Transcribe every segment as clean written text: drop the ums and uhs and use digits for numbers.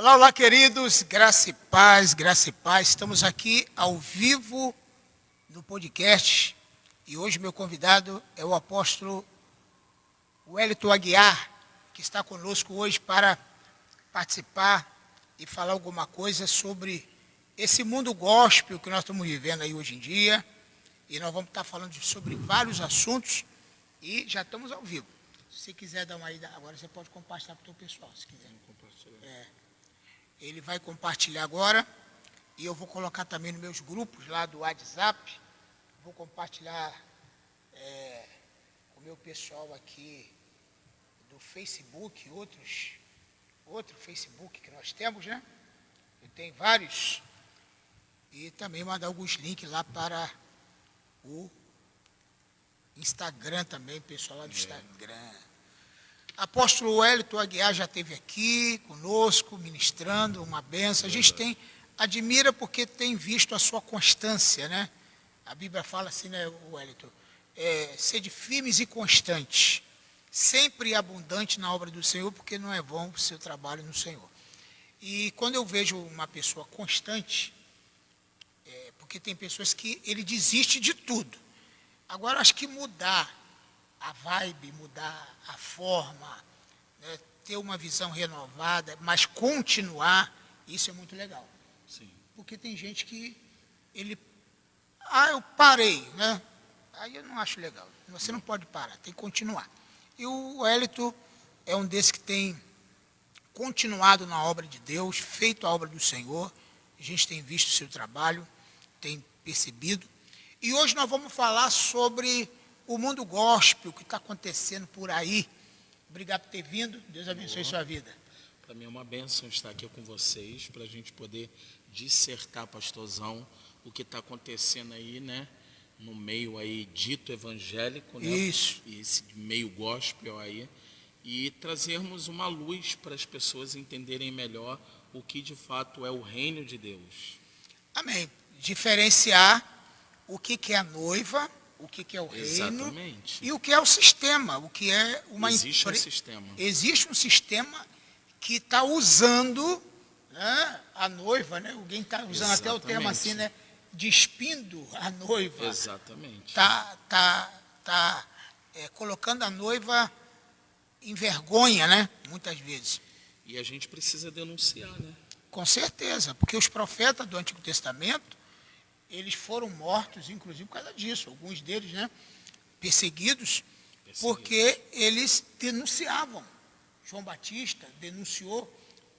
Olá, olá, queridos, graça e paz, graça e paz. Estamos aqui ao vivo no podcast e hoje meu convidado é o apóstolo Wellington Aguiar, que está conosco hoje para participar e falar alguma coisa sobre esse mundo gospel que nós estamos vivendo aí hoje em dia. E nós vamos estar falando sobre vários assuntos e já estamos ao vivo. Se você quiser dar uma ida, agora você pode compartilhar para o teu pessoal, se quiser. Ele vai compartilhar agora e eu vou colocar também nos meus grupos lá do WhatsApp. Vou compartilhar com o meu pessoal aqui do Facebook, outro Facebook que nós temos, né? Eu tenho vários. E também mandar alguns links lá para o Instagram também, pessoal lá do Instagram. Apóstolo Wellington Aguiar já esteve aqui conosco, ministrando, uma benção. A gente admira porque tem visto a sua constância, né? A Bíblia fala assim, né, Wellington? Sede firmes e constantes, sempre abundante na obra do Senhor, porque não é vão o seu trabalho no Senhor. E quando eu vejo uma pessoa constante, porque tem pessoas que ele desiste de tudo. Agora, acho que mudar a vibe, mudar a forma, né, ter uma visão renovada, mas continuar, isso é muito legal. Sim. Porque tem gente que eu parei, né? Aí eu não acho legal. Você não pode parar, tem que continuar. E o Wellington é um desses que tem continuado na obra de Deus, feito a obra do Senhor. A gente tem visto o seu trabalho, tem percebido. E hoje nós vamos falar sobre o mundo gospel que está acontecendo por aí. Obrigado por ter vindo. Deus abençoe sua vida. Para mim é uma bênção estar aqui com vocês, para a gente poder dissertar, pastorzão, o que está acontecendo aí, né? No meio aí dito evangélico, né? Isso. E esse meio gospel aí. E trazermos uma luz para as pessoas entenderem melhor o que de fato é o reino de Deus. Amém. Diferenciar o que é a noiva, o que é o reino. Exatamente. E o que é o sistema, o que é uma Existe um sistema. Existe um sistema que está usando, né, a noiva, né? Alguém está usando até o termo assim, né? Despindo a noiva. Exatamente. Está colocando a noiva em vergonha, né? Muitas vezes. E a gente precisa denunciar, né? Com certeza, porque os profetas do Antigo Testamento, eles foram mortos, inclusive, por causa disso. Alguns deles, né, perseguidos, porque eles denunciavam. João Batista denunciou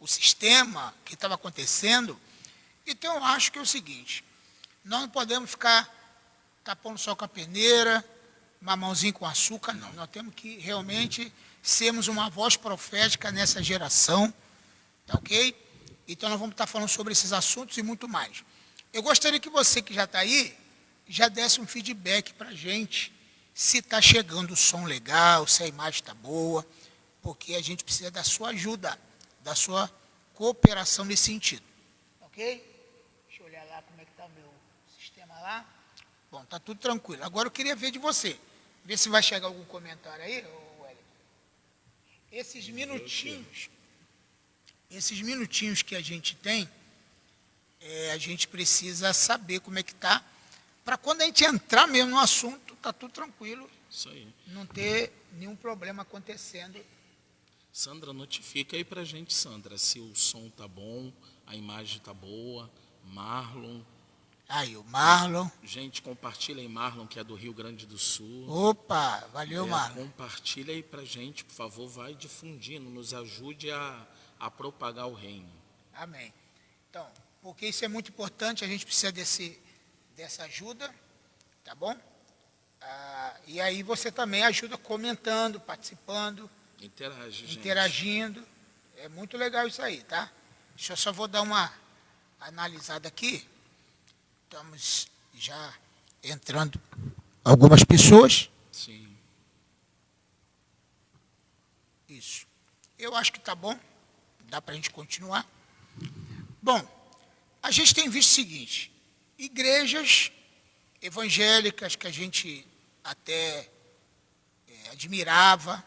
o sistema que estava acontecendo. Então, eu acho que é o seguinte, nós não podemos ficar tapando só com a peneira, mamãozinho com açúcar, não. Nós temos que realmente sermos uma voz profética nessa geração, tá ok? Então, nós vamos estar falando sobre esses assuntos e muito mais. Eu gostaria que você que já está aí, já desse um feedback para a gente, se está chegando o som legal, se a imagem está boa, porque a gente precisa da sua ajuda, da sua cooperação nesse sentido. Ok? Deixa eu olhar lá como é que está o meu sistema lá. Bom, está tudo tranquilo. Agora eu queria ver de você. Ver se vai chegar algum comentário aí, Wellington. Esses minutinhos que a gente tem, a gente precisa saber como é que está, para quando a gente entrar mesmo no assunto, está tudo tranquilo. Isso aí. Não ter nenhum problema acontecendo. Sandra, notifica aí para a gente, Sandra, se o som tá bom, a imagem tá boa. Marlon. Aí, o Marlon. Gente, compartilha aí, Marlon, que é do Rio Grande do Sul. Opa, valeu, Marlon. Compartilha aí para a gente, por favor, vai difundindo, nos ajude a propagar o reino. Amém. Então, porque isso é muito importante, a gente precisa dessa ajuda, tá bom? E aí você também ajuda comentando, participando, interagindo. É muito legal isso aí, tá? Eu só vou dar uma analisada aqui. Estamos já entrando algumas pessoas. Sim. Isso. Eu acho que tá bom. Dá para a gente continuar. Bom, a gente tem visto o seguinte, igrejas evangélicas que a gente até admirava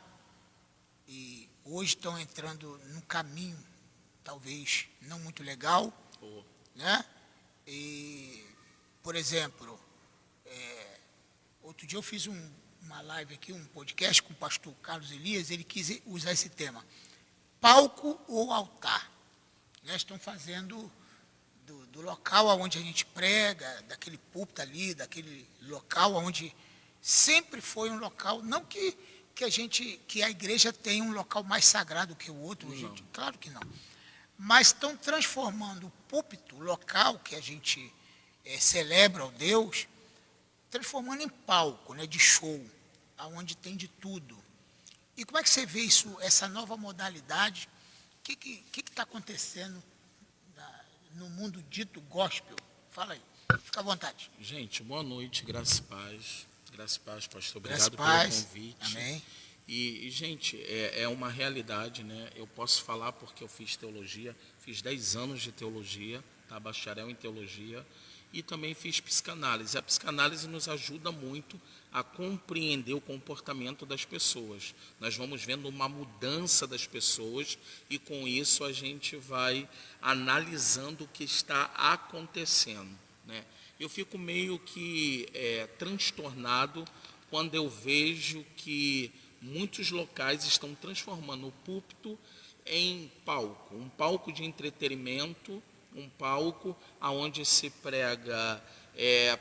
e hoje estão entrando num caminho talvez não muito legal, Oh, né? E, por exemplo, outro dia eu fiz uma live aqui, um podcast com o pastor Carlos Elias, ele quis usar esse tema, palco ou altar. Né? Estão fazendo do local onde a gente prega, daquele púlpito ali, daquele local onde sempre foi um local, não que a igreja tenha um local mais sagrado que o outro, gente, claro que não. Mas estão transformando o púlpito, o local que a gente celebra ao Deus, transformando em palco, né, de show, onde tem de tudo. E como é que você vê isso, essa nova modalidade? O que está acontecendo no mundo dito gospel? Fala aí, fica à vontade. gente, boa noite, graça e paz. Graça e paz, pastor. Graça Obrigado e paz. pelo convite. Amém. E, gente, é uma realidade, né? Eu posso falar porque eu fiz teologia, fiz 10 anos de teologia, tá? Bacharel em teologia, e também fiz psicanálise. A psicanálise nos ajuda muito a compreender o comportamento das pessoas. Nós vamos vendo uma mudança das pessoas e com isso a gente vai analisando o que está acontecendo, né? Eu fico meio que transtornado quando eu vejo que muitos locais estão transformando o púlpito em palco, um palco de entretenimento, um palco onde se prega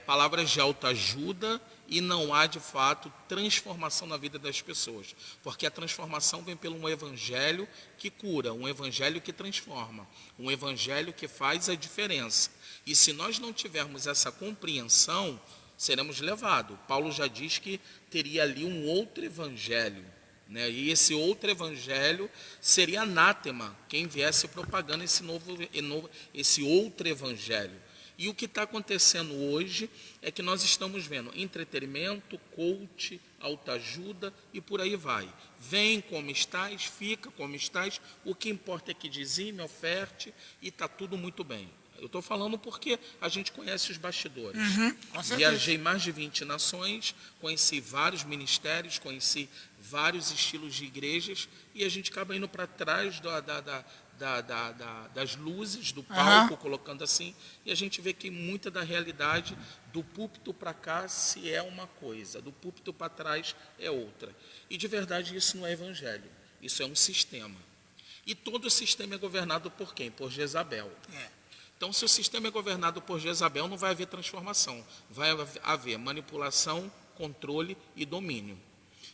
palavras de autoajuda e não há, de fato, transformação na vida das pessoas. Porque a transformação vem pelo um evangelho que cura, um evangelho que transforma, um evangelho que faz a diferença. E se nós não tivermos essa compreensão, seremos levados. Paulo já diz que teria ali um outro evangelho, né? E esse outro evangelho seria anátema, quem viesse propagando esse outro evangelho. E o que está acontecendo hoje é que nós estamos vendo entretenimento, coach, autoajuda e por aí vai. Vem como estás, fica como estás, o que importa é que dizime, oferte e está tudo muito bem. Eu estou falando porque a gente conhece os bastidores. Viajei mais de 20 nações, conheci vários ministérios, conheci vários estilos de igrejas e a gente acaba indo para trás das luzes do palco, colocando assim, e a gente vê que muita da realidade do púlpito para cá se é uma coisa, do púlpito para trás é outra. E de verdade isso não é evangelho, isso é um sistema. E todo sistema é governado por quem? Por Jezabel. Então, se o sistema é governado por Jezabel, não vai haver transformação. Vai haver manipulação, controle e domínio.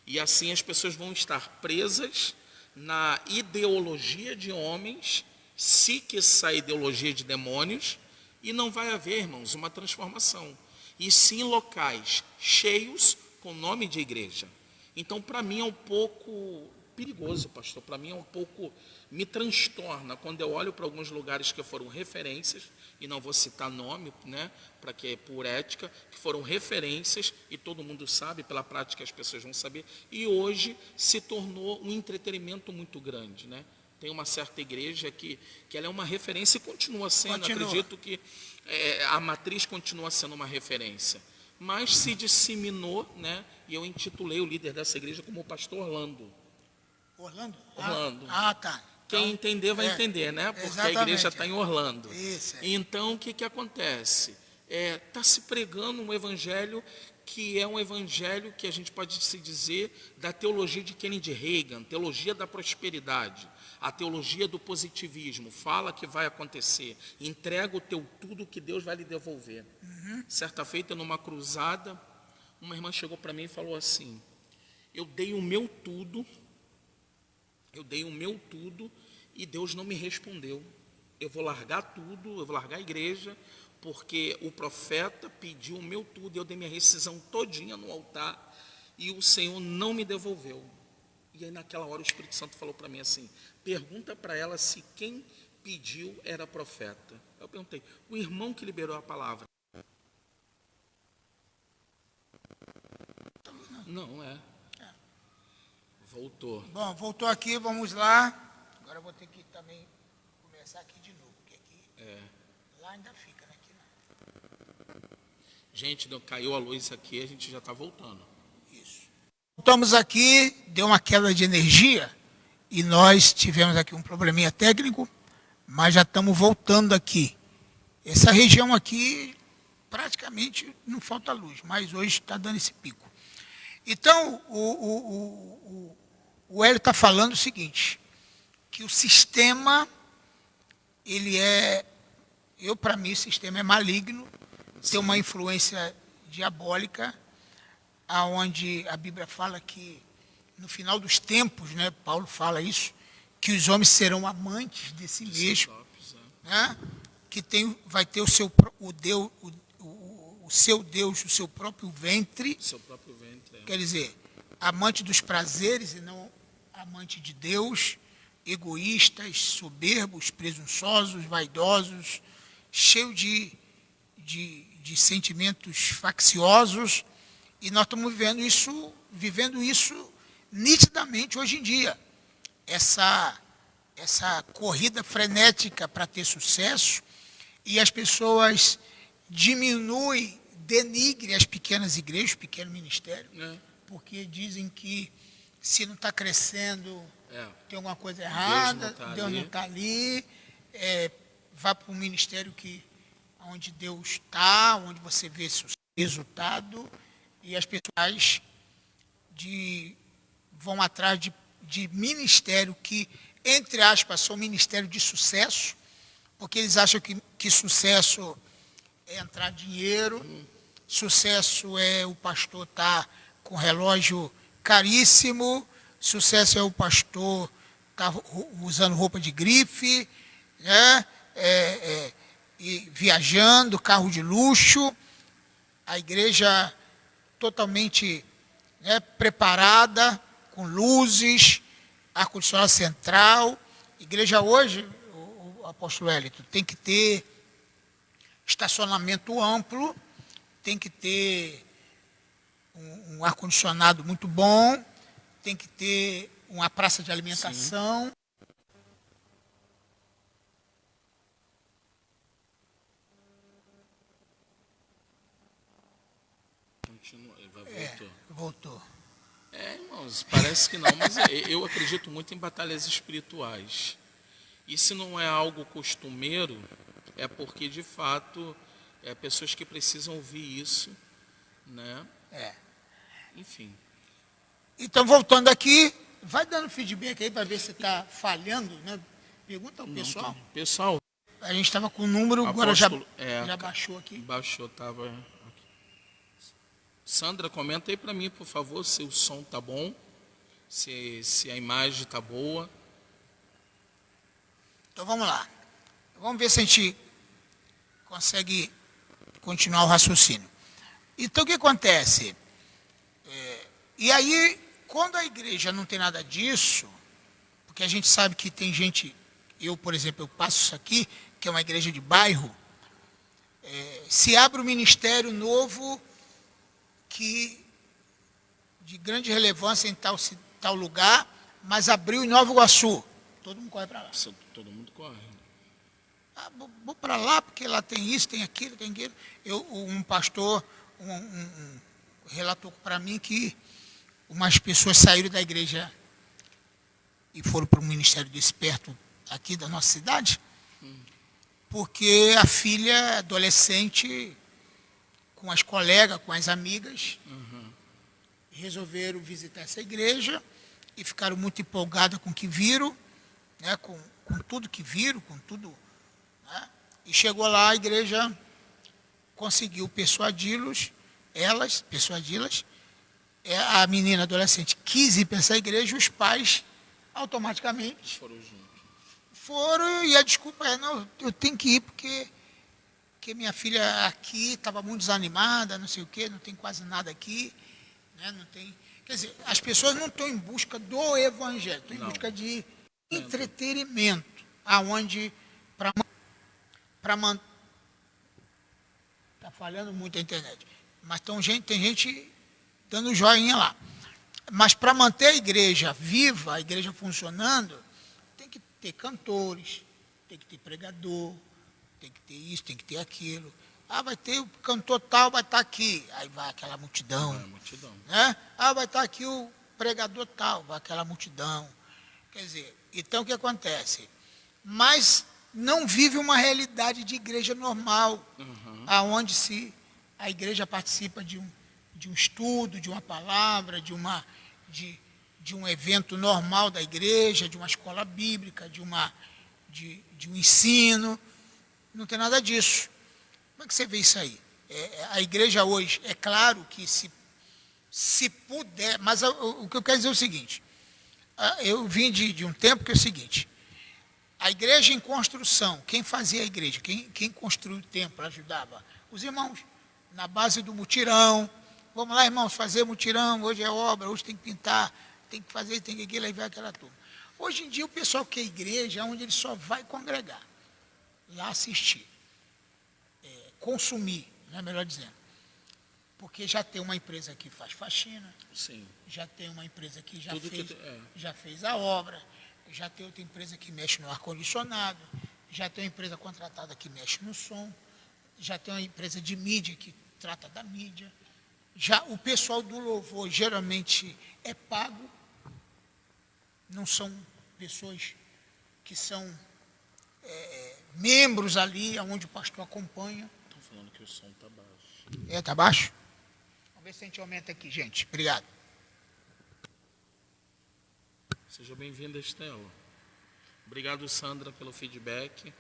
E assim as pessoas vão estar presas na ideologia de homens, se quiçá ideologia de demônios, e não vai haver, irmãos, uma transformação. E sim locais cheios com nome de igreja. Então, para mim é um pouco perigoso, pastor. Para mim é um pouco, me transtorna quando eu olho para alguns lugares que foram referências, e não vou citar nome, né, para que por ética, que foram referências, e todo mundo sabe, pela prática as pessoas vão saber, e hoje se tornou um entretenimento muito grande, né? Tem uma certa igreja que ela é uma referência e continua sendo, acredito que a matriz continua sendo uma referência, mas se disseminou, né, e eu intitulei o líder dessa igreja como o pastor Orlando. Orlando? Tá. Quem entender vai entender, né? Porque a igreja está em Orlando. Isso. Então, o que acontece? Está se pregando um evangelho que é um evangelho que a gente pode se dizer da teologia de Kennedy Reagan, teologia da prosperidade, a teologia do positivismo, fala que vai acontecer, entrega o teu tudo que Deus vai lhe devolver. Certa feita, numa cruzada, uma irmã chegou para mim e falou assim, eu dei o meu tudo e Deus não me respondeu. Eu vou largar tudo, eu vou largar a igreja, porque o profeta pediu o meu tudo, eu dei minha rescisão todinha no altar, e o Senhor não me devolveu. E aí naquela hora o Espírito Santo falou para mim assim, pergunta para ela se quem pediu era profeta. Eu perguntei, o irmão que liberou a palavra. Não é. Voltou. Bom, voltou aqui, vamos lá. Agora eu vou ter que também começar aqui de novo, porque aqui lá ainda fica, né? Aqui não. Gente, caiu a luz aqui, a gente já está voltando. Isso. Voltamos aqui, deu uma queda de energia e nós tivemos aqui um probleminha técnico, mas já estamos voltando aqui. Essa região aqui praticamente não falta luz, mas hoje está dando esse pico. Então, o Hélio está falando o seguinte, que o sistema, ele é, para mim, o sistema é maligno, tem uma influência diabólica, aonde a Bíblia fala que, no final dos tempos, né, Paulo fala isso, que os homens serão amantes de si mesmos, né, que vai ter o seu Deus, o seu próprio ventre, quer dizer, amante dos prazeres e não amante de Deus, egoístas, soberbos, presunçosos, vaidosos, cheios de sentimentos facciosos, e nós estamos vivendo isso nitidamente hoje em dia. Essa corrida frenética para ter sucesso, e as pessoas diminuem, denigrem as pequenas igrejas, pequeno ministério, porque dizem que se não está crescendo, tem alguma coisa errada, Deus não está ali, vá para um ministério onde Deus está, onde você vê resultado, e as pessoas vão atrás de ministério que, entre aspas, são ministério de sucesso, porque eles acham que sucesso é entrar dinheiro, sucesso é o pastor estar com relógio caríssimo, sucesso é o pastor estar usando roupa de grife, né? E viajando, carro de luxo, a igreja totalmente, né, preparada, com luzes, ar-condicionado central. Igreja hoje, o apóstolo Hélito, tem que ter estacionamento amplo, tem que ter um ar-condicionado muito bom, tem que ter uma praça de alimentação. Sim. Voltou. Irmãos, parece que não, mas eu acredito muito em batalhas espirituais. E se não é algo costumeiro, é porque, de fato, pessoas que precisam ouvir isso, né? Enfim. Então, voltando aqui, vai dando feedback aí para ver se está falhando, né? Pergunta ao pessoal. Não, pessoal, a gente estava com o número, agora já baixou aqui. Baixou, estava aqui. Sandra, comenta aí para mim, por favor, se o som tá bom, se a imagem tá boa. Então vamos lá. Vamos ver se a gente consegue continuar o raciocínio. Então o que acontece? E aí, quando a igreja não tem nada disso, porque a gente sabe que tem gente, eu, por exemplo, eu passo isso aqui, que é uma igreja de bairro, se abre um ministério novo de grande relevância em tal lugar, mas abriu em Nova Iguaçu. Todo mundo corre para lá. Todo mundo corre. Vou para lá, porque lá tem isso, tem aquilo, tem aquilo. Um pastor relatou para mim que umas pessoas saíram da igreja e foram para um ministério desse perto aqui da nossa cidade, porque a filha adolescente, com as colegas, com as amigas, resolveram visitar essa igreja e ficaram muito empolgadas com o que viram, né, com tudo que viram, com tudo, né, e chegou lá, a igreja conseguiu persuadi-las, a menina adolescente quis ir para essa igreja, os pais automaticamente foram, e a desculpa é, não, eu tenho que ir porque minha filha aqui estava muito desanimada, não sei o quê, não tem quase nada aqui, né, não tem. Quer dizer, as pessoas não estão em busca do evangelho, estão em busca de entretenimento, aonde para manter. Está falhando muito a internet, mas tem gente dando joinha lá. Mas para manter a igreja viva, a igreja funcionando, tem que ter cantores, tem que ter pregador, tem que ter isso, tem que ter aquilo. Vai ter o cantor tal, vai estar aqui. Aí vai aquela multidão. Né? Vai estar aqui o pregador tal, vai aquela multidão. Quer dizer, então o que acontece? Mas não vive uma realidade de igreja normal, aonde a igreja participa de um estudo, de uma palavra, de um evento normal da igreja, de uma escola bíblica, de um ensino. Não tem nada disso. Como é que você vê isso aí? A igreja hoje, é claro que se puder, mas o que eu quero dizer é o seguinte, eu vim de um tempo que é o seguinte, a igreja em construção, quem fazia a igreja, quem construiu o templo, ajudava? Os irmãos, na base do mutirão. Vamos lá, irmãos, fazer mutirão, hoje é obra, hoje tem que pintar, tem que fazer, tem que aquilo, aí vai aquela turma. Hoje em dia o pessoal quer igreja é onde ele só vai congregar, lá assistir, consumir, né, melhor dizendo. Porque já tem uma empresa que faz faxina, Sim. já tem uma empresa que já fez a obra, já tem outra empresa que mexe no ar-condicionado, já tem uma empresa contratada que mexe no som, já tem uma empresa de mídia que trata da mídia. Já o pessoal do louvor geralmente é pago, não são pessoas que são membros ali, onde o pastor acompanha. Estão falando que o som está baixo. Está baixo? Vamos ver se a gente aumenta aqui, gente. Obrigado. Seja bem-vinda, Estela. Obrigado, Sandra, pelo feedback.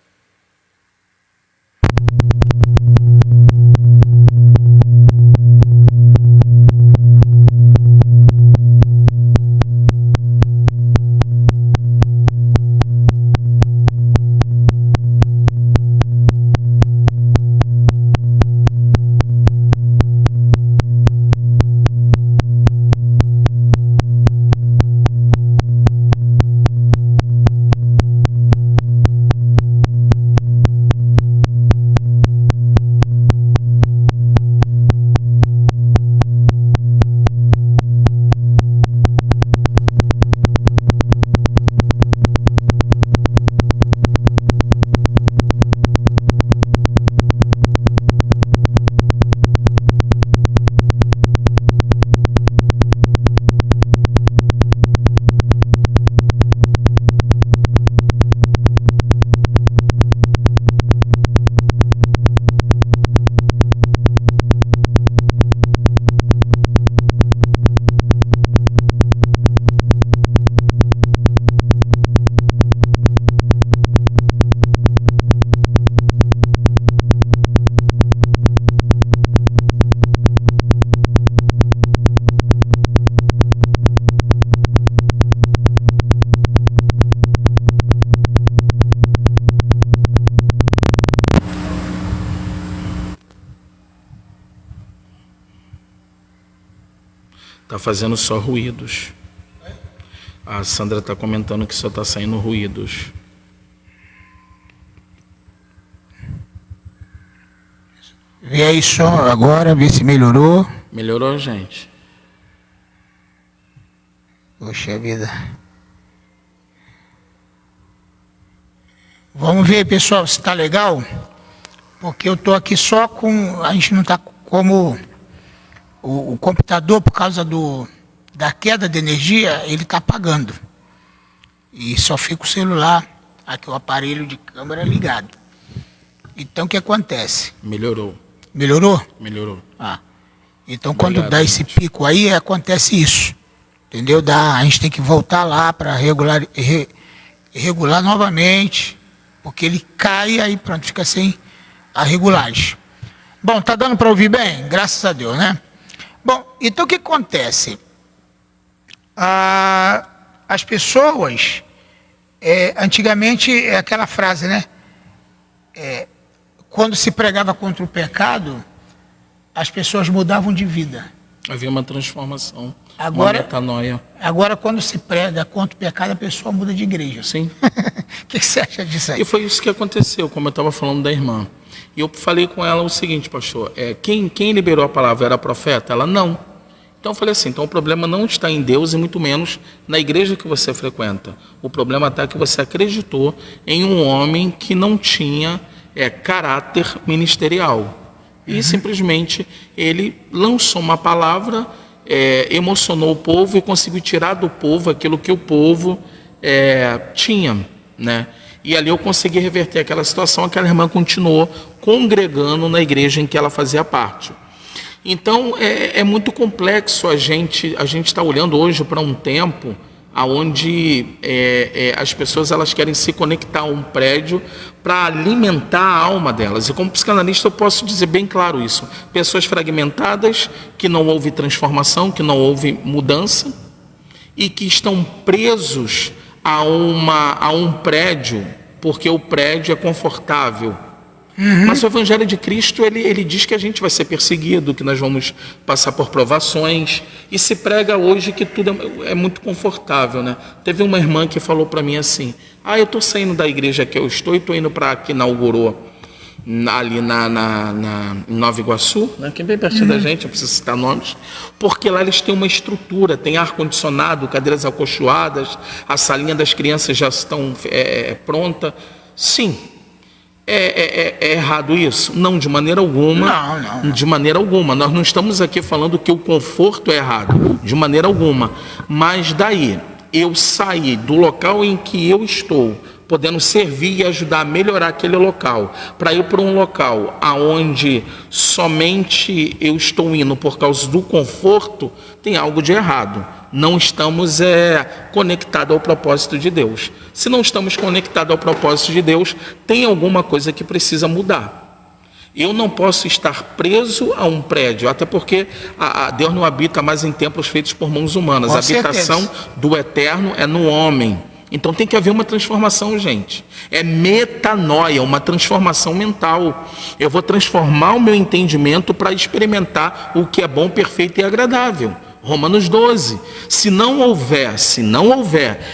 Está fazendo só ruídos. A Sandra está comentando que só está saindo ruídos. Vê aí só agora, vê se melhorou. Melhorou, gente? Poxa vida. Vamos ver, pessoal, se está legal. Porque eu estou aqui só com... A gente não está como... O computador, por causa da queda de energia, ele está apagando. E só fica o celular, aqui o aparelho de câmera ligado. Então, o que acontece? Melhorou. Melhorou? Melhorou. Então, obrigado, quando dá esse pico aí, acontece isso. Entendeu? A gente tem que voltar lá para regular novamente, porque ele cai, aí pronto, fica sem a regulagem. Bom, tá dando para ouvir bem? Graças a Deus, né? Bom, então o que acontece? As pessoas, antigamente, é aquela frase, né? Quando se pregava contra o pecado, as pessoas mudavam de vida. Havia uma transformação, agora, uma metanoia. Agora, quando se prega contra o pecado, a pessoa muda de igreja. Sim. O que você acha disso aí? E foi isso que aconteceu, como eu estava falando da irmã. E eu falei com ela o seguinte, pastor, quem liberou a palavra era a profeta? Ela, não. Então eu falei assim, então o problema não está em Deus e muito menos na igreja que você frequenta. O problema está que você acreditou em um homem que não tinha caráter ministerial. E simplesmente ele lançou uma palavra, emocionou o povo e conseguiu tirar do povo aquilo que o povo tinha, né? E ali eu consegui reverter aquela situação, aquela irmã continuou congregando na igreja em que ela fazia parte. Então, é muito complexo a gente está olhando hoje para um tempo onde as pessoas elas querem se conectar a um prédio para alimentar a alma delas. E como psicanalista eu posso dizer bem claro isso. Pessoas fragmentadas, que não houve transformação, que não houve mudança e que estão presos a um prédio, porque o prédio é confortável. Mas o Evangelho de Cristo, ele diz que a gente vai ser perseguido, que nós vamos passar por provações, e se prega hoje que tudo é muito confortável, né? Teve uma irmã que falou para mim assim, eu estou saindo da igreja que eu estou e estou indo para a que inaugurou ali em Nova Iguaçu, né? Que é bem pertinho da gente, eu preciso citar nomes, porque lá eles têm uma estrutura, tem ar-condicionado, cadeiras acolchoadas, a salinha das crianças já estão pronta. Sim. É errado isso? Não, de maneira alguma. Não. De maneira alguma. Nós não estamos aqui falando que o conforto é errado, de maneira alguma. Mas daí, eu sair do local em que eu estou, podendo servir e ajudar a melhorar aquele local, para ir para um local aonde somente eu estou indo por causa do conforto, tem algo de errado. Não estamos conectados ao propósito de Deus. Se não estamos conectados ao propósito de Deus, tem alguma coisa que precisa mudar. Eu não posso estar preso a um prédio, até porque Deus não habita mais em templos feitos por mãos humanas. Com a habitação certeza. do eterno é no homem. Então tem que haver uma transformação, gente. É metanoia, uma transformação mental. Eu vou transformar o meu entendimento para experimentar o que é bom, perfeito e agradável. Romanos 12. Se não houver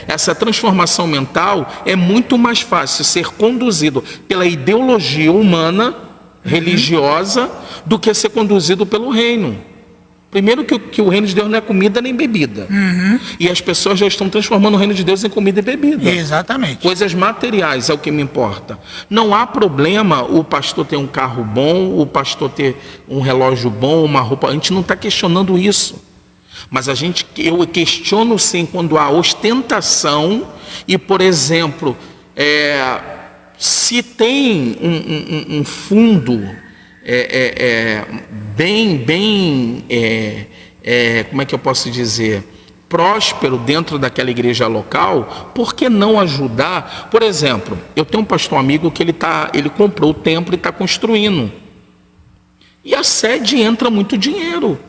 essa transformação mental, é muito mais fácil ser conduzido pela ideologia humana, religiosa, do que ser conduzido pelo reino. Primeiro que o reino de Deus não é comida nem bebida. E as pessoas já estão transformando o reino de Deus em comida e bebida. Exatamente. Coisas materiais é o que me importa. Não há problema o pastor ter um carro bom, o pastor ter um relógio bom, uma roupa. A gente não está questionando isso. Mas eu questiono sim quando há ostentação e, por exemplo, se tem um fundo como é que eu posso dizer, próspero dentro daquela igreja local, por que não ajudar? Por exemplo, eu tenho um pastor amigo que ele comprou o templo e está construindo. E a sede entra muito dinheiro.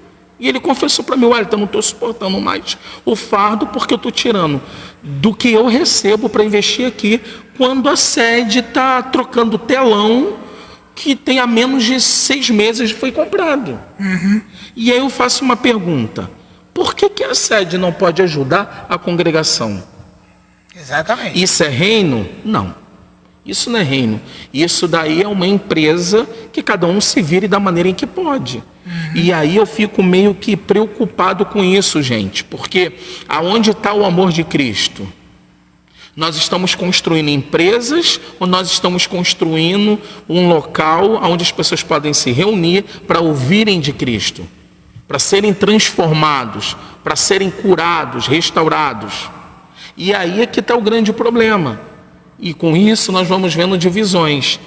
E ele confessou para mim, olha, eu não estou suportando mais o fardo porque eu estou tirando do que eu recebo para investir aqui, quando a sede está trocando telão que tem há menos de 6 meses foi comprado. E aí eu faço uma pergunta, por que a sede não pode ajudar a congregação? Exatamente. Isso é reino? Não. Isso não é reino. Isso daí é uma empresa que cada um se vire da maneira em que pode. E aí eu fico meio que preocupado com isso, gente. Porque aonde está o amor de Cristo? Nós estamos construindo empresas ou nós estamos construindo um local onde as pessoas podem se reunir para ouvirem de Cristo? Para serem transformados, para serem curados, restaurados. E aí é que está o grande problema. E com isso nós vamos vendo divisões.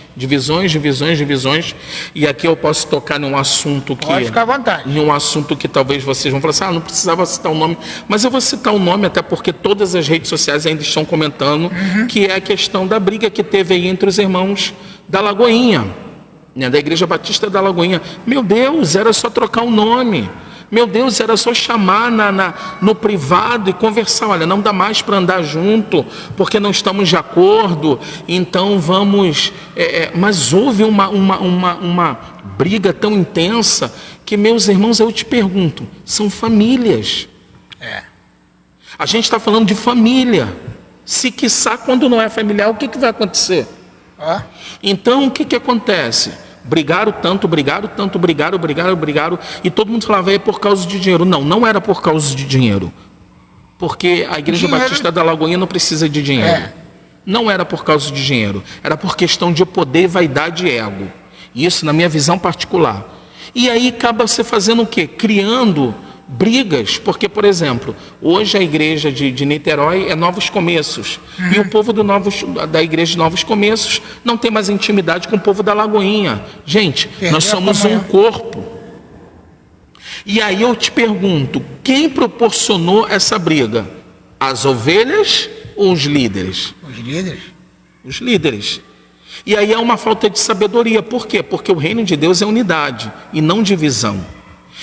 E aqui eu posso tocar num assunto que... Pode ficar à vontade. Num assunto que talvez vocês vão falar assim, não precisava citar o nome. Mas eu vou citar o nome até porque todas as redes sociais ainda estão comentando, que é a questão da briga que teve aí entre os irmãos da Lagoinha, né, da Igreja Batista da Lagoinha. Meu Deus, era só trocar o nome. Meu Deus, era só chamar no privado e conversar. Olha, não dá mais para andar junto, porque não estamos de acordo, então vamos... mas houve uma briga tão intensa que, meus irmãos, eu te pergunto, são famílias. A gente está falando de família. Se quiçá, quando não é familiar, o que vai acontecer? Então, o que acontece? Brigaram tanto, e todo mundo falava, é por causa de dinheiro. Não era por causa de dinheiro. Porque a Igreja Batista da Lagoinha não precisa de dinheiro. Não era por causa de dinheiro. Era por questão de poder, vaidade e ego. Isso na minha visão particular. E aí acaba você fazendo o quê? Criando brigas, porque, por exemplo, hoje a igreja de Niterói é Novos Começos, e o povo da igreja de Novos Começos não tem mais intimidade com o povo da Lagoinha. Gente, nós somos um corpo. E aí eu te pergunto, quem proporcionou essa briga? As ovelhas ou os líderes? Os líderes. Os líderes. E aí é uma falta de sabedoria. Por quê? Porque o reino de Deus é unidade e não divisão.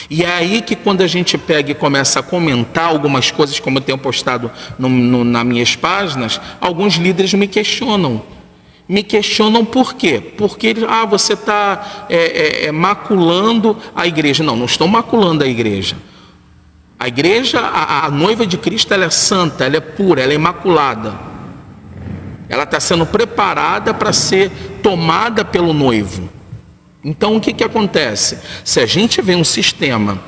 E é aí que quando a gente pega e começa a comentar algumas coisas, como eu tenho postado nas minhas páginas, alguns líderes me questionam. Me questionam por quê? Porque você está maculando a igreja. Não estou maculando a igreja. A igreja, a noiva de Cristo, ela é santa, ela é pura, ela é imaculada. Ela está sendo preparada para ser tomada pelo noivo. Então o que acontece? Se a gente vê um sistema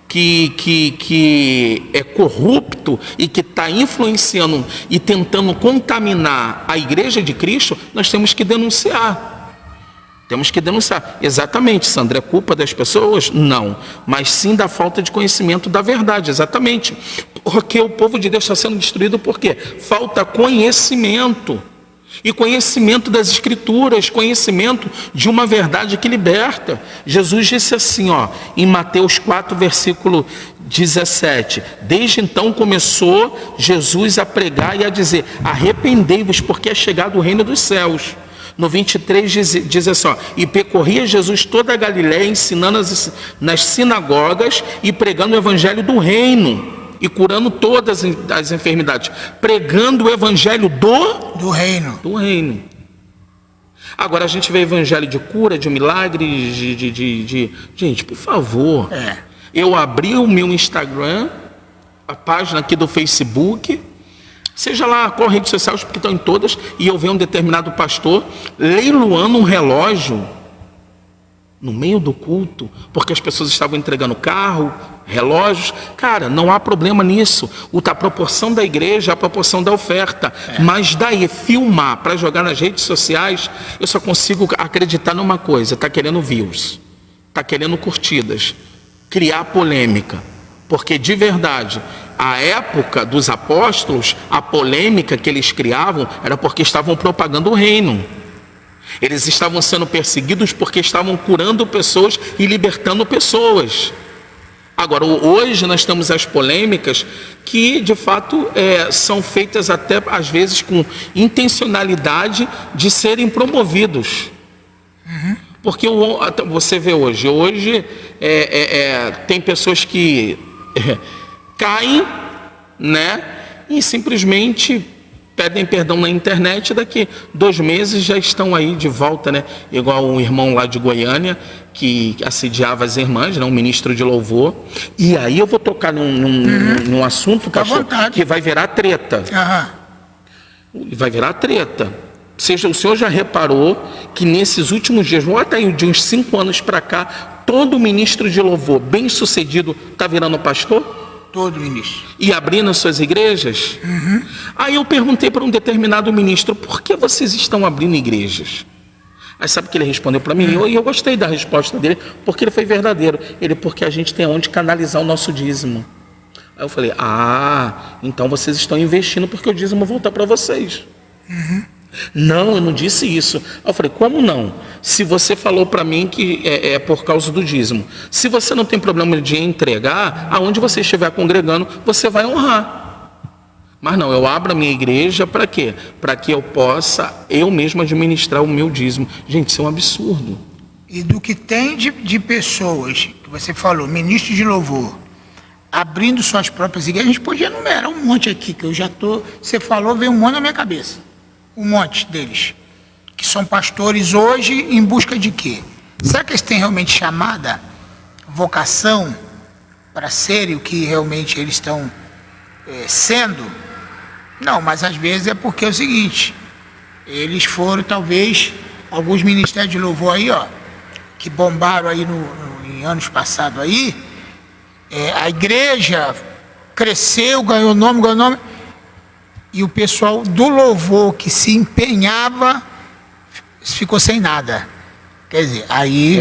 que é corrupto e que está influenciando e tentando contaminar a igreja de Cristo, nós temos que denunciar. Temos que denunciar. Exatamente, Sandra, é culpa das pessoas? Não. Mas sim da falta de conhecimento da verdade, exatamente. Porque o povo de Deus está sendo destruído por quê? Falta conhecimento. E conhecimento das Escrituras, conhecimento de uma verdade que liberta. Jesus disse assim, em Mateus 4, versículo 17. Desde então começou Jesus a pregar e a dizer: arrependei-vos, porque é chegado o reino dos céus. No 23 diz assim, e percorria Jesus toda a Galiléia, ensinando nas sinagogas e pregando o evangelho do reino e curando todas as enfermidades, pregando o evangelho do reino. Do reino. Agora a gente vê evangelho de cura, de milagres, gente, por favor. Eu abri o meu Instagram, a página aqui do Facebook, seja lá qual rede social, porque estão em todas, e eu vejo um determinado pastor leiloando um relógio no meio do culto, porque as pessoas estavam entregando carro, relógios. Cara, não há problema nisso. A proporção da igreja é a proporção da oferta. Mas daí, filmar para jogar nas redes sociais, eu só consigo acreditar numa coisa: está querendo views, está querendo curtidas, criar polêmica. Porque de verdade, a época dos apóstolos, a polêmica que eles criavam era porque estavam propagando o reino. Eles estavam sendo perseguidos porque estavam curando pessoas e libertando pessoas. Agora, hoje nós temos as polêmicas que, de fato, são feitas até, às vezes, com intencionalidade de serem promovidos. Porque você vê hoje tem pessoas que caem, né, e simplesmente pedem perdão na internet, daqui 2 meses já estão aí de volta, né? Igual um irmão lá de Goiânia que assediava as irmãs, né? Um ministro de louvor. E aí eu vou tocar num assunto, pastor, que vai virar treta. Vai virar treta. O senhor já reparou que nesses últimos dias, até aí de uns 5 anos para cá, todo ministro de louvor bem sucedido está virando pastor? Todo ministro. E abrindo suas igrejas? Aí eu perguntei para um determinado ministro: por que vocês estão abrindo igrejas? Aí sabe o que ele respondeu para mim? E eu gostei da resposta dele, porque ele foi verdadeiro. Porque a gente tem onde canalizar o nosso dízimo. Aí eu falei: então vocês estão investindo porque o dízimo volta para vocês. Não, eu não disse isso. Eu falei: como não? Se você falou para mim que é por causa do dízimo. Se você não tem problema de entregar, aonde você estiver congregando, você vai honrar. Mas não, eu abro a minha igreja para quê? Para que eu possa, eu mesmo, administrar o meu dízimo. Gente, isso é um absurdo. E do que tem de pessoas, que você falou, ministro de louvor, abrindo suas próprias igrejas, a gente podia enumerar um monte aqui, que eu já estou... Você falou, veio um monte na minha cabeça. Um monte deles, que são pastores hoje em busca de quê? Será que eles têm realmente chamada, vocação, para serem o que realmente eles estão sendo? Não, mas às vezes é porque é o seguinte: eles foram, talvez, alguns ministérios de louvor aí, que bombaram aí em anos passados aí, a igreja cresceu, ganhou nome, e o pessoal do louvor que se empenhava ficou sem nada. Quer dizer, aí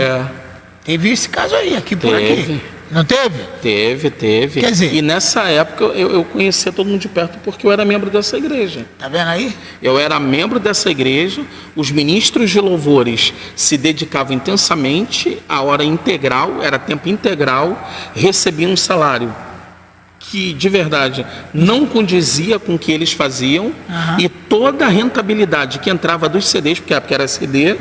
teve esse caso aí, aqui por aqui, Não teve? Teve. Quer dizer... E nessa época eu conhecia todo mundo de perto porque eu era membro dessa igreja. Tá vendo aí? Eu era membro dessa igreja, os ministros de louvores se dedicavam intensamente, a hora integral, era tempo integral, recebiam um salário que, de verdade, não condizia com o que eles faziam, e toda a rentabilidade que entrava dos CDs, porque a época era CD,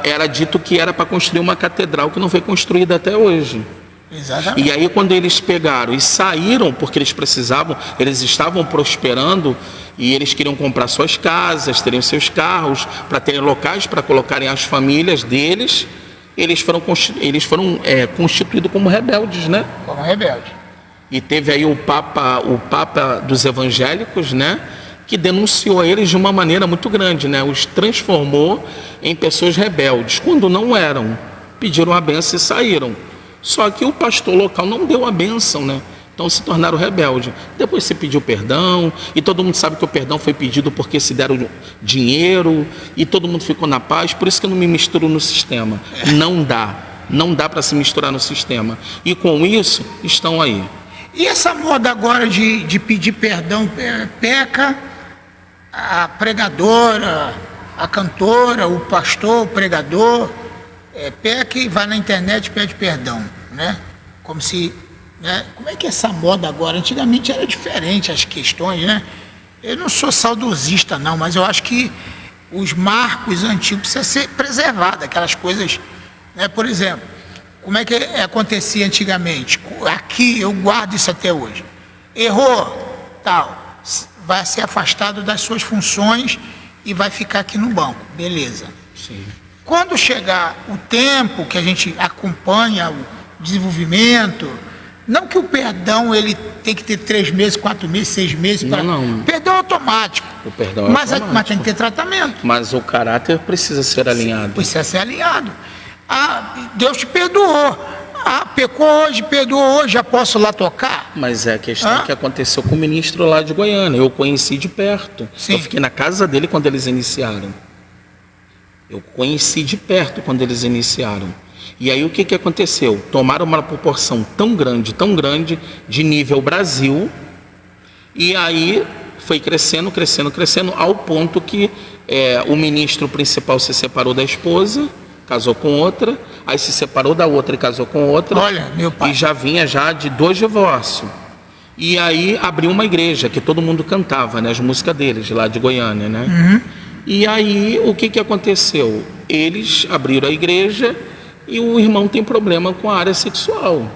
era dito que era para construir uma catedral que não foi construída até hoje. Exatamente. E aí quando eles pegaram e saíram, porque eles precisavam, eles estavam prosperando e eles queriam comprar suas casas, teriam seus carros, para terem locais para colocarem as famílias deles, eles foram constituídos como rebeldes, né? Como rebelde. E teve aí o Papa dos evangélicos, né? Que denunciou eles de uma maneira muito grande, né? Os transformou em pessoas rebeldes, quando não eram. Pediram a bênção e saíram. Só que o pastor local não deu a bênção, né? Então se tornaram rebeldes. Depois se pediu perdão, e todo mundo sabe que o perdão foi pedido porque se deram dinheiro, e todo mundo ficou na paz. Por isso que eu não me misturo no sistema. Não dá para se misturar no sistema. E com isso, estão aí. E essa moda agora de pedir perdão, peca a pregadora, a cantora, o pastor, o pregador, peca e vai na internet e pede perdão, né? Como se, né? Como é que é essa moda agora? Antigamente era diferente as questões, né? Eu não sou saudosista não, mas eu acho que os marcos antigos precisam ser preservados, aquelas coisas, né? Por exemplo, como é que acontecia antigamente? Aqui eu guardo isso até hoje. Errou, tal, vai ser afastado das suas funções e vai ficar aqui no banco, beleza. Sim. Quando chegar o tempo que a gente acompanha o desenvolvimento, não que o perdão ele tem que ter 3 meses, 4 meses, 6 meses, não. Perdão é automático. O perdão é automático. Mas tem que ter tratamento. Mas o caráter precisa ser alinhado. Precisa ser alinhado. Deus te perdoou. Pecou hoje, perdoou hoje, já posso lá tocar? Mas é a questão que aconteceu com o ministro lá de Goiânia. Eu conheci de perto. Sim. Eu fiquei na casa dele quando eles iniciaram. Eu conheci de perto quando eles iniciaram. E aí o que aconteceu? Tomaram uma proporção tão grande, de nível Brasil, e aí foi crescendo, ao ponto que o ministro principal se separou da esposa, casou com outra, aí se separou da outra e casou com outra. Olha, meu pai. E já vinha de 2 divórcios. E aí abriu uma igreja, que todo mundo cantava, né, as músicas deles, lá de Goiânia, né? E aí o que aconteceu? Eles abriram a igreja e o irmão tem problema com a área sexual,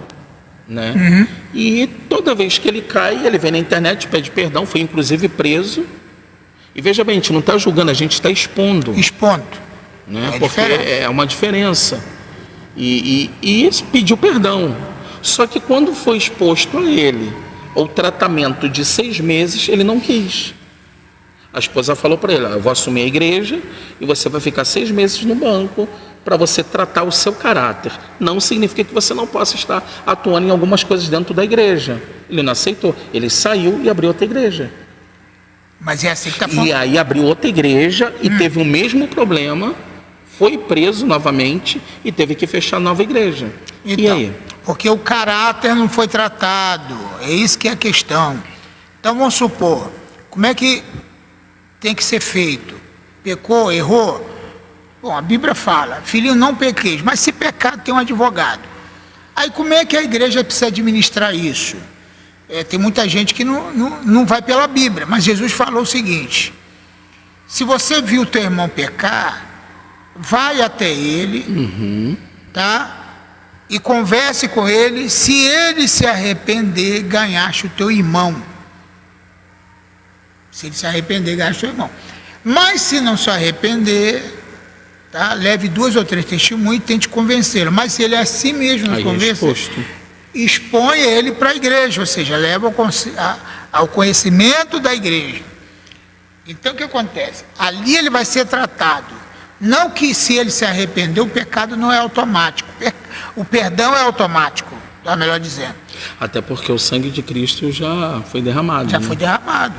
né? E toda vez que ele cai, ele vem na internet, pede perdão, foi inclusive preso. E veja bem, a gente não está julgando, a gente está expondo. Né? Porque é uma diferença. E pediu perdão. Só que quando foi exposto a ele o tratamento de 6 meses, ele não quis. A esposa falou para ele: eu vou assumir a igreja e você vai ficar 6 meses no banco para você tratar o seu caráter. Não significa que você não possa estar atuando em algumas coisas dentro da igreja. Ele não aceitou. Ele saiu e abriu outra igreja. Mas é assim que está falando. E aí abriu outra igreja e teve o mesmo problema, foi preso novamente e teve que fechar a nova igreja. Então, e aí? Porque o caráter não foi tratado. É isso que é a questão. Então vamos supor, como é que tem que ser feito? Pecou, errou? Bom, a Bíblia fala: filhinho, não pequeis, mas se pecar, tem um advogado. Aí como é que a igreja precisa administrar isso? Tem muita gente que não vai pela Bíblia, mas Jesus falou o seguinte: se você viu o teu irmão pecar, vai até ele, tá? E converse com ele. Se ele se arrepender, ganhaste o teu irmão. Se ele se arrepender, ganhaste o teu irmão. Mas se não se arrepender, tá? Leve 2 ou 3 testemunhos e tente convencê-lo. Mas se ele a si mesmo não convencer, expõe ele para a igreja, ou seja, leva ao conhecimento da igreja. Então o que acontece? Ali ele vai ser tratado. Não que se ele se arrepender, o pecado não é automático. O perdão é automático, tá melhor dizendo. Até porque o sangue de Cristo já foi derramado. Já foi derramado.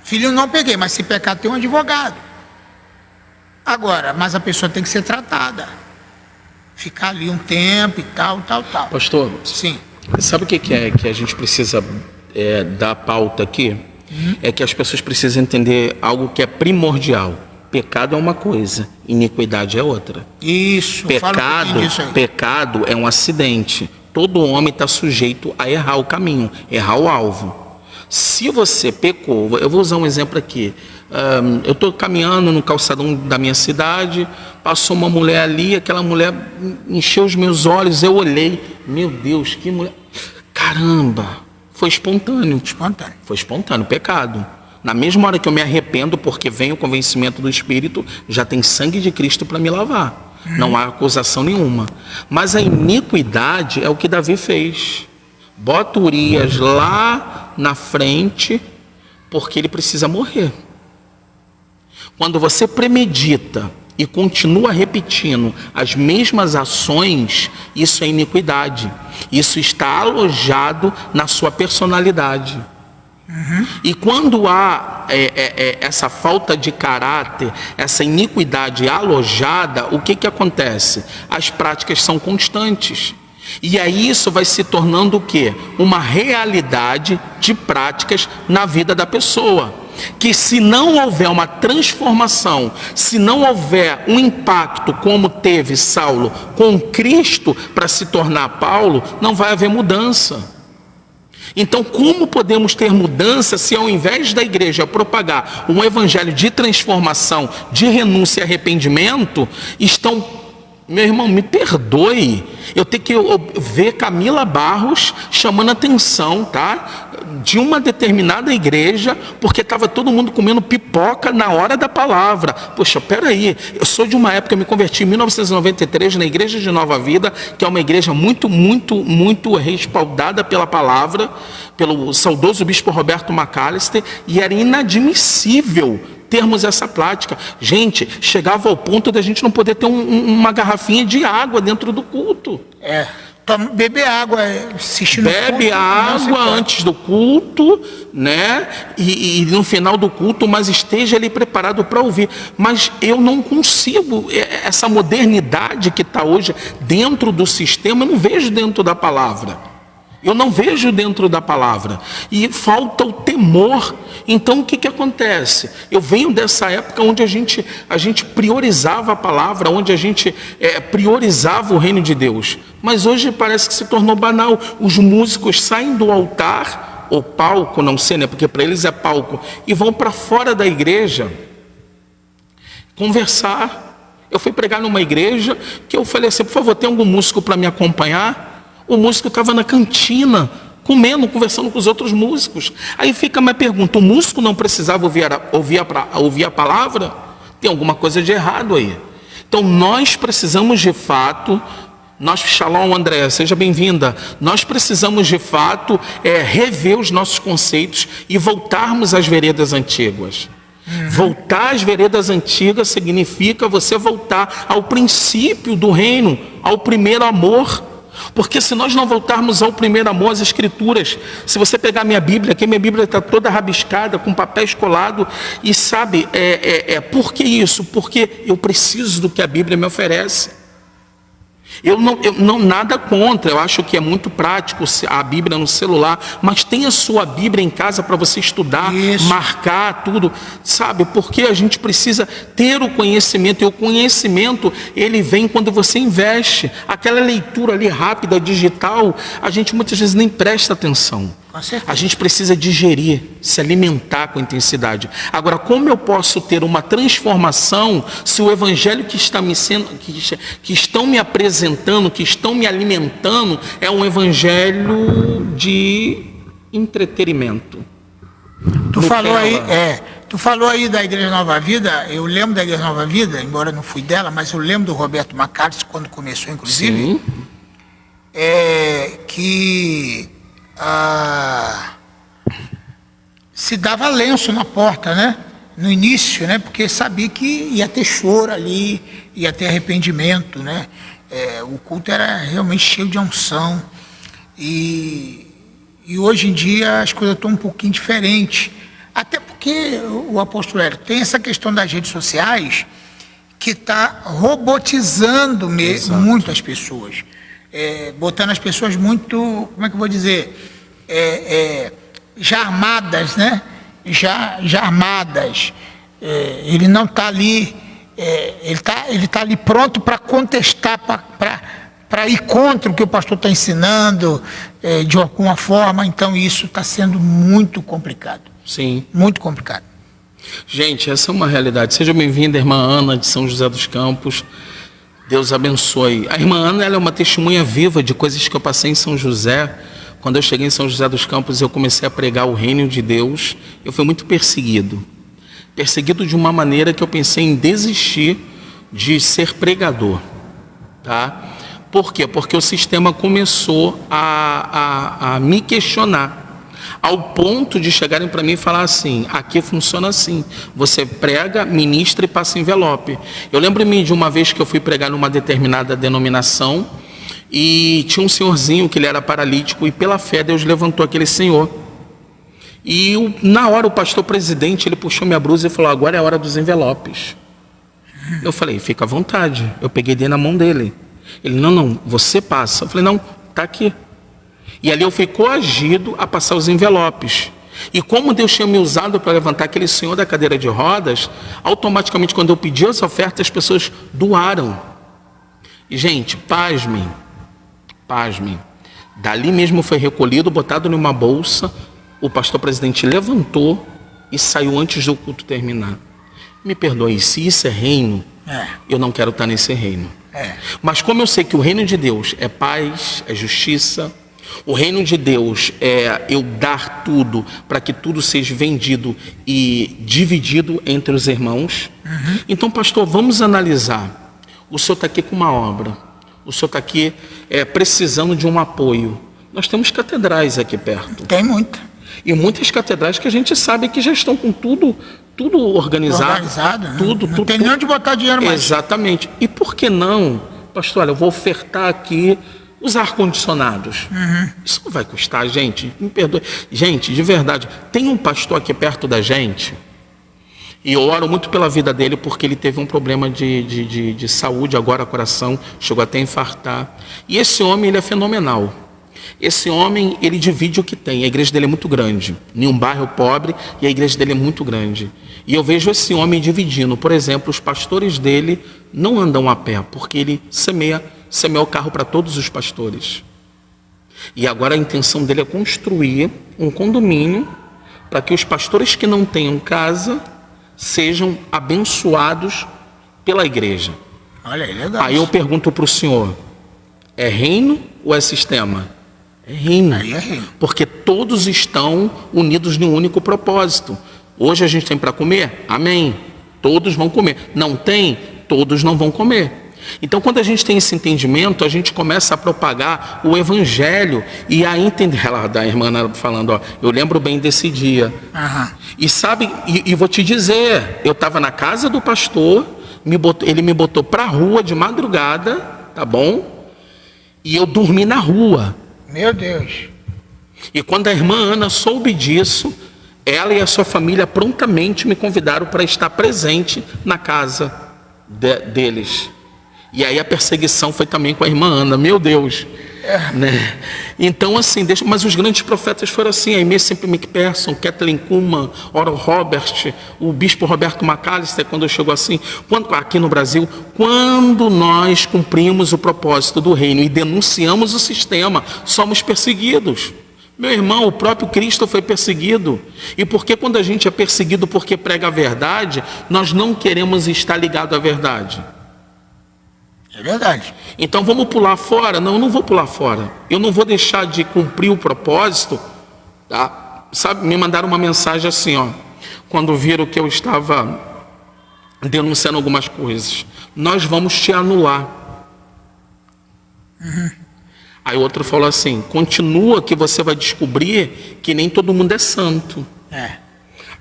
Filho, não peguei, mas se pecar tem um advogado. Agora, mas a pessoa tem que ser tratada. ficar ali um tempo e tal. Pastor, Sim. sabe o que é que a gente precisa dar pauta aqui? É que as pessoas precisam entender algo que é primordial. Pecado é uma coisa, iniquidade é outra. Isso, Pecado é um acidente. Todo homem está sujeito a errar o caminho, errar o alvo. Se você pecou, eu vou usar um exemplo aqui. Eu estou caminhando no calçadão da minha cidade, passou uma mulher ali, aquela mulher encheu os meus olhos, eu olhei, meu Deus, que mulher, caramba, foi espontâneo. Foi espontâneo, pecado. Na mesma hora que eu me arrependo, porque vem o convencimento do Espírito, já tem sangue de Cristo para me lavar. Não há acusação nenhuma. Mas a iniquidade é o que Davi fez. Bota Urias lá na frente, porque ele precisa morrer. Quando você premedita e continua repetindo as mesmas ações, isso é iniquidade. Isso está alojado na sua personalidade. E quando há essa falta de caráter, essa iniquidade alojada, o que acontece? As práticas são constantes. E aí isso vai se tornando o quê? Uma realidade de práticas na vida da pessoa. Que se não houver uma transformação, se não houver um impacto como teve Saulo com Cristo para se tornar Paulo, não vai haver mudança. Então, como podemos ter mudança se ao invés da igreja propagar um evangelho de transformação, de renúncia e arrependimento, estão, meu irmão, me perdoe, eu tenho que ver Camila Barros chamando atenção, tá? De uma determinada igreja, porque estava todo mundo comendo pipoca na hora da palavra. Poxa, peraí, eu sou de uma época, eu me converti em 1993 na Igreja de Nova Vida, que é uma igreja muito respaldada pela palavra, pelo saudoso bispo Roberto McAllister, e era inadmissível termos essa prática. Gente, chegava ao ponto da gente não poder ter uma garrafinha de água dentro do culto. Beber água, assistindo Bebe água antes do culto, né? E no final do culto, mas esteja ali preparado para ouvir. Mas eu não consigo, essa modernidade que está hoje dentro do sistema, eu não vejo dentro da palavra. Eu não vejo dentro da palavra. E falta o temor. Então o que acontece? Eu venho dessa época onde a gente priorizava a palavra, onde a gente priorizava o reino de Deus. Mas hoje parece que se tornou banal. Os músicos saem do altar, ou palco, não sei, né? Porque para eles é palco, e vão para fora da igreja conversar. Eu fui pregar numa igreja que eu falei assim, por favor, tem algum músico para me acompanhar? O músico estava na cantina, comendo, conversando com os outros músicos. Aí fica a minha pergunta, o músico não precisava ouvir a palavra? Tem alguma coisa de errado aí. Então nós precisamos de fato, Shalom André, seja bem-vinda. Nós precisamos de fato rever os nossos conceitos e voltarmos às veredas antigas. Voltar às veredas antigas significa você voltar ao princípio do reino, ao primeiro amor. Porque se nós não voltarmos ao primeiro amor, às escrituras, se você pegar minha Bíblia, que minha Bíblia está toda rabiscada, com papel colado, e sabe, por que isso? Porque eu preciso do que a Bíblia me oferece. Eu não nada contra, eu acho que é muito prático a Bíblia no celular, mas tenha a sua Bíblia em casa para você estudar, marcar tudo, sabe? Porque a gente precisa ter o conhecimento, e o conhecimento ele vem quando você investe. Aquela leitura ali rápida, digital, a gente muitas vezes nem presta atenção. A gente precisa digerir, se alimentar com intensidade. Agora, como eu posso ter uma transformação se o evangelho que estão me apresentando, que estão me alimentando, é um evangelho de entretenimento? Tu falou aí da Igreja Nova Vida. Eu lembro da Igreja Nova Vida, embora não fui dela, mas eu lembro do Roberto McAllister quando começou, inclusive. Sim. Se dava lenço na porta, né? No início, né? Porque sabia que ia ter choro ali, ia ter arrependimento, né? O culto era realmente cheio de unção. E hoje em dia as coisas estão um pouquinho diferentes. Até porque o apóstolo Hélio tem essa questão das redes sociais, que está robotizando Exato. muito as pessoas, botando as pessoas muito, como é que eu vou dizer, já armadas, né? Já armadas. Ele não está ali, ele tá ali pronto para contestar, para ir contra o que o pastor está ensinando, de alguma forma. Então isso está sendo muito complicado. Sim. Muito complicado. Gente, essa é uma realidade. Seja bem-vinda, irmã Ana, de São José dos Campos. Deus abençoe. A irmã Ana, ela é uma testemunha viva de coisas que eu passei em São José. Quando eu cheguei em São José dos Campos, eu comecei a pregar o reino de Deus. Eu fui muito perseguido. Perseguido de uma maneira que eu pensei em desistir de ser pregador. Tá? Por quê? Porque o sistema começou a me questionar. Ao ponto de chegarem para mim e falar assim: aqui funciona assim, você prega, ministra e passa envelope. Eu lembro-me de uma vez que eu fui pregar numa determinada denominação e tinha um senhorzinho que ele era paralítico e pela fé Deus levantou aquele senhor. E na hora o pastor presidente, ele puxou minha blusa e falou: agora é a hora dos envelopes. Eu falei: fica à vontade. Eu peguei dei na mão dele. Ele: não, você passa. Eu falei: não, tá aqui. E ali eu fui coagido a passar os envelopes. E como Deus tinha me usado para levantar aquele senhor da cadeira de rodas, automaticamente quando eu pedi as ofertas, as pessoas doaram. E gente, pasmem. Dali mesmo foi recolhido, botado numa bolsa, o pastor presidente levantou e saiu antes do culto terminar. Me perdoe, se isso é reino, eu não quero estar nesse reino. Mas como eu sei que o reino de Deus é paz, é justiça, o reino de Deus é eu dar tudo para que tudo seja vendido e dividido entre os irmãos. Então, pastor, vamos analisar. O senhor está aqui com uma obra. O senhor está aqui precisando de um apoio. Nós temos catedrais aqui perto. Tem muita. E muitas catedrais que a gente sabe que já estão com tudo organizado. Né? Não tem nem onde botar dinheiro mais. Exatamente. E por que não, pastor, olha, eu vou ofertar aqui os ar-condicionados. Isso não vai custar, gente. Me perdoe. Gente, de verdade, tem um pastor aqui perto da gente, e eu oro muito pela vida dele, porque ele teve um problema de saúde agora, coração, chegou até a infartar. E esse homem, ele é fenomenal. Esse homem, ele divide o que tem. A igreja dele é muito grande, em um bairro pobre, e a igreja dele é muito grande. E eu vejo esse homem dividindo. Por exemplo, os pastores dele não andam a pé, porque ele semeia o carro para todos os pastores. E agora a intenção dele é construir um condomínio para que os pastores que não tenham casa sejam abençoados pela igreja. Olha aí, legal. Aí eu pergunto para o senhor: é reino ou é sistema? É reino. Aí é reino. Porque todos estão unidos num único propósito. Hoje a gente tem para comer? Amém. Todos vão comer. Não tem? Todos não vão comer. Então, quando a gente tem esse entendimento, a gente começa a propagar o evangelho e a entender. Ela, da irmã falando, ó, eu lembro bem desse dia. E sabe, e vou te dizer, eu estava na casa do pastor, ele me botou para a rua de madrugada, tá bom? E eu dormi na rua. Meu Deus. E quando a irmã Ana soube disso, ela e a sua família prontamente me convidaram para estar presente na casa deles. E aí a perseguição foi também com a irmã Ana, meu Deus. Né? Então assim, mas os grandes profetas foram assim, a Aimee Semple McPherson, Kathleen Kuhlman, Oral Roberts, o bispo Roberto McAllister, quando chegou assim, aqui no Brasil, quando nós cumprimos o propósito do reino e denunciamos o sistema, somos perseguidos. Meu irmão, o próprio Cristo foi perseguido. E porque quando a gente é perseguido porque prega a verdade, nós não queremos estar ligado à verdade. É verdade. Então vamos pular fora? Não, eu não vou pular fora. Eu não vou deixar de cumprir o propósito. Tá? Sabe, me mandaram uma mensagem assim, ó, quando viram que eu estava denunciando algumas coisas. Nós vamos te anular. Aí o outro falou assim: continua que você vai descobrir que nem todo mundo é santo. Aí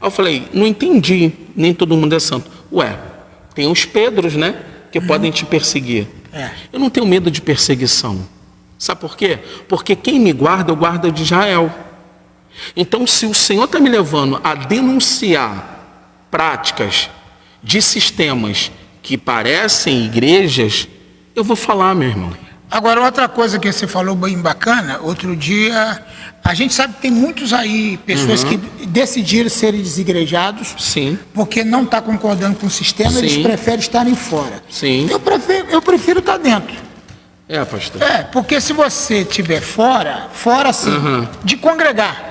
eu falei: não entendi, nem todo mundo é santo. Ué, tem os Pedros, né? Que podem te perseguir. Eu não tenho medo de perseguição. Sabe por quê? Porque quem me guarda, eu guardo de Israel. Então, se o Senhor está me levando a denunciar práticas de sistemas que parecem igrejas, eu vou falar, meu irmão. Agora, outra coisa que você falou bem bacana, outro dia, a gente sabe que tem muitos aí, pessoas que decidiram serem desigrejados, Sim. porque não está concordando com o sistema, Sim. eles preferem estarem fora. Sim. Eu prefiro estar dentro. Pastor. Porque se você estiver fora assim, de congregar.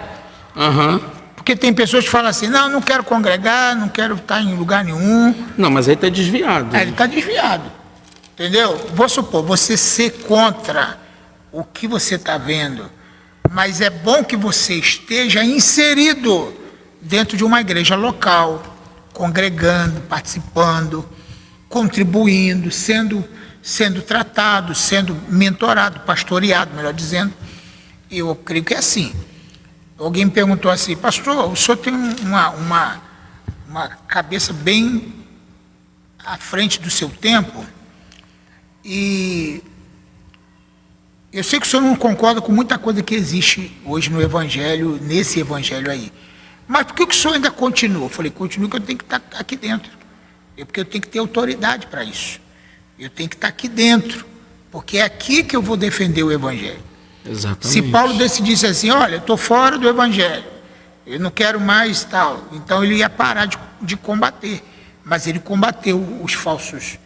Porque tem pessoas que falam assim, não quero congregar, não quero estar em lugar nenhum. Não, mas aí está desviado. Ele está desviado. Entendeu? Vou supor, você ser contra o que você está vendo, mas é bom que você esteja inserido dentro de uma igreja local, congregando, participando, contribuindo, sendo tratado, sendo mentorado, pastoreado, melhor dizendo. Eu creio que é assim. Alguém me perguntou assim, pastor, o senhor tem uma cabeça bem à frente do seu tempo, e eu sei que o senhor não concorda com muita coisa que existe hoje no Evangelho, nesse Evangelho aí. Mas por que o senhor ainda continua? Eu falei, continua que eu tenho que estar aqui dentro. Porque eu tenho que ter autoridade para isso. Eu tenho que estar aqui dentro. Porque é aqui que eu vou defender o Evangelho. Exatamente. Se Paulo decidisse assim, olha, eu estou fora do Evangelho, eu não quero mais tal, então ele ia parar de combater. Mas ele combateu os falsos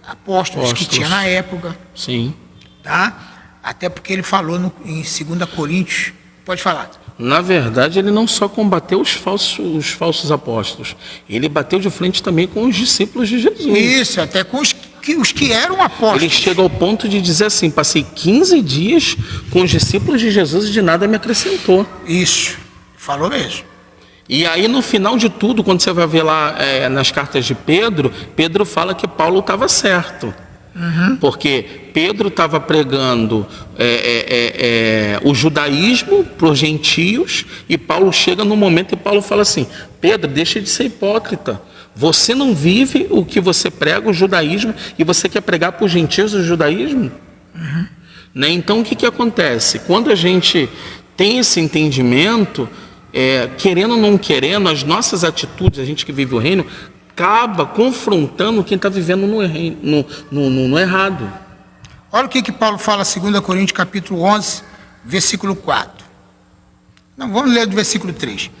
apóstolos que tinha na época. Sim. Tá? Até porque ele falou em 2 Coríntios. Pode falar. Na verdade, ele não só combateu os falsos apóstolos, ele bateu de frente também com os discípulos de Jesus. Isso, até com os que eram apóstolos. Ele chega ao ponto de dizer assim, passei 15 dias com os discípulos de Jesus e de nada me acrescentou. Isso, falou mesmo. E aí no final de tudo, quando você vai ver lá nas cartas de Pedro, Pedro fala que Paulo estava certo. Porque Pedro estava pregando o judaísmo para os gentios, e Paulo chega no momento e Paulo fala assim, Pedro, deixa de ser hipócrita. Você não vive o que você prega, o judaísmo, e você quer pregar para os gentios o judaísmo? Né? Então o que acontece? Quando a gente tem esse entendimento, querendo ou não querendo, as nossas atitudes, a gente que vive o reino, acaba confrontando quem está vivendo no errado. Olha o que Paulo fala, 2 Coríntios capítulo 11, versículo 4. Não, vamos ler do versículo 3.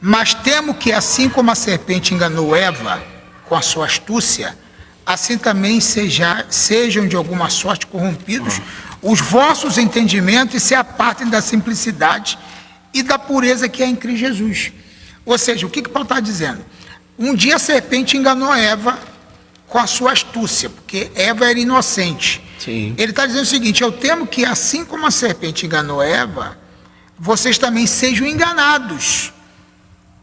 Mas temo que assim como a serpente enganou Eva com a sua astúcia, assim também sejam de alguma sorte corrompidos os vossos entendimentos e se apartem da simplicidade e da pureza que é em Cristo Jesus. Ou seja, o que Paulo está dizendo? Um dia a serpente enganou Eva com a sua astúcia, porque Eva era inocente. Sim. Ele está dizendo o seguinte, eu temo que assim como a serpente enganou Eva, vocês também sejam enganados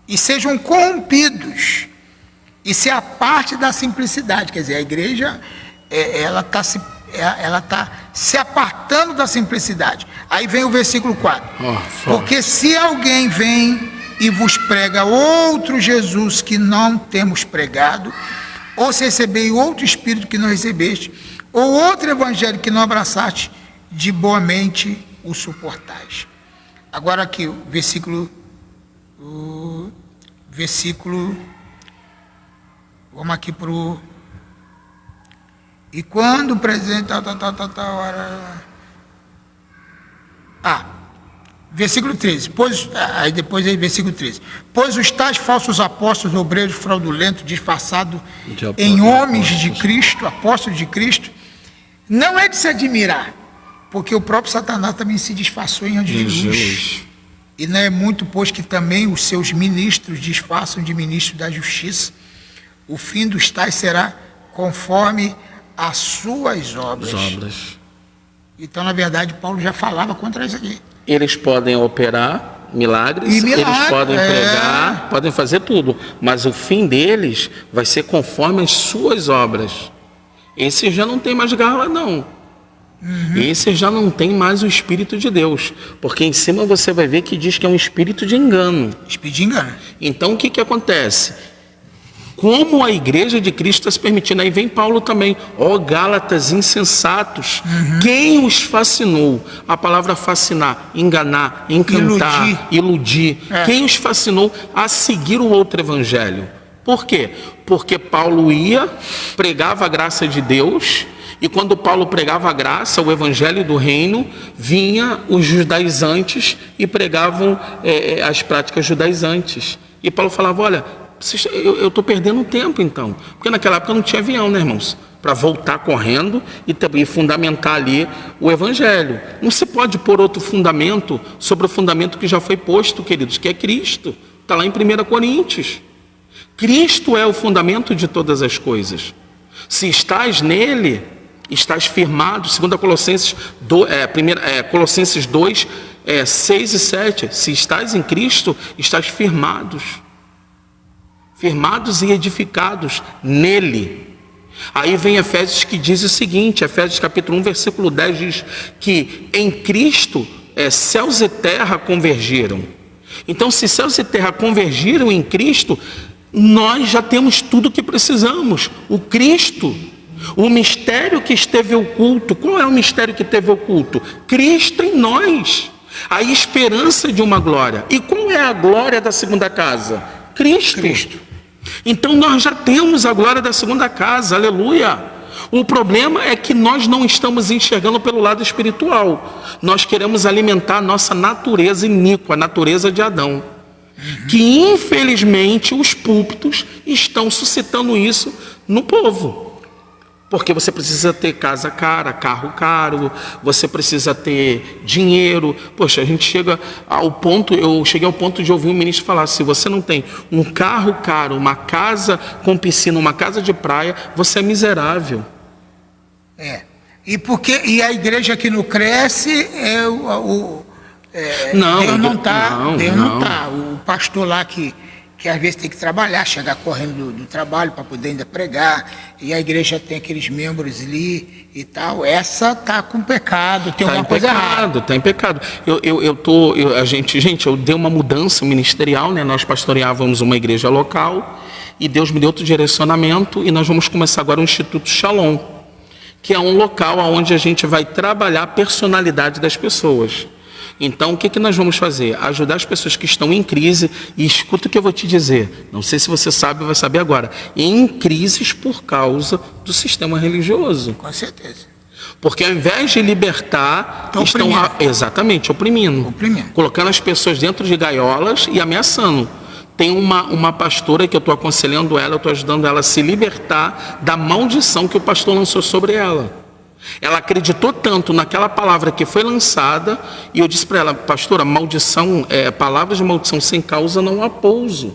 e sejam corrompidos e se aparte da simplicidade. Quer dizer, a igreja ela está se apartando da simplicidade. Aí vem o versículo 4. Porque se alguém vem e vos prega outro Jesus que não temos pregado, ou se recebei outro Espírito que não recebeste, ou outro Evangelho que não abraçaste, de boa mente o suportais. Agora aqui, o versículo, vamos aqui para o... E quando presente, versículo 13, versículo 13. Pois os tais falsos apóstolos, obreiros fraudulentos, disfarçados em homens de Cristo, apóstolos de Cristo, não é de se admirar, porque o próprio Satanás também se disfarçou em anjos de luz. E não é muito, pois que também os seus ministros disfarçam de ministros da justiça. O fim dos tais será conforme as suas obras. Então, na verdade, Paulo já falava contra isso aqui. Eles podem operar milagres, eles podem pregar, podem fazer tudo, mas o fim deles vai ser conforme as suas obras. Esse já não tem mais garra, não. Esse já não tem mais o Espírito de Deus, porque em cima você vai ver que diz que é um espírito de engano. Espírito de engano. Então o que acontece? Como a igreja de Cristo está se permitindo? Aí vem Paulo também, Gálatas insensatos, quem os fascinou? A palavra fascinar, enganar, encantar, iludir. Quem os fascinou a seguir o outro evangelho? Por quê? Porque Paulo ia, pregava a graça de Deus, e quando Paulo pregava a graça, o evangelho do reino, vinha os judaizantes e pregavam as práticas judaizantes. E Paulo falava, olha, eu estou perdendo tempo então, porque naquela época não tinha avião, né, irmãos? Para voltar correndo e fundamentar ali o evangelho. Não se pode pôr outro fundamento sobre o fundamento que já foi posto, queridos, que é Cristo. Está lá em 1 Coríntios. Cristo é o fundamento de todas as coisas. Se estás nele, estás firmado, segundo Colossenses 2, 6 e 7. Se estás em Cristo, estás firmados e edificados nele. Aí vem Efésios que diz o seguinte, Efésios capítulo 1, versículo 10 diz que em Cristo céus e terra convergiram. Então, se céus e terra convergiram em Cristo, nós já temos tudo o que precisamos. O Cristo, o mistério que esteve oculto. Qual é o mistério que esteve oculto? Cristo em nós, a esperança de uma glória. E qual é a glória da segunda casa? Cristo. Então nós já temos a glória da segunda casa, aleluia. O problema é que nós não estamos enxergando pelo lado espiritual. Nós queremos alimentar a nossa natureza iníqua, a natureza de Adão. Que infelizmente os púlpitos estão suscitando isso no povo. Porque você precisa ter casa cara, carro caro, você precisa ter dinheiro. Poxa, a gente chega ao ponto, eu cheguei ao ponto de ouvir um ministro falar, se você não tem um carro caro, uma casa com piscina, uma casa de praia, você é miserável. E a igreja que não cresce, Deus não está. O pastor lá que às vezes tem que trabalhar, chegar correndo do trabalho para poder ainda pregar, e a igreja tem aqueles membros ali e tal, essa está com pecado, tem alguma coisa errada. Está em pecado. Eu dei uma mudança ministerial, né? Nós pastoreávamos uma igreja local, e Deus me deu outro direcionamento, e nós vamos começar agora o Instituto Shalom, que é um local onde a gente vai trabalhar a personalidade das pessoas. Então, o que nós vamos fazer? Ajudar as pessoas que estão em crise, e escuta o que eu vou te dizer, não sei se você sabe ou vai saber agora, em crises por causa do sistema religioso. Com certeza. Porque ao invés de libertar, estão oprimindo. Colocando as pessoas dentro de gaiolas e ameaçando. Tem uma pastora que eu estou aconselhando ela, eu estou ajudando ela a se libertar da maldição que o pastor lançou sobre ela. Ela acreditou tanto naquela palavra que foi lançada, e eu disse para ela, pastora, maldição, palavras de maldição sem causa não há pouso.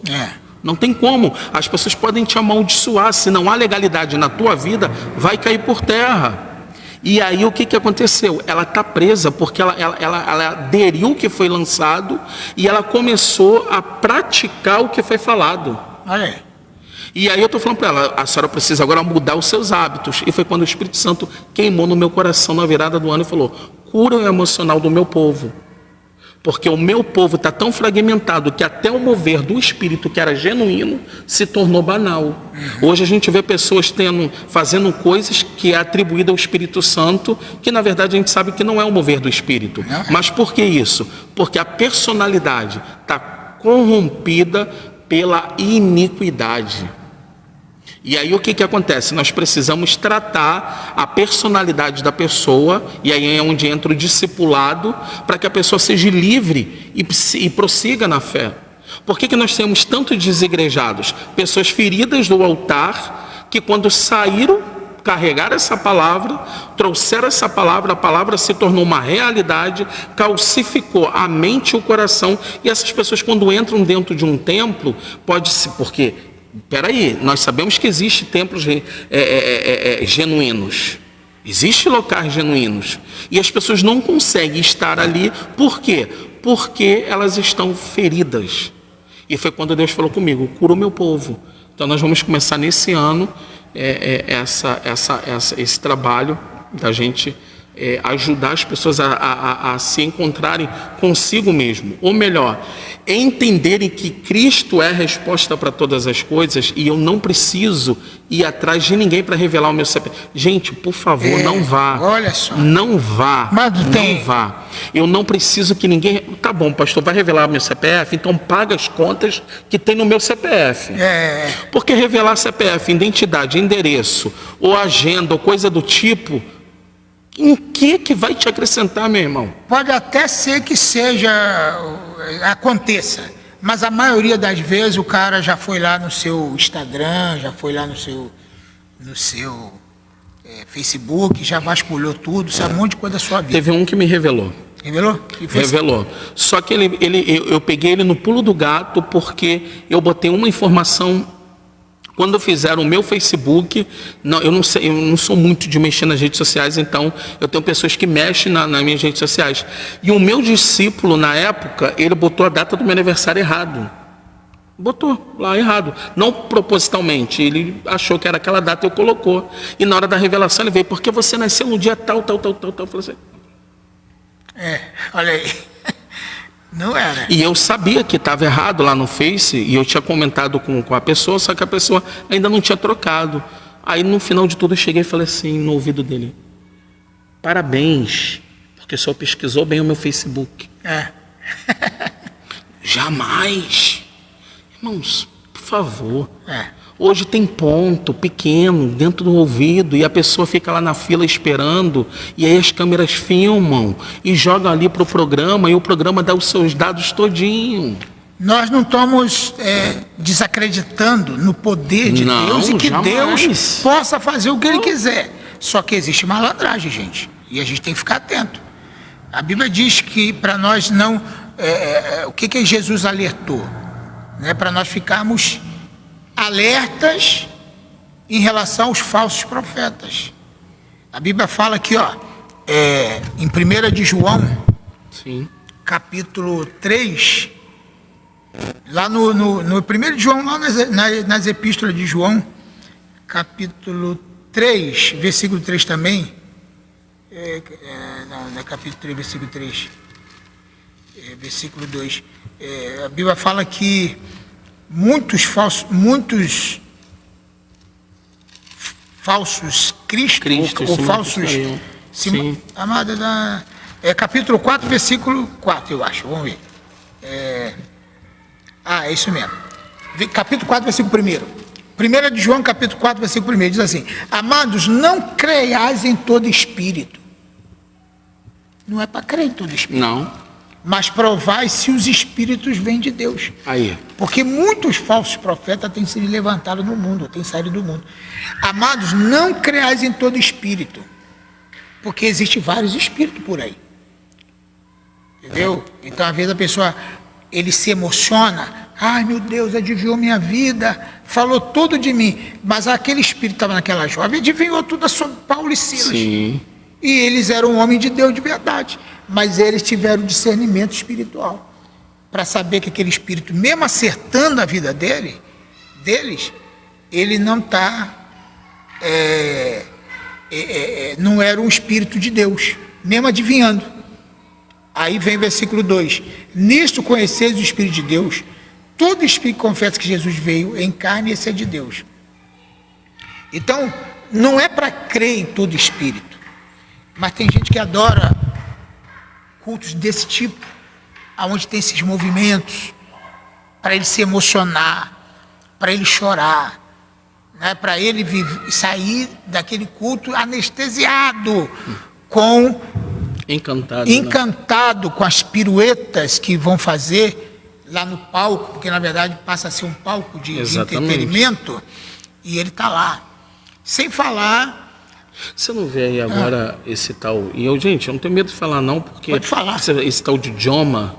Não tem como. As pessoas podem te amaldiçoar, se não há legalidade na tua vida, vai cair por terra. E aí o que aconteceu? Ela está presa porque ela aderiu o que foi lançado e ela começou a praticar o que foi falado. Olha aí. E aí eu estou falando para ela, a senhora precisa agora mudar os seus hábitos. E foi quando o Espírito Santo queimou no meu coração na virada do ano e falou, cura o emocional do meu povo. Porque o meu povo está tão fragmentado que até o mover do Espírito, que era genuíno, se tornou banal. Hoje a gente vê pessoas fazendo coisas que é atribuída ao Espírito Santo, que na verdade a gente sabe que não é o mover do Espírito. Mas por que isso? Porque a personalidade está corrompida pela iniquidade. E aí o que acontece? Nós precisamos tratar a personalidade da pessoa, e aí é onde entra o discipulado, para que a pessoa seja livre e prossiga na fé. Por que nós temos tantos desigrejados? Pessoas feridas do altar, que quando saíram, carregaram essa palavra, trouxeram essa palavra, a palavra se tornou uma realidade, calcificou a mente e o coração, e essas pessoas quando entram dentro de um templo, porque... Peraí, nós sabemos que existem templos genuínos, existem locais genuínos, e as pessoas não conseguem estar ali, por quê? Porque elas estão feridas. E foi quando Deus falou comigo, cura o meu povo. Então nós vamos começar nesse ano esse trabalho da gente ajudar as pessoas a se encontrarem consigo mesmo. Ou melhor, entenderem que Cristo é a resposta para todas as coisas e eu não preciso ir atrás de ninguém para revelar o meu CPF. Gente, por favor, não vá. Olha só. Não vá. Mas não vá. Eu não preciso que ninguém... Tá bom, pastor, vai revelar meu CPF? Então paga as contas que tem no meu CPF. Porque revelar CPF, identidade, endereço, ou agenda, ou coisa do tipo... Em que vai te acrescentar, meu irmão? Pode até ser que aconteça, mas a maioria das vezes o cara já foi lá no seu Instagram, já foi lá no seu Facebook, já vasculhou tudo, sabe um monte de coisa da sua vida. Teve um que me revelou. Revelou? Revelou. Só que eu peguei ele no pulo do gato porque eu botei uma informação. Quando fizeram o meu Facebook, eu não sou muito de mexer nas redes sociais, então eu tenho pessoas que mexem nas minhas redes sociais. E o meu discípulo, na época, ele botou a data do meu aniversário errado. Botou lá errado. Não propositalmente, ele achou que era aquela data e eu colocou. E na hora da revelação ele veio, porque você nasceu no dia tal. Eu falei assim, olha aí. Não era. E eu sabia que estava errado lá no Face, e eu tinha comentado com a pessoa, só que a pessoa ainda não tinha trocado. Aí no final de tudo eu cheguei e falei assim no ouvido dele: parabéns, porque o senhor pesquisou bem o meu Facebook. Jamais. Irmãos, por favor. Hoje tem ponto pequeno dentro do ouvido e a pessoa fica lá na fila esperando e aí as câmeras filmam e jogam ali para o programa e o programa dá os seus dados todinho. Nós não estamos desacreditando no poder de Deus e que jamais. Deus possa fazer o que Ele quiser. Só que existe malandragem, gente, e a gente tem que ficar atento. A Bíblia diz que para nós não... o que Jesus alertou? Para nós ficarmos alertas em relação aos falsos profetas. A Bíblia fala aqui, em 1 de João, Sim. capítulo 3, lá no 1 de João, lá nas epístolas de João, capítulo 3, versículo 3 também, não é capítulo 3, versículo 3, versículo 2, a Bíblia fala que muitos falsos Cristos ou falsos... Sim. Amada, capítulo 4, versículo 4, eu acho. Vamos ver. É isso mesmo. Capítulo 4, versículo 1. 1 de João, capítulo 4, versículo 1. Diz assim: amados, não creiais em todo espírito. Não é para crer em todo espírito. Não. Mas provai se os espíritos vêm de Deus. Aí. Porque muitos falsos profetas têm sido levantados no mundo, têm saído do mundo. Amados, não creais em todo espírito, porque existem vários espíritos por aí. Entendeu? Então, às vezes a pessoa, ele se emociona. Ai, meu Deus, adivinhou minha vida, falou tudo de mim. Mas aquele espírito que estava naquela jovem, adivinhou tudo sobre Paulo e Silas. Sim. E eles eram homens de Deus de verdade. Mas eles tiveram discernimento espiritual para saber que aquele espírito, mesmo acertando a vida deles, ele não está... não era um espírito de Deus, mesmo adivinhando. Aí vem o versículo 2: nisto conheceis o Espírito de Deus, todo espírito que confessa que Jesus veio em carne, esse é de Deus. Então, não é para crer em todo espírito, mas tem gente que adora cultos desse tipo, aonde tem esses movimentos, para ele se emocionar, para ele chorar, né? Para ele sair daquele culto anestesiado, encantado com as piruetas que vão fazer lá no palco, porque na verdade passa a ser um palco de entretenimento, e ele está lá, sem falar. Você não vê aí agora esse tal... E gente, eu não tenho medo de falar não, porque... Pode falar. Esse tal de Joma...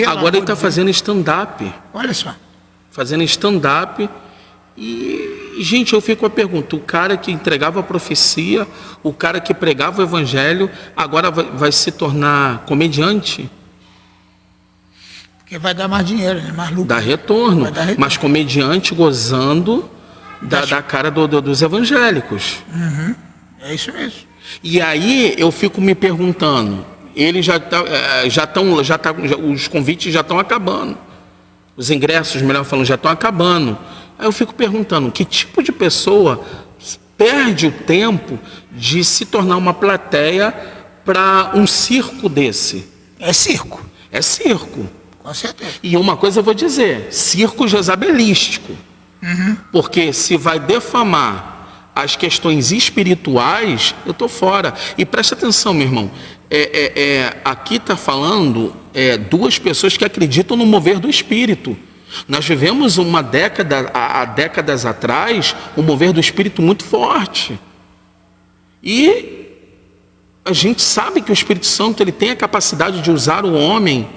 Agora ele está fazendo stand-up. Olha só. Fazendo stand-up. E, gente, eu fico com a pergunta: o cara que entregava a profecia, o cara que pregava o evangelho, agora vai se tornar comediante? Porque vai dar mais dinheiro, né? Mais lucro. Dá retorno. Mas comediante gozando da cara dos evangélicos. Uhum. É isso mesmo. E aí eu fico me perguntando, eles os convites já estão acabando. Os ingressos, melhor falando, já estão acabando. Aí eu fico perguntando, que tipo de pessoa perde o tempo de se tornar uma plateia para um circo desse? É circo. É circo. Com certeza. E uma coisa eu vou dizer, circo jezabelístico. Porque se vai defamar as questões espirituais, eu estou fora. E presta atenção, meu irmão, aqui está falando duas pessoas que acreditam no mover do Espírito. Nós vivemos uma década, há décadas atrás, um mover do Espírito muito forte. E a gente sabe que o Espírito Santo ele tem a capacidade de usar o homem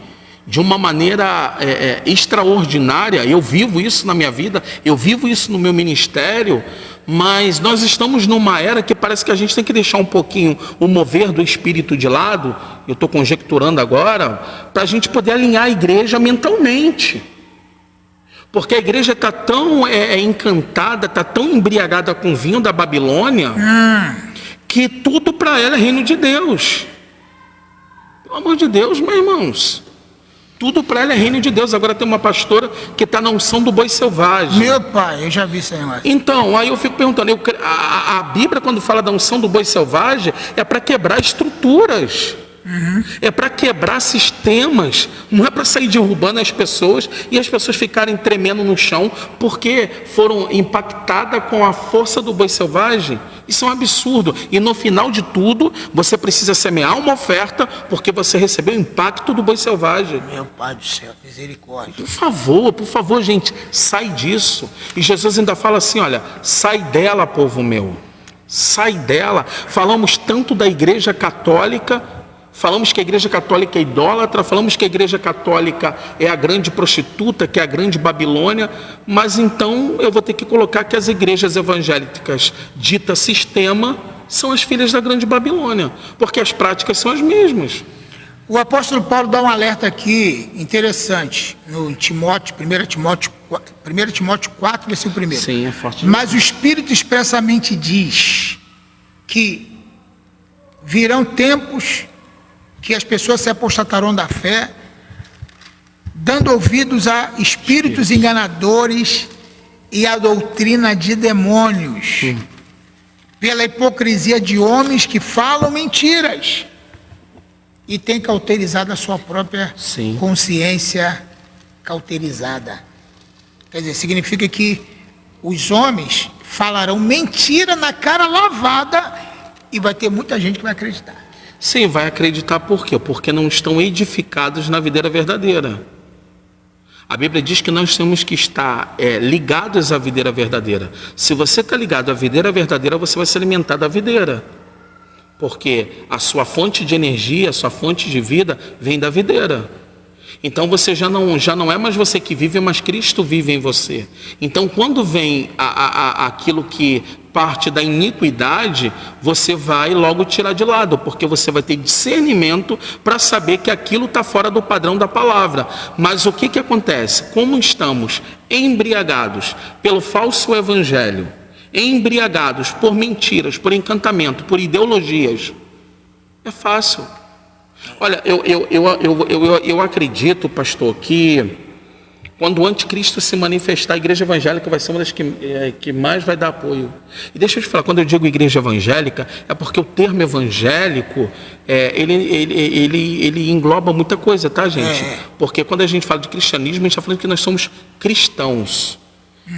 de uma maneira extraordinária. Eu vivo isso na minha vida, eu vivo isso no meu ministério, mas nós estamos numa era que parece que a gente tem que deixar um pouquinho o mover do Espírito de lado, eu estou conjecturando agora, para a gente poder alinhar a igreja mentalmente. Porque a igreja está tão encantada, está tão embriagada com o vinho da Babilônia, que tudo para ela é reino de Deus. Pelo amor de Deus, meus irmãos. Tudo para ela é reino de Deus. Agora tem uma pastora que está na unção do boi selvagem. Meu pai, eu já vi isso aí, mas... Então, aí eu fico perguntando, a Bíblia, quando fala da unção do boi selvagem, é para quebrar estruturas. É para quebrar sistemas, não é para sair derrubando as pessoas e as pessoas ficarem tremendo no chão porque foram impactadas com a força do boi selvagem. Isso é um absurdo. E no final de tudo, você precisa semear uma oferta porque você recebeu o impacto do boi selvagem. Meu pai do céu, misericórdia. Por favor, gente, sai disso. E Jesus ainda fala assim, olha, sai dela, povo meu. Sai dela. Falamos tanto da Igreja Católica. Falamos que a Igreja Católica é idólatra, falamos que a Igreja Católica é a grande prostituta, que é a grande Babilônia, mas então eu vou ter que colocar que as igrejas evangélicas ditas sistema são as filhas da grande Babilônia, porque as práticas são as mesmas. O apóstolo Paulo dá um alerta aqui interessante, no Timóteo, 1 Timóteo 4, versículo 1. Sim, é forte. Mas o Espírito expressamente diz que virão tempos que as pessoas se apostatarão da fé, dando ouvidos a espíritos enganadores e a doutrina de demônios, pela hipocrisia de homens que falam mentiras e têm cauterizado a sua própria consciência cauterizada. Quer dizer, significa que os homens falarão mentira na cara lavada e vai ter muita gente que vai acreditar. Sim, vai acreditar por quê? Porque não estão edificados na videira verdadeira. A Bíblia diz que nós temos que estar ligados à videira verdadeira. Se você está ligado à videira verdadeira, você vai se alimentar da videira. Porque a sua fonte de energia, a sua fonte de vida vem da videira. Então você já não é mais você que vive, mas Cristo vive em você. Então quando vem aquilo que parte da iniquidade, você vai logo tirar de lado, porque você vai ter discernimento para saber que aquilo está fora do padrão da palavra. Mas o que acontece? Como estamos embriagados pelo falso evangelho, embriagados por mentiras, por encantamento, por ideologias, é fácil. Olha, eu acredito, pastor, que quando o anticristo se manifestar, a igreja evangélica vai ser uma das que mais vai dar apoio. E deixa eu te falar, quando eu digo igreja evangélica, é porque o termo evangélico, ele engloba muita coisa, tá, gente? Porque quando a gente fala de cristianismo, a gente está falando que nós somos cristãos.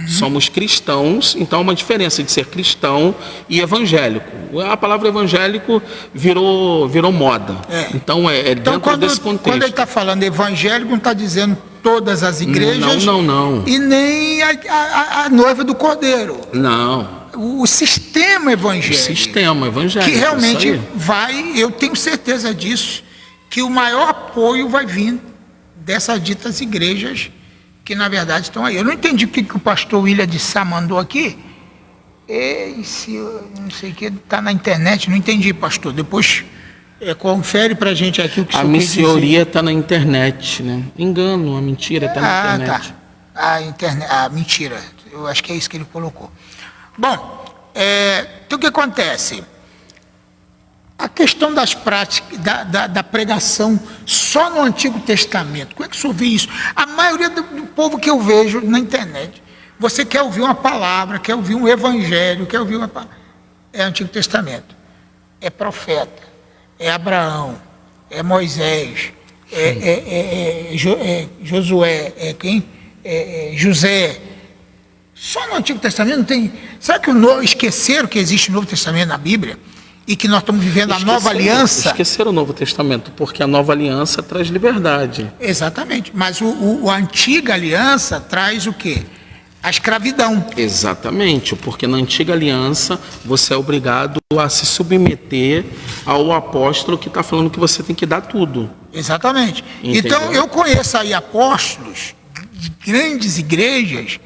Somos cristãos, então há uma diferença de ser cristão e evangélico. A palavra evangélico virou moda. Então dentro desse contexto. Quando ele está falando evangélico, não está dizendo todas as igrejas. Não. E nem a noiva do Cordeiro. Não. O sistema evangélico. O sistema evangélico. Que realmente eu tenho certeza disso, que o maior apoio vai vir dessas ditas igrejas que na verdade estão aí. Eu não entendi o que o pastor William de Sá mandou aqui. Não sei o que, está na internet, não entendi, pastor. Depois confere para a gente aqui o que o senhor quis dizer. A missioria está na internet, né? Engano, a mentira está na internet. Tá. Mentira. Eu acho que é isso que ele colocou. Bom, então o que acontece? questão das práticas, da pregação só no Antigo Testamento. Como é que o senhor vê isso? A maioria do povo que eu vejo na internet, você quer ouvir uma palavra, quer ouvir um evangelho, quer ouvir uma palavra. É Antigo Testamento. É profeta, é Abraão, é Moisés, Josué, José. Só no Antigo Testamento não tem. Será que esqueceram que existe o Novo Testamento na Bíblia? E que nós estamos vivendo a nova aliança? Esqueceram o Novo Testamento, porque a nova aliança traz liberdade. Exatamente. Mas a antiga aliança traz o quê? A escravidão. Exatamente, porque na antiga aliança você é obrigado a se submeter ao apóstolo que está falando que você tem que dar tudo. Exatamente. Entendeu? Então eu conheço aí apóstolos de grandes igrejas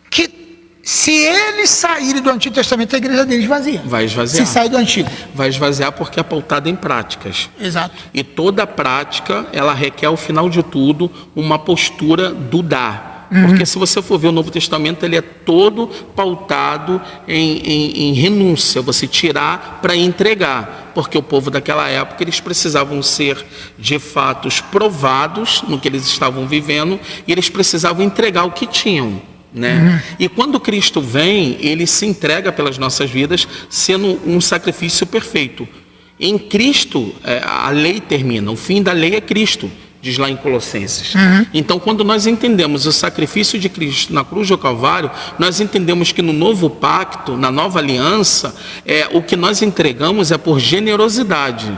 que, se eles saírem do Antigo Testamento, a igreja deles vazia. Vai esvaziar. Se sair do Antigo. Vai esvaziar porque é pautada em práticas. Exato. E toda prática, ela requer, ao final de tudo, uma postura do dar. Porque se você for ver o Novo Testamento, ele é todo pautado em renúncia, você tirar para entregar. Porque o povo daquela época, eles precisavam ser, de fato, provados no que eles estavam vivendo, e eles precisavam entregar o que tinham. Né? E quando Cristo vem, ele se entrega pelas nossas vidas, sendo um sacrifício perfeito. Em Cristo, a lei termina, o fim da lei é Cristo, diz lá em Colossenses. Então, quando nós entendemos o sacrifício de Cristo na cruz do Calvário, nós entendemos que no novo pacto, na nova aliança, o que nós entregamos é por generosidade.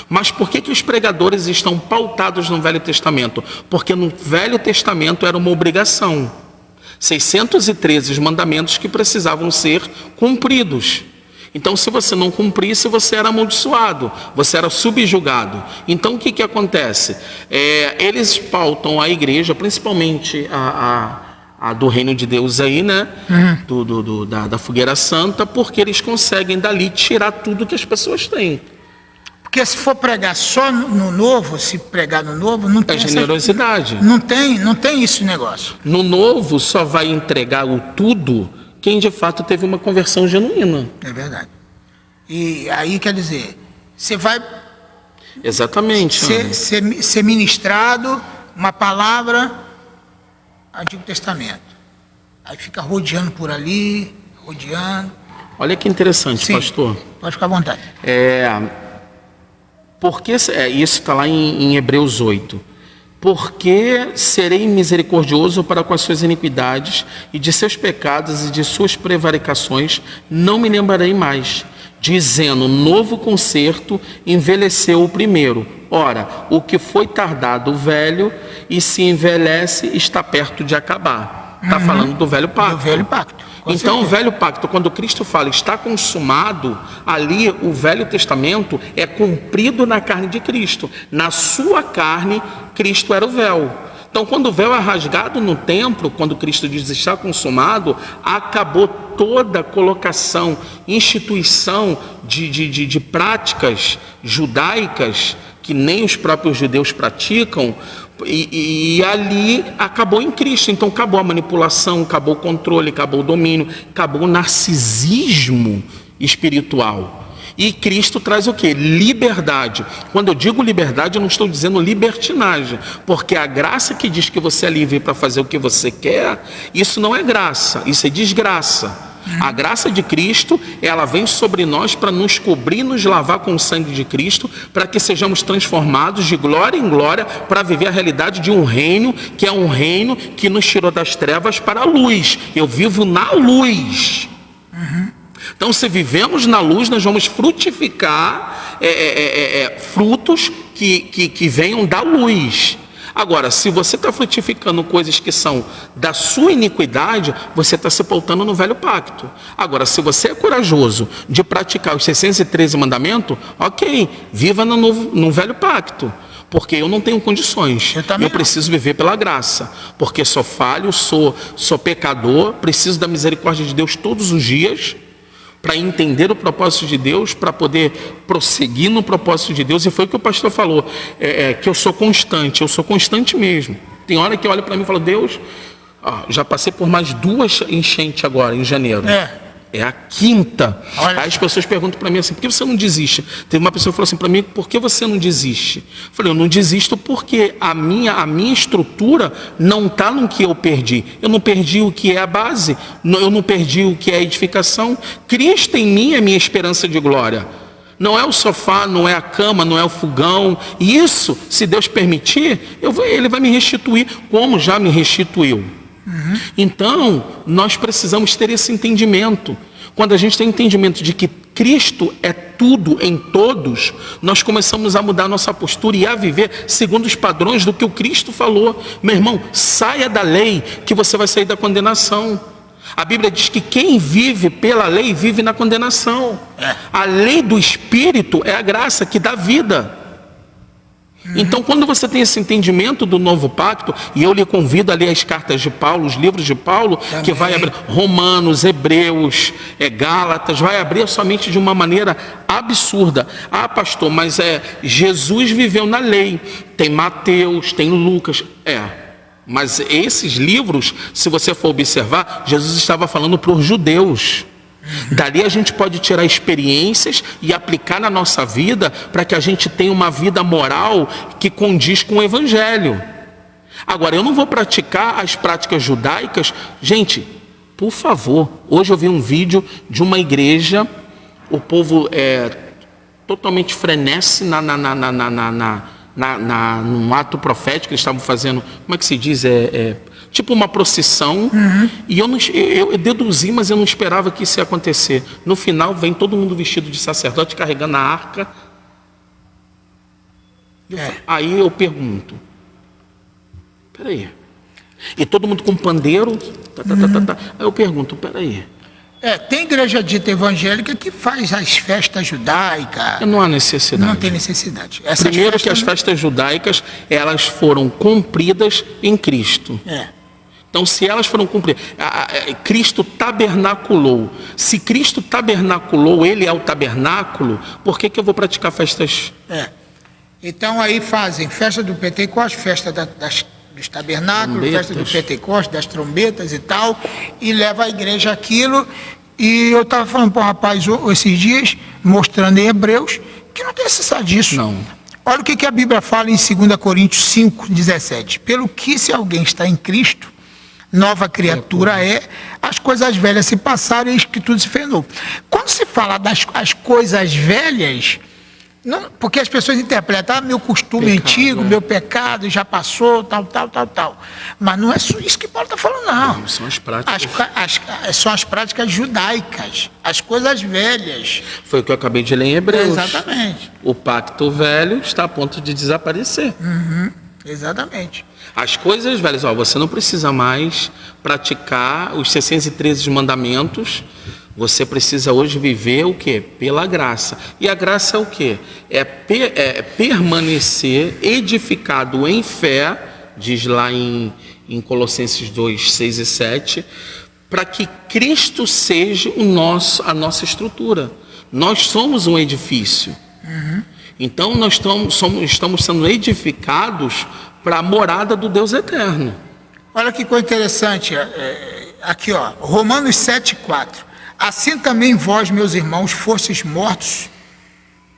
Mas por que os pregadores estão pautados no Velho Testamento? Porque no Velho Testamento era uma obrigação. 613 mandamentos que precisavam ser cumpridos. Então, se você não cumprisse, você era amaldiçoado, você era subjugado. Então, o que acontece? Eles pautam a igreja, principalmente a do reino de Deus aí, né? Da fogueira santa, porque eles conseguem dali tirar tudo que as pessoas têm. Porque se for pregar só no novo, se pregar no novo, não tem generosidade. Não tem esse negócio. No novo só vai entregar o tudo quem de fato teve uma conversão genuína. É verdade. E aí, quer dizer, você vai... Exatamente. Ser ministrado uma palavra Antigo Testamento. Aí fica rodeando por ali, rodeando. Olha que interessante, sim, pastor. Pode ficar à vontade. Porque isso está lá em Hebreus 8. Porque serei misericordioso para com as suas iniquidades, e de seus pecados e de suas prevaricações não me lembrarei mais. Dizendo, novo concerto envelheceu o primeiro. Ora, o que foi tardado o velho, e se envelhece, está perto de acabar. Está falando do velho pacto. Do velho pacto. Então, o velho pacto, quando Cristo fala está consumado, ali o Velho Testamento é cumprido na carne de Cristo. Na sua carne, Cristo era o véu. Então, quando o véu é rasgado no templo, quando Cristo diz está consumado, acabou toda a colocação, instituição de práticas judaicas que nem os próprios judeus praticam, e ali acabou em Cristo. Então acabou a manipulação, acabou o controle, acabou o domínio, acabou o narcisismo espiritual. E Cristo traz o quê? Liberdade. Quando eu digo liberdade, eu não estou dizendo libertinagem, porque a graça que diz que você é livre para fazer o que você quer, isso não é graça, isso é desgraça. A graça de Cristo, ela vem sobre nós para nos cobrir, nos lavar com o sangue de Cristo, para que sejamos transformados de glória em glória, para viver a realidade de um reino, que é um reino que nos tirou das trevas para a luz. Eu vivo na luz. Então, se vivemos na luz, nós vamos frutificar frutos que venham da luz. Agora, se você está frutificando coisas que são da sua iniquidade, você está se pautando no velho pacto. Agora, se você é corajoso de praticar os 613 mandamentos, ok, viva no velho pacto. Porque eu não tenho condições, eu preciso viver pela graça. Porque sou falho, sou pecador, preciso da misericórdia de Deus todos os dias, para entender o propósito de Deus, para poder prosseguir no propósito de Deus. E foi o que o pastor falou, que eu sou constante mesmo. Tem hora que olha para mim e fala, Deus, já passei por mais 2 enchentes agora, em janeiro. é a quinta. Olha. Aí as pessoas perguntam para mim assim, por que você não desiste? Teve uma pessoa que falou assim para mim, por que você não desiste? Eu falei, eu não desisto porque a minha estrutura não está no que eu perdi. Eu não perdi o que é a base, eu não perdi o que é a edificação. Cristo em mim é minha esperança de glória. Não é o sofá, não é a cama, não é o fogão. E isso, se Deus permitir, Ele vai me restituir, como já me restituiu. Então, nós precisamos ter esse entendimento. Quando a gente tem entendimento de que Cristo é tudo em todos, nós começamos a mudar nossa postura e a viver segundo os padrões do que o Cristo falou. Meu irmão, saia da lei que você vai sair da condenação. A Bíblia diz que quem vive pela lei vive na condenação. A lei do Espírito é a graça que dá vida. Então, quando você tem esse entendimento do novo pacto, e eu lhe convido a ler as cartas de Paulo, os livros de Paulo, também. Que vai abrir Romanos, Hebreus, Gálatas, vai abrir somente de uma maneira absurda. Ah, pastor, mas Jesus viveu na lei. Tem Mateus, tem Lucas. Mas esses livros, se você for observar, Jesus estava falando para os judeus. Dali a gente pode tirar experiências e aplicar na nossa vida para que a gente tenha uma vida moral que condiz com o Evangelho. Agora, eu não vou praticar as práticas judaicas. Gente, por favor, hoje eu vi um vídeo de uma igreja, o povo totalmente frenece num ato profético, eles estavam fazendo, como é que se diz? Tipo uma procissão, e eu deduzi, mas eu não esperava que isso ia acontecer. No final, vem todo mundo vestido de sacerdote, carregando a arca. Aí eu pergunto, peraí, e todo mundo com pandeiro, Aí eu pergunto, peraí. Tem igreja dita evangélica que faz as festas judaicas. Não há necessidade. Não tem necessidade. Primeiro que as festas judaicas, elas foram cumpridas em Cristo. Então, se elas foram cumpridas, Cristo tabernaculou. Se Cristo tabernaculou, Ele é o tabernáculo, por que eu vou praticar festas? Então, aí fazem festa do Pentecostes, festa dos tabernáculos, festa do Pentecostes, das trombetas e tal, e leva a igreja aquilo. E eu estava falando para o rapaz esses dias, mostrando em Hebreus, que não tem necessidade disso. Não. Olha o que a Bíblia fala em 2 Coríntios 5:17. Pelo que, se alguém está em Cristo, nova criatura as coisas velhas se passaram e que tudo se fez novo. Quando se fala das coisas velhas, não, porque as pessoas interpretam, meu costume antigo, meu pecado já passou, tal. Mas não é só isso que Paulo está falando, não. São as práticas. São as práticas judaicas, as coisas velhas. Foi o que eu acabei de ler em Hebreus. Exatamente. O pacto velho está a ponto de desaparecer. Exatamente. As coisas velhas, você não precisa mais praticar os 613 mandamentos. Você precisa hoje viver o quê? Pela graça. E a graça é o quê? É permanecer edificado em fé, diz lá em Colossenses 2, 6 e 7, para que Cristo seja a nossa estrutura. Nós somos um edifício. Então nós estamos sendo edificados para a morada do Deus eterno. Olha que coisa interessante. Aqui, Romanos 7:4. Assim também vós, meus irmãos, fostes mortos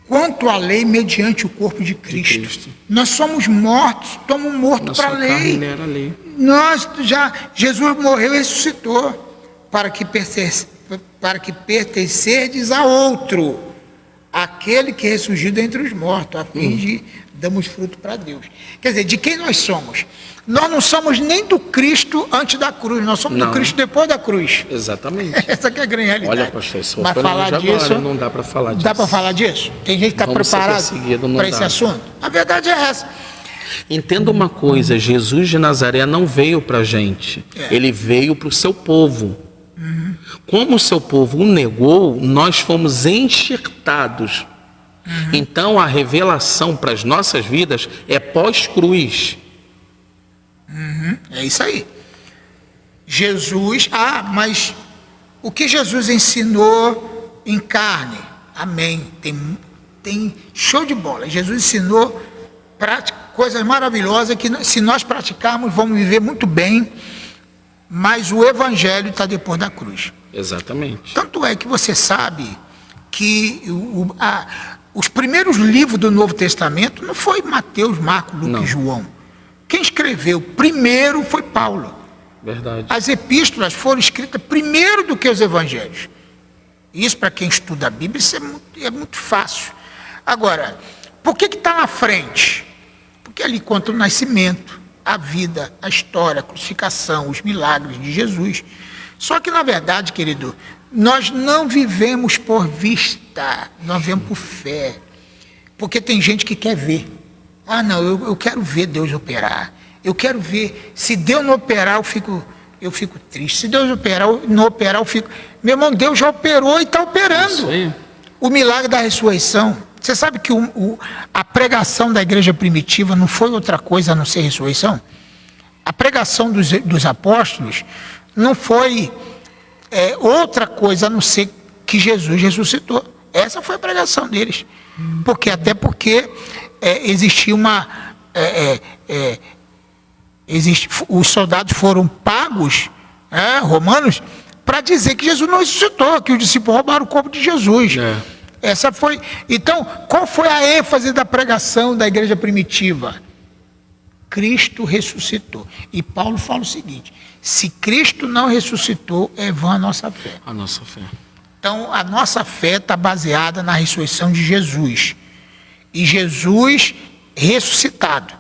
quanto à lei mediante o corpo de Cristo. Nós somos mortos, estamos mortos para a lei. Jesus morreu e ressuscitou para que pertencerdes a outro, aquele que ressurgiu dentre os mortos, a fim de darmos fruto para Deus. Quer dizer, de quem nós somos? Nós não somos nem do Cristo antes da cruz, nós somos do Cristo depois da cruz. Exatamente. Essa que é a grande realidade. Olha, pastor, isso mas falar disso agora, não dá para falar disso. Dá para falar disso? Tem gente que está preparado para esse assunto? A verdade é essa. Entenda uma coisa, Jesus de Nazaré não veio para a gente, ele veio para o seu povo. Como o seu povo o negou, nós fomos enxertados. Então a revelação para as nossas vidas é pós-cruz. É isso aí. Jesus, mas o que Jesus ensinou em carne? Amém. Tem show de bola. Jesus ensinou coisas maravilhosas que, se nós praticarmos, vamos viver muito bem. mas o evangelho está depois da cruz. Exatamente. Tanto é que você sabe que os primeiros livros do Novo Testamento não foi Mateus, Marcos, Lucas e João. Quem escreveu primeiro foi Paulo. Verdade. As epístolas foram escritas primeiro do que os evangelhos. Isso, para quem estuda a Bíblia, isso é muito fácil. Agora, por que está na frente? Porque ali conta o nascimento, a vida, a história, a crucificação, os milagres de Jesus. Só que, na verdade, querido, nós não vivemos por vista, nós vivemos por fé. Porque tem gente que quer ver. Ah, não, eu quero ver Deus operar. Eu quero ver. Se Deus não operar, eu fico triste. Se Deus não operar, eu fico... Meu irmão, Deus já operou e está operando. Isso aí. O milagre da ressurreição. Você sabe que a pregação da igreja primitiva não foi outra coisa a não ser ressurreição? A pregação dos apóstolos não foi outra coisa a não ser que Jesus ressuscitou. Essa foi a pregação deles. Até porque existia os soldados foram pagos, romanos, para dizer que Jesus não ressuscitou, que os discípulos roubaram o corpo de Jesus. Essa foi. Então, qual foi a ênfase da pregação da igreja primitiva? Cristo ressuscitou. E Paulo fala o seguinte: se Cristo não ressuscitou, é vã a nossa fé. A nossa fé. Então, a nossa fé está baseada na ressurreição de Jesus. E Jesus ressuscitado.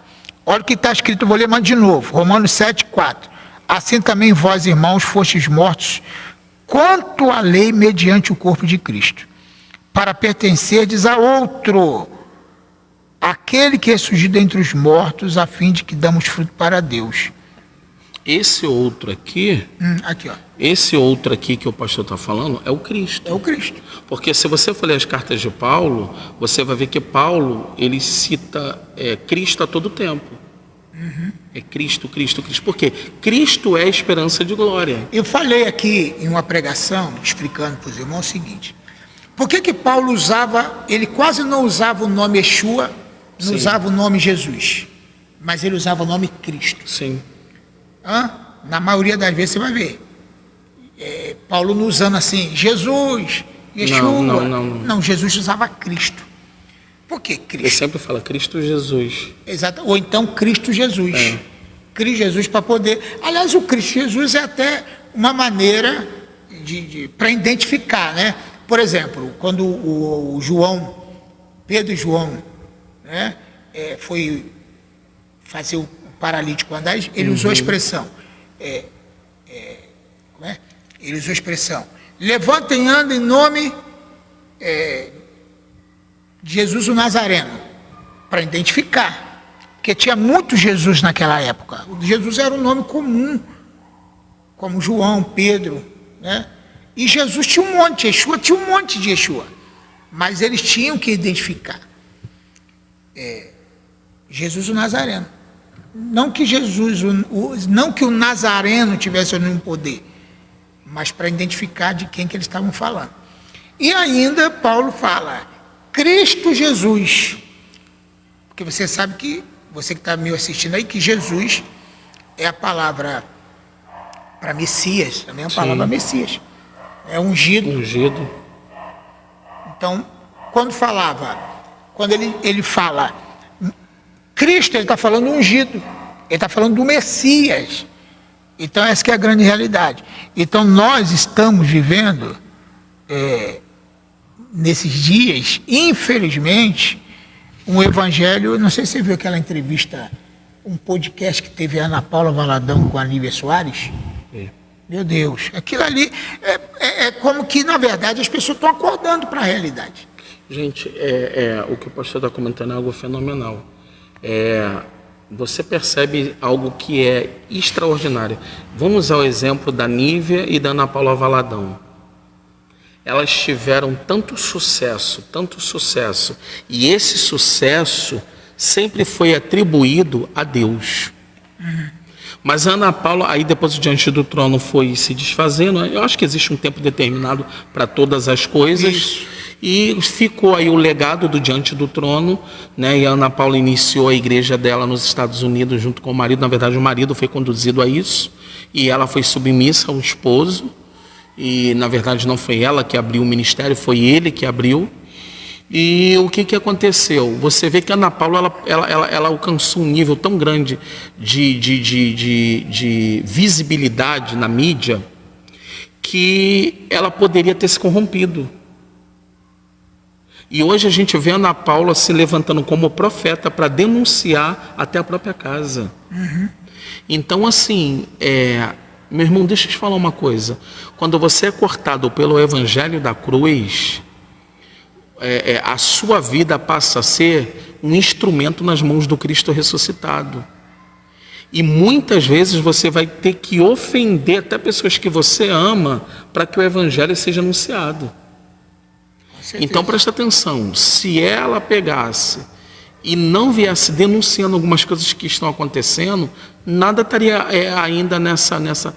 Olha o que está escrito, eu vou ler mais de novo. Romanos 7,4. Assim também vós, irmãos, fostes mortos quanto à lei mediante o corpo de Cristo, para pertencerdes a outro, aquele que ressurgiu dentre os mortos, a fim de que damos fruto para Deus. Esse outro aqui, aqui, ó. Esse outro aqui que o pastor está falando é o Cristo. É o Cristo. Porque se você for ler as cartas de Paulo, você vai ver que Paulo, ele cita Cristo a todo tempo. É Cristo, Cristo, Cristo. Por quê? Cristo é a esperança de glória. Eu falei aqui em uma pregação, explicando para os irmãos o seguinte: por que Paulo ele quase não usava o nome Yeshua, não usava o nome Jesus, mas ele usava o nome Cristo. Sim. Na maioria das vezes você vai ver Paulo não usando assim, Jesus, Yeshua. Não, Jesus usava Cristo. Por que Cristo? Ele sempre fala Cristo Jesus. Exato. Ou então Cristo Jesus. Cristo Jesus para poder... Aliás, o Cristo Jesus é até uma maneira para identificar, né? Por exemplo, quando o Pedro e João, né, foi fazer o paralítico andar, ele usou a expressão... Ele usou a expressão: levantem e andem em nome de Jesus o Nazareno, para identificar, porque tinha muito Jesus naquela época. O Jesus era um nome comum, como João, Pedro, né? E Jesus tinha um monte, Yeshua tinha um monte de Yeshua, mas eles tinham que identificar Jesus o Nazareno. Não que não que o Nazareno tivesse nenhum poder, mas para identificar de quem que eles estavam falando. E ainda Paulo fala Cristo Jesus, porque você sabe que, você que está me assistindo aí, que Jesus é a palavra para Messias, também é a palavra Messias, é ungido. Então, quando ele fala Cristo, ele está falando ungido, ele está falando do Messias. Então essa que é a grande realidade. Então nós estamos vivendo nesses dias, infelizmente, um evangelho. Não sei se você viu aquela entrevista, um podcast que teve a Ana Paula Valadão com a Lívia Soares. Meu Deus, aquilo ali é como que, na verdade, as pessoas estão acordando para a realidade. Gente, o que o pastor está comentando é algo fenomenal. Você percebe algo que é extraordinário. Vamos ao exemplo da Nívia e da Ana Paula Valadão. Elas tiveram tanto sucesso, e esse sucesso sempre foi atribuído a Deus. Mas a Ana Paula, aí depois o Diante do Trono foi se desfazendo. Eu acho que existe um tempo determinado para todas as coisas. Isso. E ficou aí o legado do Diante do Trono, né? E a Ana Paula iniciou a igreja dela nos Estados Unidos junto com o marido. Na verdade, o marido foi conduzido a isso e ela foi submissa ao esposo. E, na verdade, não foi ela que abriu o ministério, foi ele que abriu. E o que aconteceu? Você vê que a Ana Paula ela alcançou um nível tão grande de visibilidade na mídia que ela poderia ter se corrompido. E hoje a gente vê a Ana Paula se levantando como profeta para denunciar até a própria casa. Então, assim, meu irmão, deixa eu te falar uma coisa. Quando você é cortado pelo evangelho da cruz, a sua vida passa a ser um instrumento nas mãos do Cristo ressuscitado. E muitas vezes você vai ter que ofender até pessoas que você ama para que o evangelho seja anunciado. Então presta atenção, se ela pegasse e não viesse denunciando algumas coisas que estão acontecendo, nada estaria ainda nessas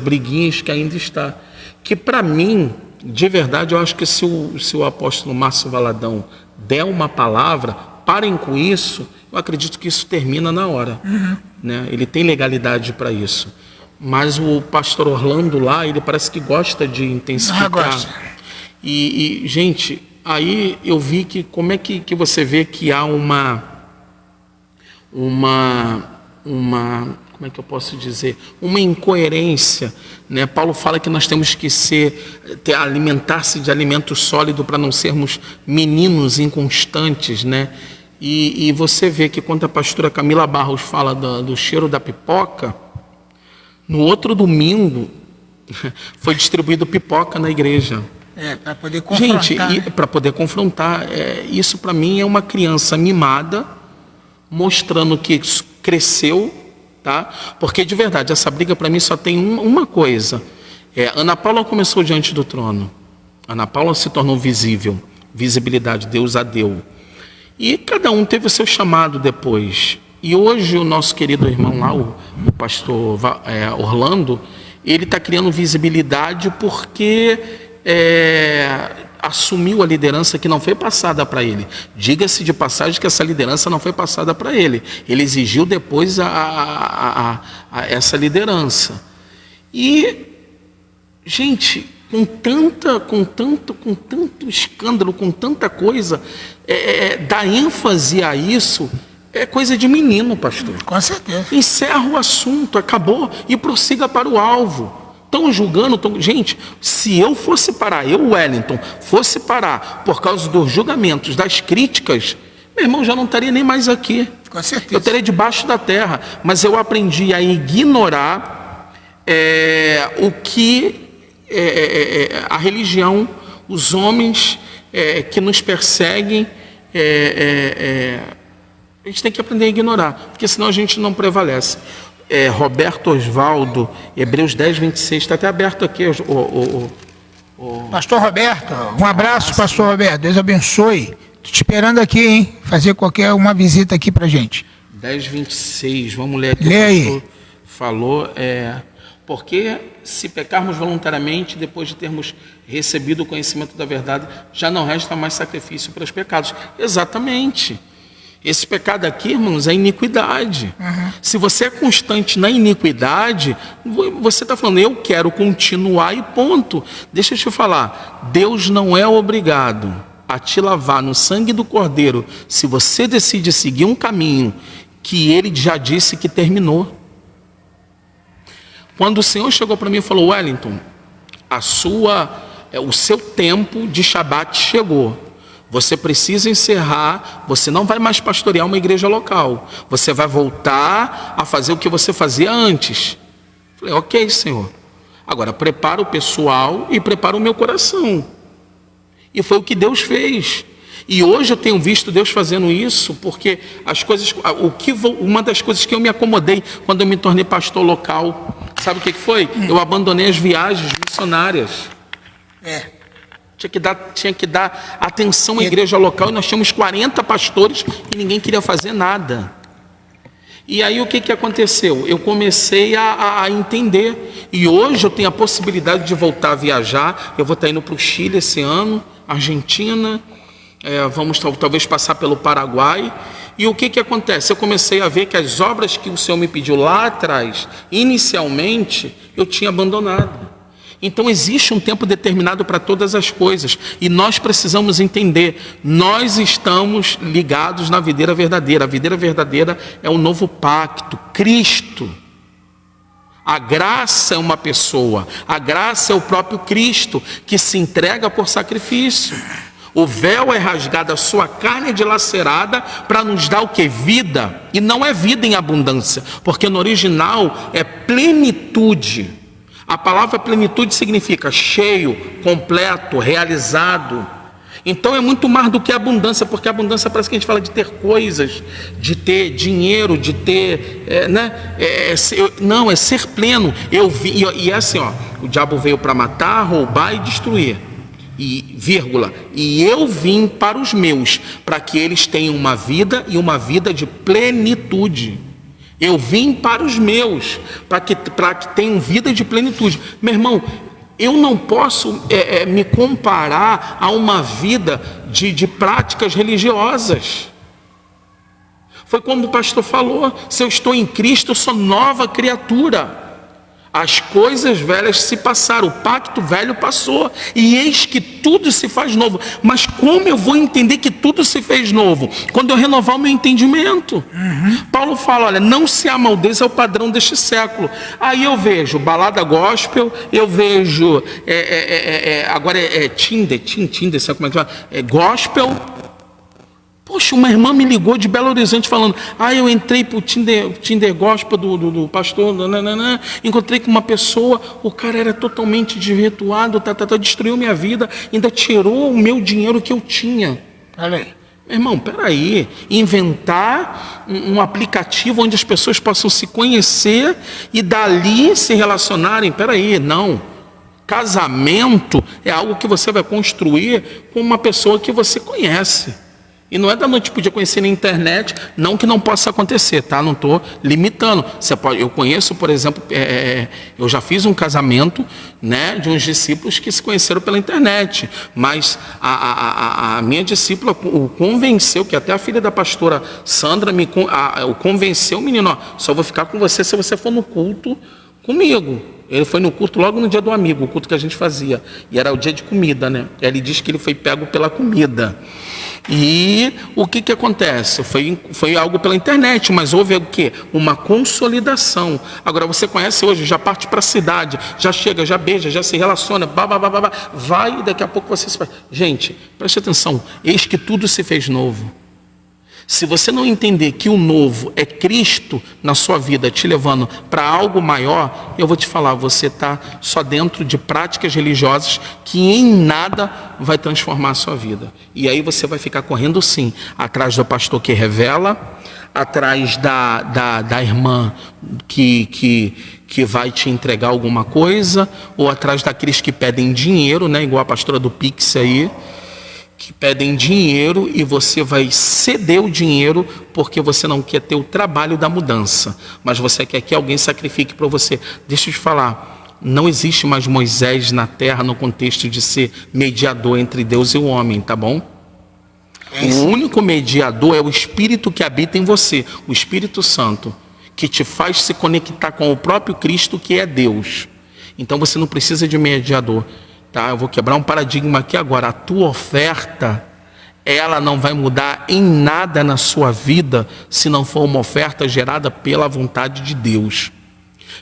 briguinhas que ainda está. Que para mim, de verdade, eu acho que se o apóstolo Márcio Valadão der uma palavra, parem com isso, eu acredito que isso termina na hora. Né? Ele tem legalidade para isso. Mas o pastor Orlando lá, ele parece que gosta de intensificar. E, gente, aí eu vi que como é que você vê que há uma como é que eu posso dizer? Uma incoerência, né? Paulo fala que nós temos que alimentar-se de alimento sólido para não sermos meninos inconstantes, né? E você vê que quando a pastora Camila Barros fala do cheiro da pipoca, no outro domingo foi distribuído pipoca na igreja. Para poder confrontar. Gente, para poder confrontar, isso para mim é uma criança mimada, mostrando que cresceu, tá? Porque de verdade, essa briga para mim só tem uma coisa. Ana Paula começou diante do trono. Ana Paula se tornou visível, visibilidade, Deus a deu. E cada um teve o seu chamado depois. E hoje o nosso querido irmão lá, o pastor Orlando, ele está criando visibilidade porque assumiu a liderança que não foi passada para ele. Diga-se de passagem que essa liderança não foi passada para ele. Ele exigiu depois essa liderança. E, gente, com tanto escândalo, com tanta coisa, dar ênfase a isso é coisa de menino, pastor. Com certeza. Encerra o assunto, acabou, e prossiga para o alvo. Estão julgando, gente, se eu fosse parar, Wellington, fosse parar por causa dos julgamentos, das críticas, meu irmão, já não estaria nem mais aqui. Com certeza. Eu estaria debaixo da terra, mas eu aprendi a ignorar o que a religião, os homens que nos perseguem, a gente tem que aprender a ignorar, porque senão a gente não prevalece. Roberto Osvaldo, Hebreus 10, 26, está até aberto aqui. Pastor Roberto, um abraço, pastor Roberto, Deus abençoe. Estou te esperando aqui, hein? Fazer uma visita aqui para gente. 10, 26, vamos ler aqui. Lê aí. O pastor falou, porque se pecarmos voluntariamente, depois de termos recebido o conhecimento da verdade, já não resta mais sacrifício para os pecados. Exatamente. Esse pecado aqui, irmãos, é iniquidade. Se você é constante na iniquidade, você está falando, eu quero continuar e ponto. Deixa eu te falar, Deus não é obrigado a te lavar no sangue do Cordeiro se você decide seguir um caminho que Ele já disse que terminou. Quando o Senhor chegou para mim e falou, Wellington, o seu tempo de Shabat chegou. Você precisa encerrar, você não vai mais pastorear uma igreja local. Você vai voltar a fazer o que você fazia antes. Falei, ok, Senhor. Agora prepara o pessoal e prepara o meu coração. E foi o que Deus fez. E hoje eu tenho visto Deus fazendo isso, porque uma das coisas que eu me acomodei quando eu me tornei pastor local, sabe o que foi? Eu abandonei as viagens missionárias. Tinha que dar atenção à igreja local e nós tínhamos 40 pastores e ninguém queria fazer nada. E aí o que aconteceu? Eu comecei a entender. E hoje eu tenho a possibilidade de voltar a viajar. Eu vou estar indo para o Chile esse ano, Argentina, vamos talvez passar pelo Paraguai. E o que acontece? Eu comecei a ver que as obras que o Senhor me pediu lá atrás, inicialmente, eu tinha abandonado. Então existe um tempo determinado para todas as coisas, e nós precisamos entender, nós estamos ligados na videira verdadeira. A videira verdadeira é o novo pacto, Cristo. A graça é uma pessoa, a graça é o próprio Cristo, que se entrega por sacrifício. O véu é rasgado, a sua carne é dilacerada para nos dar o que? Vida. E não é vida em abundância, porque no original é plenitude. A palavra plenitude significa cheio, completo, realizado. Então é muito mais do que abundância, porque abundância parece que a gente fala de ter coisas, de ter dinheiro, de ter, não, é ser pleno. Eu vi, e é assim, o diabo veio para matar, roubar e destruir. E eu vim para os meus, para que eles tenham uma vida e uma vida de plenitude. Eu vim para os meus, para que tenham vida de plenitude. Meu irmão, eu não posso me comparar a uma vida de práticas religiosas. Foi como o pastor falou: se eu estou em Cristo, eu sou nova criatura. As coisas velhas se passaram, o pacto velho passou, e eis que tudo se faz novo. Mas como eu vou entender que tudo se fez novo? Quando eu renovar o meu entendimento. Paulo fala: olha, não se amaldeça ao padrão deste século. Aí eu vejo balada gospel, eu vejo agora Tinder, sabe como é que é? Gospel. Poxa, uma irmã me ligou de Belo Horizonte falando: eu entrei para o Tinder Gospel do pastor, encontrei com uma pessoa, o cara era totalmente desvirtuado, destruiu minha vida, ainda tirou o meu dinheiro que eu tinha. Olha aí. Meu irmão, peraí, inventar um aplicativo onde as pessoas possam se conhecer e dali se relacionarem, peraí, não. Casamento é algo que você vai construir com uma pessoa que você conhece. E não é da noite, podia conhecer na internet, não que não possa acontecer, tá? Não estou limitando. Eu conheço, por exemplo, eu já fiz um casamento, né, de uns discípulos que se conheceram pela internet, mas a minha discípula o convenceu, que até a filha da pastora Sandra convenceu o menino: só vou ficar com você se você for no culto comigo. Ele foi no culto logo no dia do amigo, o culto que a gente fazia, e era o dia de comida, né? Ele diz que ele foi pego pela comida. E o que acontece? Foi algo pela internet, mas houve o quê? Uma consolidação. Agora você conhece hoje, já parte para a cidade, já chega, já beija, já se relaciona, vai, e daqui a pouco você se... Gente, preste atenção, eis que tudo se fez novo. Se você não entender que o novo é Cristo na sua vida, te levando para algo maior, eu vou te falar, você está só dentro de práticas religiosas que em nada vai transformar a sua vida. E aí você vai ficar correndo sim, atrás do pastor que revela, atrás da irmã que vai te entregar alguma coisa, ou atrás daqueles que pedem dinheiro, né, igual a pastora do Pix aí, que pedem dinheiro, e você vai ceder o dinheiro porque você não quer ter o trabalho da mudança, mas você quer que alguém sacrifique para você. Deixa eu te falar, não existe mais Moisés na terra no contexto de ser mediador entre Deus e o homem, tá bom? O único mediador é o Espírito que habita em você, o Espírito Santo, que te faz se conectar com o próprio Cristo, que é Deus. Então você não precisa de mediador. Tá, eu vou quebrar um paradigma aqui agora. A tua oferta, ela não vai mudar em nada na sua vida se não for uma oferta gerada pela vontade de Deus,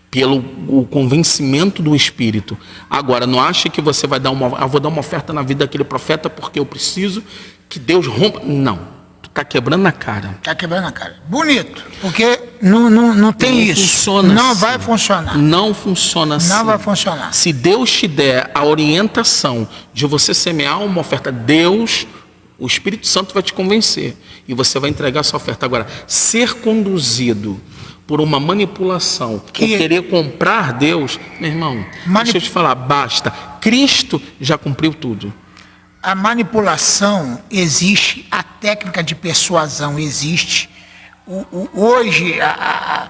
pelo o convencimento do Espírito. Agora, não ache que você vai vou dar uma oferta na vida daquele profeta porque eu preciso que Deus rompa. Não. Está quebrando a cara. Está quebrando a cara. Bonito, porque não tem isso. Funciona não assim. vai funcionar. Não funciona assim. Não vai funcionar. Se Deus te der a orientação de você semear uma oferta, Deus, o Espírito Santo vai te convencer. E você vai entregar a sua oferta. Agora, ser conduzido por uma manipulação, por querer comprar Deus, meu irmão, deixa eu te falar, basta. Cristo já cumpriu tudo. A manipulação existe, a técnica de persuasão existe, hoje a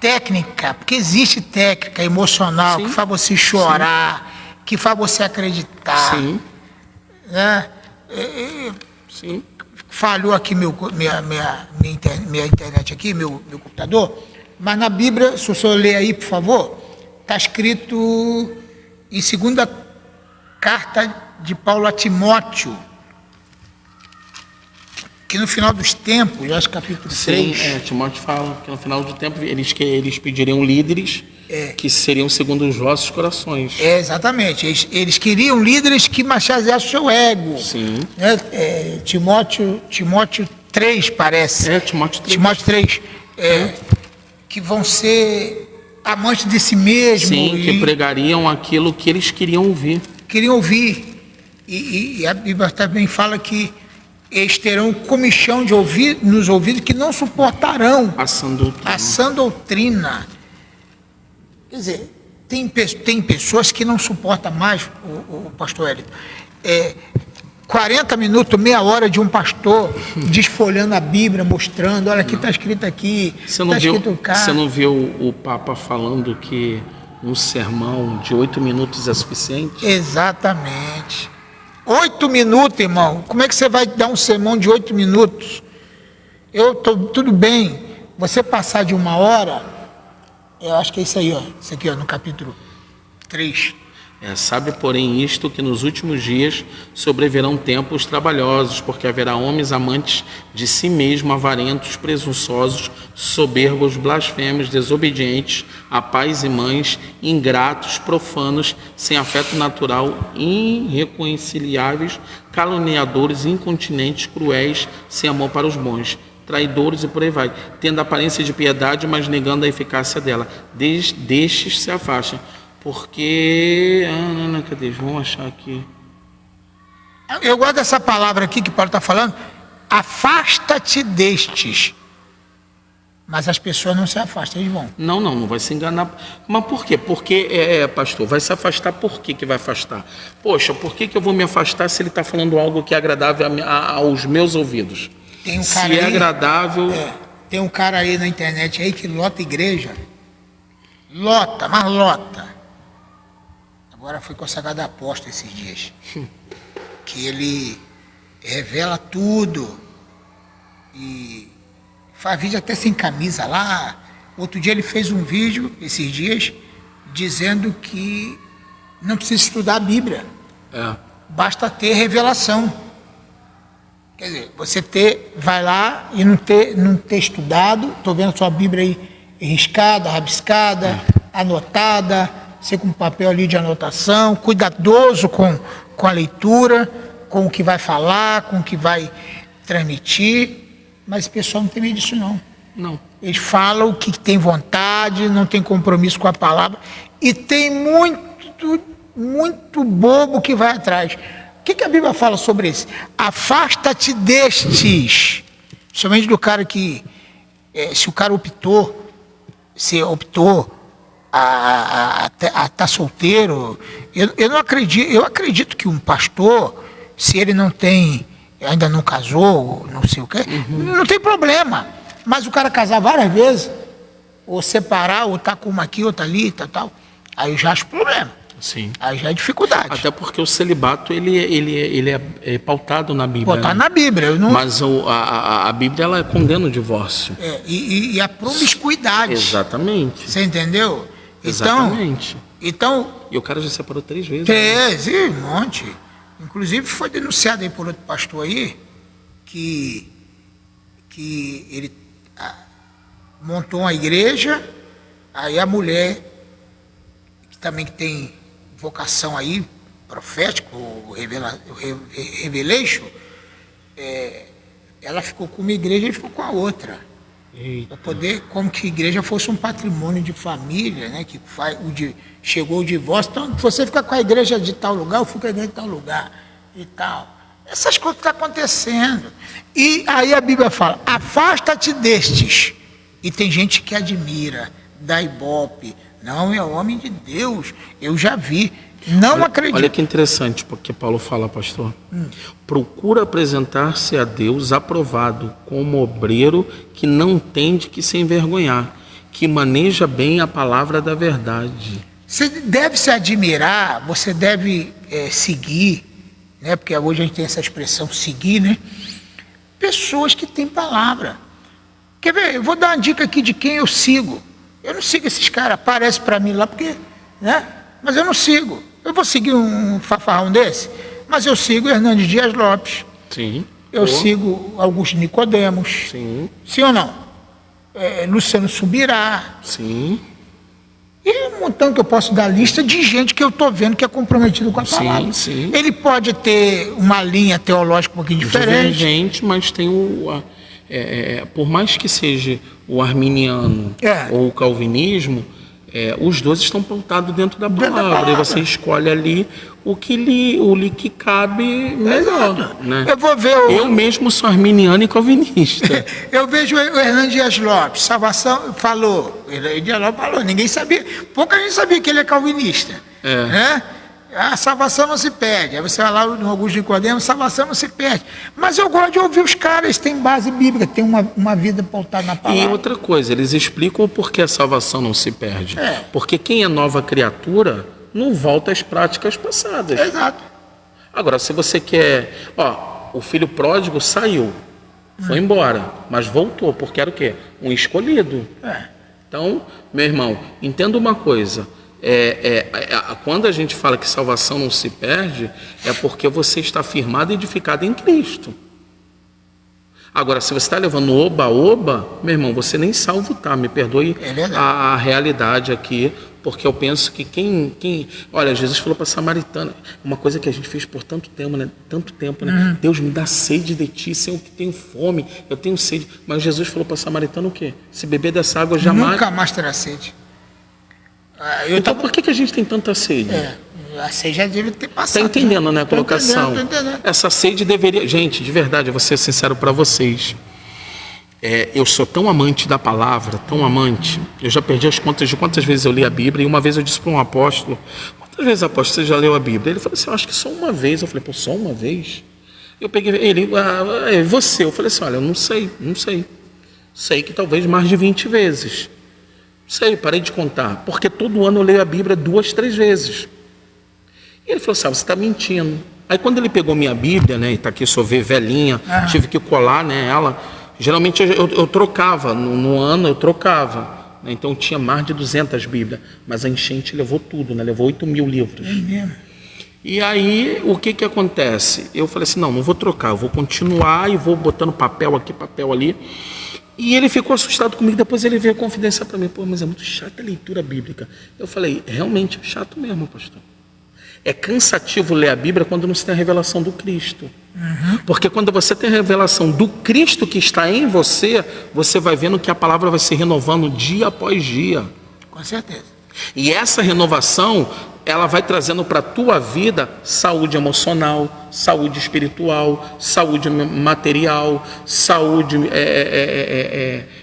técnica, porque existe técnica emocional Sim. que faz você chorar, que faz você acreditar. Sim, Né? sim. Falhou aqui minha internet aqui, meu computador, mas na Bíblia, se o senhor ler aí, por favor, está escrito em segunda carta de Paulo a Timóteo, que no final dos tempos, eu acho que capítulo 3... Timóteo fala que no final do tempo eles pediriam líderes que seriam segundo os vossos corações. Exatamente, eles queriam líderes que massageassem o seu ego. Sim. Né? Timóteo 3, parece. Timóteo 3. Timóteo 3. Que vão ser amantes de si mesmo. Sim, que pregariam aquilo que eles queriam ouvir. Queriam ouvir. E a Bíblia também fala que eles terão comichão de ouvir nos ouvidos que não suportarão A sã doutrina. Quer dizer, tem pessoas que não suportam mais, o pastor Hélio, 40 minutos, meia hora de um pastor desfolhando a Bíblia, mostrando, olha, aqui está escrito aqui, Você não viu o Papa falando que um sermão de 8 minutos é suficiente? Exatamente. 8 minutos, irmão. Como é que você vai dar um sermão de 8 minutos? Tudo bem, você passar de 1 hora, eu acho que é isso aí, ó. Isso aqui, ó, no capítulo 3. Sabe, porém, isto, que nos últimos dias sobrevirão tempos trabalhosos, porque haverá homens amantes de si mesmo, avarentos, presunçosos, soberbos, blasfemos, desobedientes a pais e mães, ingratos, profanos, sem afeto natural, irreconciliáveis, caluniadores, incontinentes, cruéis, sem amor para os bons, traidores e por aí vai, tendo aparência de piedade, mas negando a eficácia dela. Destes se afastem. Porque... cadê? Vamos achar aqui. Eu gosto dessa palavra aqui que Paulo está falando. Afasta-te destes. Mas as pessoas não se afastam, eles vão. Não vai se enganar. Mas por quê? Porque, pastor, vai se afastar, por que vai afastar? Poxa, por que eu vou me afastar se ele está falando algo que é agradável aos meus ouvidos? Tem um se cara é aí, agradável... tem um cara aí na internet aí que lota igreja. Lota, mas lota. Agora foi consagrado apóstolo esses dias. Que ele revela tudo. E faz vídeo até sem camisa lá. Outro dia ele fez um vídeo, esses dias, dizendo que não precisa estudar a Bíblia. Basta ter revelação. Quer dizer, você vai lá e não ter estudado, estou vendo a sua Bíblia aí riscada, rabiscada, anotada, você com papel ali de anotação, cuidadoso com a leitura, com o que vai falar, com o que vai transmitir, mas o pessoal não tem medo disso não. Não. Eles falam o que tem vontade, não tem compromisso com a palavra, e tem muito bobo que vai atrás. O que a Bíblia fala sobre isso? Afasta-te destes. Somente do cara que, se o cara optou a estar solteiro, eu não acredito. Eu acredito que um pastor, se ele ainda não casou, não sei o quê, não tem problema. Mas o cara casar várias vezes, ou separar, ou estar com uma aqui, outra ali, tal, aí eu já acho problema. Sim. Aí já é dificuldade. Até porque o celibato ele é pautado na Bíblia. Pautado na Bíblia. Mas a Bíblia ela condena o divórcio. E a promiscuidade. Exatamente. Você entendeu? Exatamente. Então. E o cara já separou 3 vezes. Sim, um monte. Inclusive foi denunciado aí por outro pastor aí que ele montou uma igreja, aí a mulher que também tem vocação aí, profético, o revelation, ela ficou com uma igreja e ficou com a outra. Para poder, como que a igreja fosse um patrimônio de família, né? Que chegou o divórcio, então você fica com a igreja de tal lugar, eu fico com a igreja de tal lugar e tal. Essas coisas estão acontecendo. E aí a Bíblia fala, afasta-te destes. E tem gente que admira, dá ibope. Não, é homem de Deus. Eu já vi. Não acredito. Olha que interessante, porque Paulo fala, pastor. Procura apresentar-se a Deus aprovado, como obreiro que não tem de que se envergonhar, que maneja bem a palavra da verdade. Você deve se admirar, você deve seguir, né? Porque hoje a gente tem essa expressão seguir, né? Pessoas que têm palavra. Quer ver? Eu vou dar uma dica aqui de quem eu sigo. Eu não sigo esses caras, aparece para mim lá, porque, né? Mas eu não sigo. Eu vou seguir um fafarrão desse? Mas eu sigo Hernandes Dias Lopes. Sim. Eu sigo Augusto Nicodemos. Sim. Sim ou não? Luciano Subirá. Sim. E um montão que eu posso dar lista de gente que eu estou vendo que é comprometido com a palavra. Sim. Ele pode ter uma linha teológica um pouquinho diferente. Divergente, mas tem por mais que seja o arminiano ou o calvinismo, os dois estão pautados dentro da palavra. E você escolhe ali o que cabe melhor. Né? Eu vou ver eu mesmo sou arminiano e calvinista. Eu vejo o Hernandes Dias Lopes, salvação, falou. Dias Lopes falou, ninguém sabia. Pouca gente sabia que ele é calvinista. Né? A salvação não se perde. Aí você vai lá no Augusto Nicodemos, salvação não se perde. Mas eu gosto de ouvir os caras, eles têm base bíblica, têm uma vida pautada na palavra. E outra coisa, eles explicam por que a salvação não se perde. Porque quem é nova criatura não volta às práticas passadas. Exato. Agora, se você quer... o filho pródigo saiu, foi embora, mas voltou, porque era o quê? Um escolhido. Então, meu irmão, entenda uma coisa... quando a gente fala que salvação não se perde, é porque você está firmado e edificado em Cristo. Agora, se você está levando oba-oba, meu irmão, você nem salvo está, me perdoe a realidade aqui, porque eu penso que olha, Jesus falou para a samaritana, uma coisa que a gente fez por tanto tempo, né? Deus, me dá sede de ti, Senhor, que tenho fome, eu tenho sede. Mas Jesus falou para a samaritana o quê? Se beber dessa água jamais... Nunca mais terá sede. Então por que a gente tem tanta sede? A sede já deve ter passado. Está entendendo, né, a colocação? Tô entendendo. Essa sede deveria... Gente, de verdade, eu vou ser sincero para vocês. Eu sou tão amante da palavra, tão amante. Eu já perdi as contas de quantas vezes eu li a Bíblia. E uma vez eu disse para um apóstolo, quantas vezes, apóstolo, você já leu a Bíblia? Ele falou assim, eu acho que só uma vez. Eu falei, pô, só uma vez? Eu peguei ele, você? Eu falei assim, olha, eu não sei. Sei que talvez mais de 20 vezes. Sei, parei de contar, porque todo ano eu leio a Bíblia 2, 3 vezes. E ele falou assim, você está mentindo. Aí quando ele pegou minha Bíblia, né, e está aqui, só ver velhinha, tive que colar, né, ela. Geralmente eu trocava, no ano eu trocava, né, então tinha mais de 200 Bíblias, mas a enchente levou tudo, né, levou 8.000 livros. E aí, o que acontece? Eu falei assim, não vou trocar, eu vou continuar e vou botando papel aqui, papel ali. E ele ficou assustado comigo, depois ele veio a confidência para mim, pô, mas é muito chata a leitura bíblica. Eu falei, realmente é chato mesmo, pastor. É cansativo ler a Bíblia quando não se tem a revelação do Cristo. Porque quando você tem a revelação do Cristo que está em você, você vai vendo que a palavra vai se renovando dia após dia. Com certeza. E essa renovação, ela vai trazendo para a tua vida saúde emocional, saúde espiritual, saúde material, saúde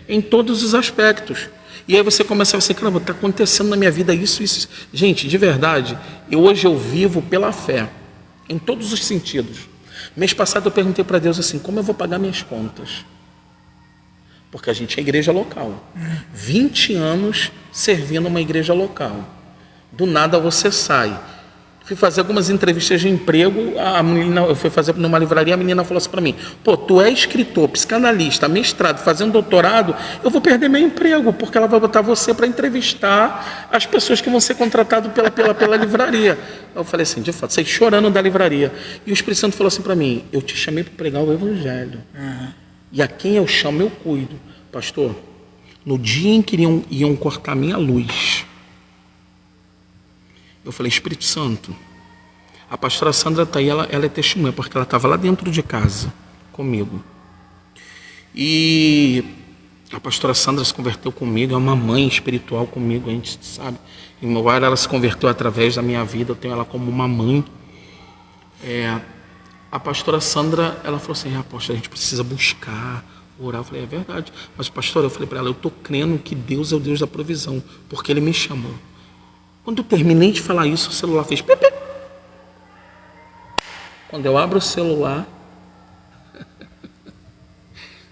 em todos os aspectos. E aí você começa a pensar, caramba, está acontecendo na minha vida isso. Gente, de verdade, hoje eu vivo pela fé, em todos os sentidos. Mês passado eu perguntei para Deus assim, como eu vou pagar minhas contas? Porque a gente é igreja local. 20 anos servindo uma igreja local. Do nada você sai. Fui fazer algumas entrevistas de emprego, eu fui fazer numa livraria, a menina falou assim para mim, pô, tu é escritor, psicanalista, mestrado, fazendo doutorado, eu vou perder meu emprego, porque ela vai botar você para entrevistar as pessoas que vão ser contratadas pela livraria. Eu falei assim, de fato, saí chorando da livraria. E o Espírito Santo falou assim para mim, eu te chamei para pregar o Evangelho. E a quem eu chamo, eu cuido. Pastor, no dia em que iam cortar minha luz, eu falei, Espírito Santo, a pastora Sandra está aí, ela é testemunha, porque ela estava lá dentro de casa comigo. E a pastora Sandra se converteu comigo, é uma mãe espiritual comigo, a gente sabe. Em meu lar, ela se converteu através da minha vida, eu tenho ela como uma mãe. A pastora Sandra, ela falou assim, apóstolo, a gente precisa buscar, orar. Eu falei, é verdade. Mas, pastor, eu falei para ela, eu estou crendo que Deus é o Deus da provisão, porque Ele me chamou. Quando eu terminei de falar isso, o celular fez pip, pip. Quando eu abro o celular,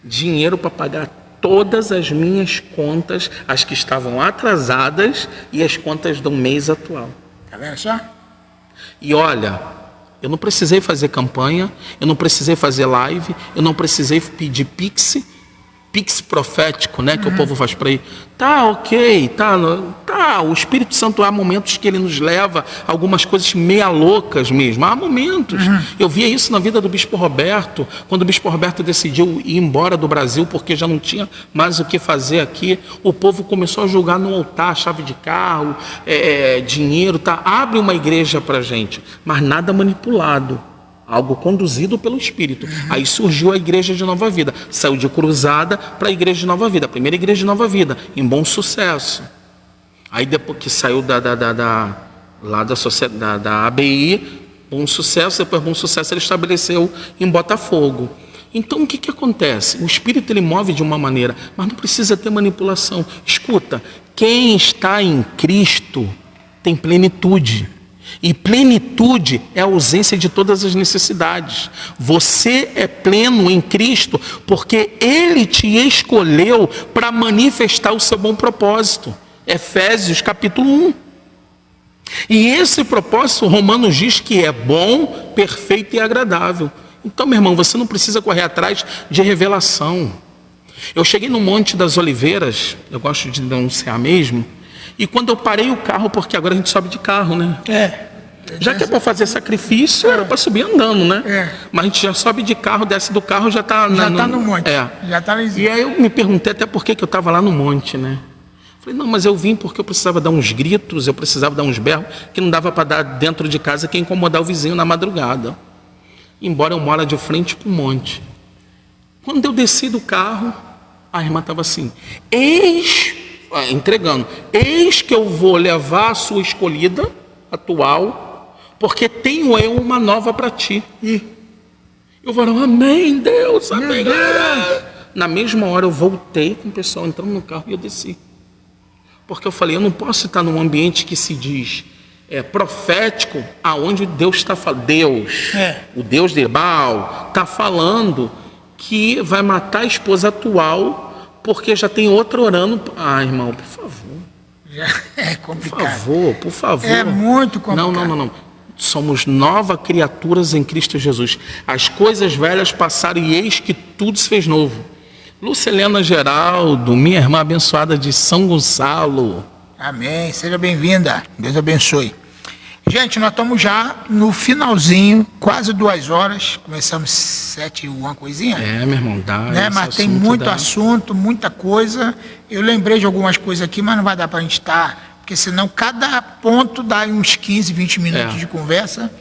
dinheiro para pagar todas as minhas contas, as que estavam atrasadas e as contas do mês atual. Tá vendo só? E olha, eu não precisei fazer campanha, eu não precisei fazer live, eu não precisei pedir Pix profético, né, que o povo faz para ir. Tá, ok, tá, o Espírito Santo há momentos que ele nos leva a algumas coisas meia loucas mesmo, há momentos. Eu via isso na vida do Bispo Roberto, quando o Bispo Roberto decidiu ir embora do Brasil porque já não tinha mais o que fazer aqui, o povo começou a julgar no altar, chave de carro, dinheiro, tá, abre uma igreja pra gente, mas nada manipulado. Algo conduzido pelo Espírito. Aí surgiu a Igreja de Nova Vida. Saiu de Cruzada para a Igreja de Nova Vida. A primeira Igreja de Nova Vida, em Bom Sucesso. Aí depois que saiu da ABI, Bom Sucesso, depois Bom Sucesso ele estabeleceu em Botafogo. Então o que acontece? O Espírito ele move de uma maneira, mas não precisa ter manipulação. Escuta, quem está em Cristo tem plenitude. E plenitude é a ausência de todas as necessidades. Você é pleno em Cristo porque Ele te escolheu para manifestar o seu bom propósito. Efésios capítulo 1. E esse propósito, Romanos diz que é bom, perfeito e agradável. Então, meu irmão, você não precisa correr atrás de revelação. Eu cheguei no Monte das Oliveiras, eu gosto de denunciar mesmo, e quando eu parei o carro, porque agora a gente sobe de carro, né? Já que é para fazer sacrifício, era para subir andando, né? Mas a gente já sobe de carro, desce do carro, já está no monte. Já está lá em cima. E aí eu me perguntei até por que eu estava lá no monte, né? Falei, não, mas eu vim porque eu precisava dar uns gritos, eu precisava dar uns berros, que não dava para dar dentro de casa, que ia incomodar o vizinho na madrugada. Embora eu mora de frente para o monte. Quando eu desci do carro, a irmã estava assim, entregando, eis que eu vou levar a sua escolhida atual, porque tenho eu uma nova para ti. E eu falei, amém, Deus, amém. Na mesma hora eu voltei com o pessoal entrando no carro e eu desci. Porque eu falei, eu não posso estar num ambiente que se diz profético, aonde Deus está falando, o Deus de Baal, está falando que vai matar a esposa atual, porque já tem outra orando. Ah, irmão, por favor. Já é complicado. Por favor. É muito complicado. Não. Somos novas criaturas em Cristo Jesus. As coisas velhas passaram e eis que tudo se fez novo. Lucilena Geraldo, minha irmã abençoada de São Gonçalo. Amém. Seja bem-vinda. Deus abençoe. Gente, nós estamos já no finalzinho, quase 2 horas. Começamos 7 e uma coisinha. Meu irmão, dá. Né? Mas tem muito assunto, muita coisa. Eu lembrei de algumas coisas aqui, mas não vai dar para a gente estar, porque senão cada ponto dá uns 15, 20 minutos de conversa.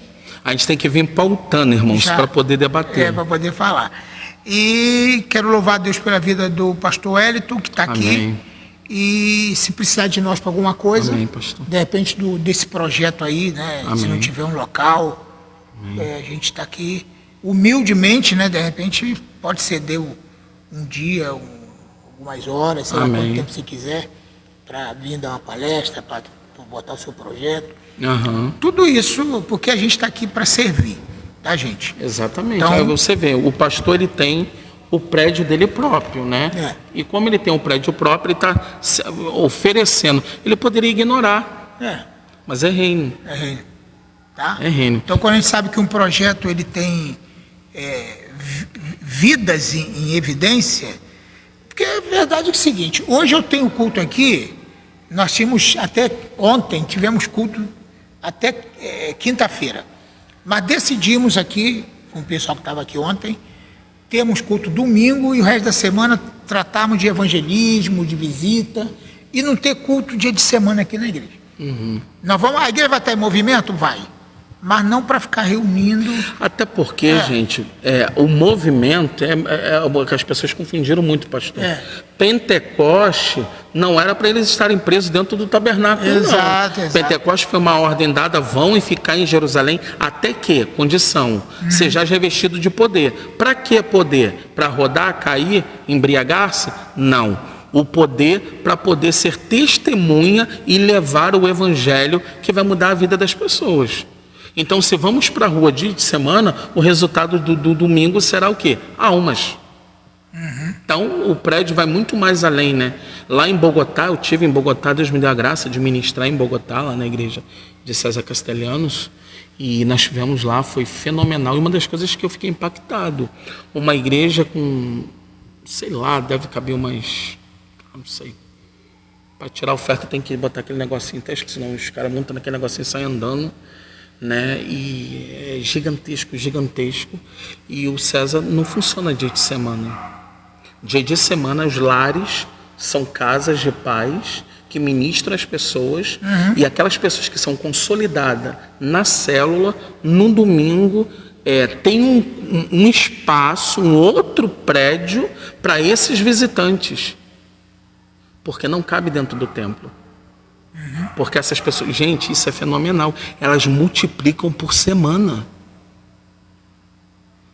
A gente tem que vir pautando, irmãos, para poder debater. Para poder falar. E quero louvar a Deus pela vida do pastor Wellington, que está aqui. E se precisar de nós para alguma coisa, de repente desse projeto aí, né? Se não tiver um local, a gente está aqui humildemente, né? De repente pode ceder um dia, algumas horas, sei lá quanto tempo você quiser, para vir dar uma palestra, para botar o seu projeto. Tudo isso porque a gente está aqui para servir, tá, gente? Exatamente. Então, você vê, o pastor ele tem o prédio dele próprio, né? E como ele tem um prédio próprio, ele está oferecendo. Ele poderia ignorar, mas é reino. É reino. Tá? É reino. Então, quando a gente sabe que um projeto ele tem vidas em evidência, porque a verdade é o seguinte, hoje eu tenho culto aqui, nós tínhamos até ontem, tivemos culto até quinta-feira, mas decidimos aqui, com o pessoal que estava aqui ontem, temos culto domingo e o resto da semana tratarmos de evangelismo, de visita, e não ter culto dia de semana aqui na igreja. A igreja vai estar em movimento? Vai. Mas não para ficar reunindo. Até porque, gente, o movimento o que as pessoas confundiram muito, pastor. Pentecoste não era para eles estarem presos dentro do tabernáculo. Exato. Pentecoste foi uma ordem dada, vão e ficar em Jerusalém, até que, condição, seja revestido de poder. Para que poder? Para rodar, cair, embriagar-se? Não. o poder para poder ser testemunha e levar o evangelho que vai mudar a vida das pessoas. Então, se vamos para a rua dia de semana, o resultado do domingo será o quê? Almas. Então, o prédio vai muito mais além, né? Lá em Bogotá, eu tive em Bogotá, Deus me deu a graça de ministrar em Bogotá, lá na igreja de César Castelhanos, e nós tivemos lá, foi fenomenal. E uma das coisas que eu fiquei impactado, uma igreja com, sei lá, deve caber umas, não sei, para tirar a oferta tem que botar aquele negocinho, até que senão os caras montam naquele negocinho e saem andando, né? E é gigantesco, gigantesco. E o César não funciona dia de semana. Dia de semana, os lares são casas de paz que ministram as pessoas, e aquelas pessoas que são consolidadas na célula, no domingo, tem um espaço, um outro prédio para esses visitantes, porque não cabe dentro do templo. Porque essas pessoas, gente, isso é fenomenal, elas multiplicam por semana.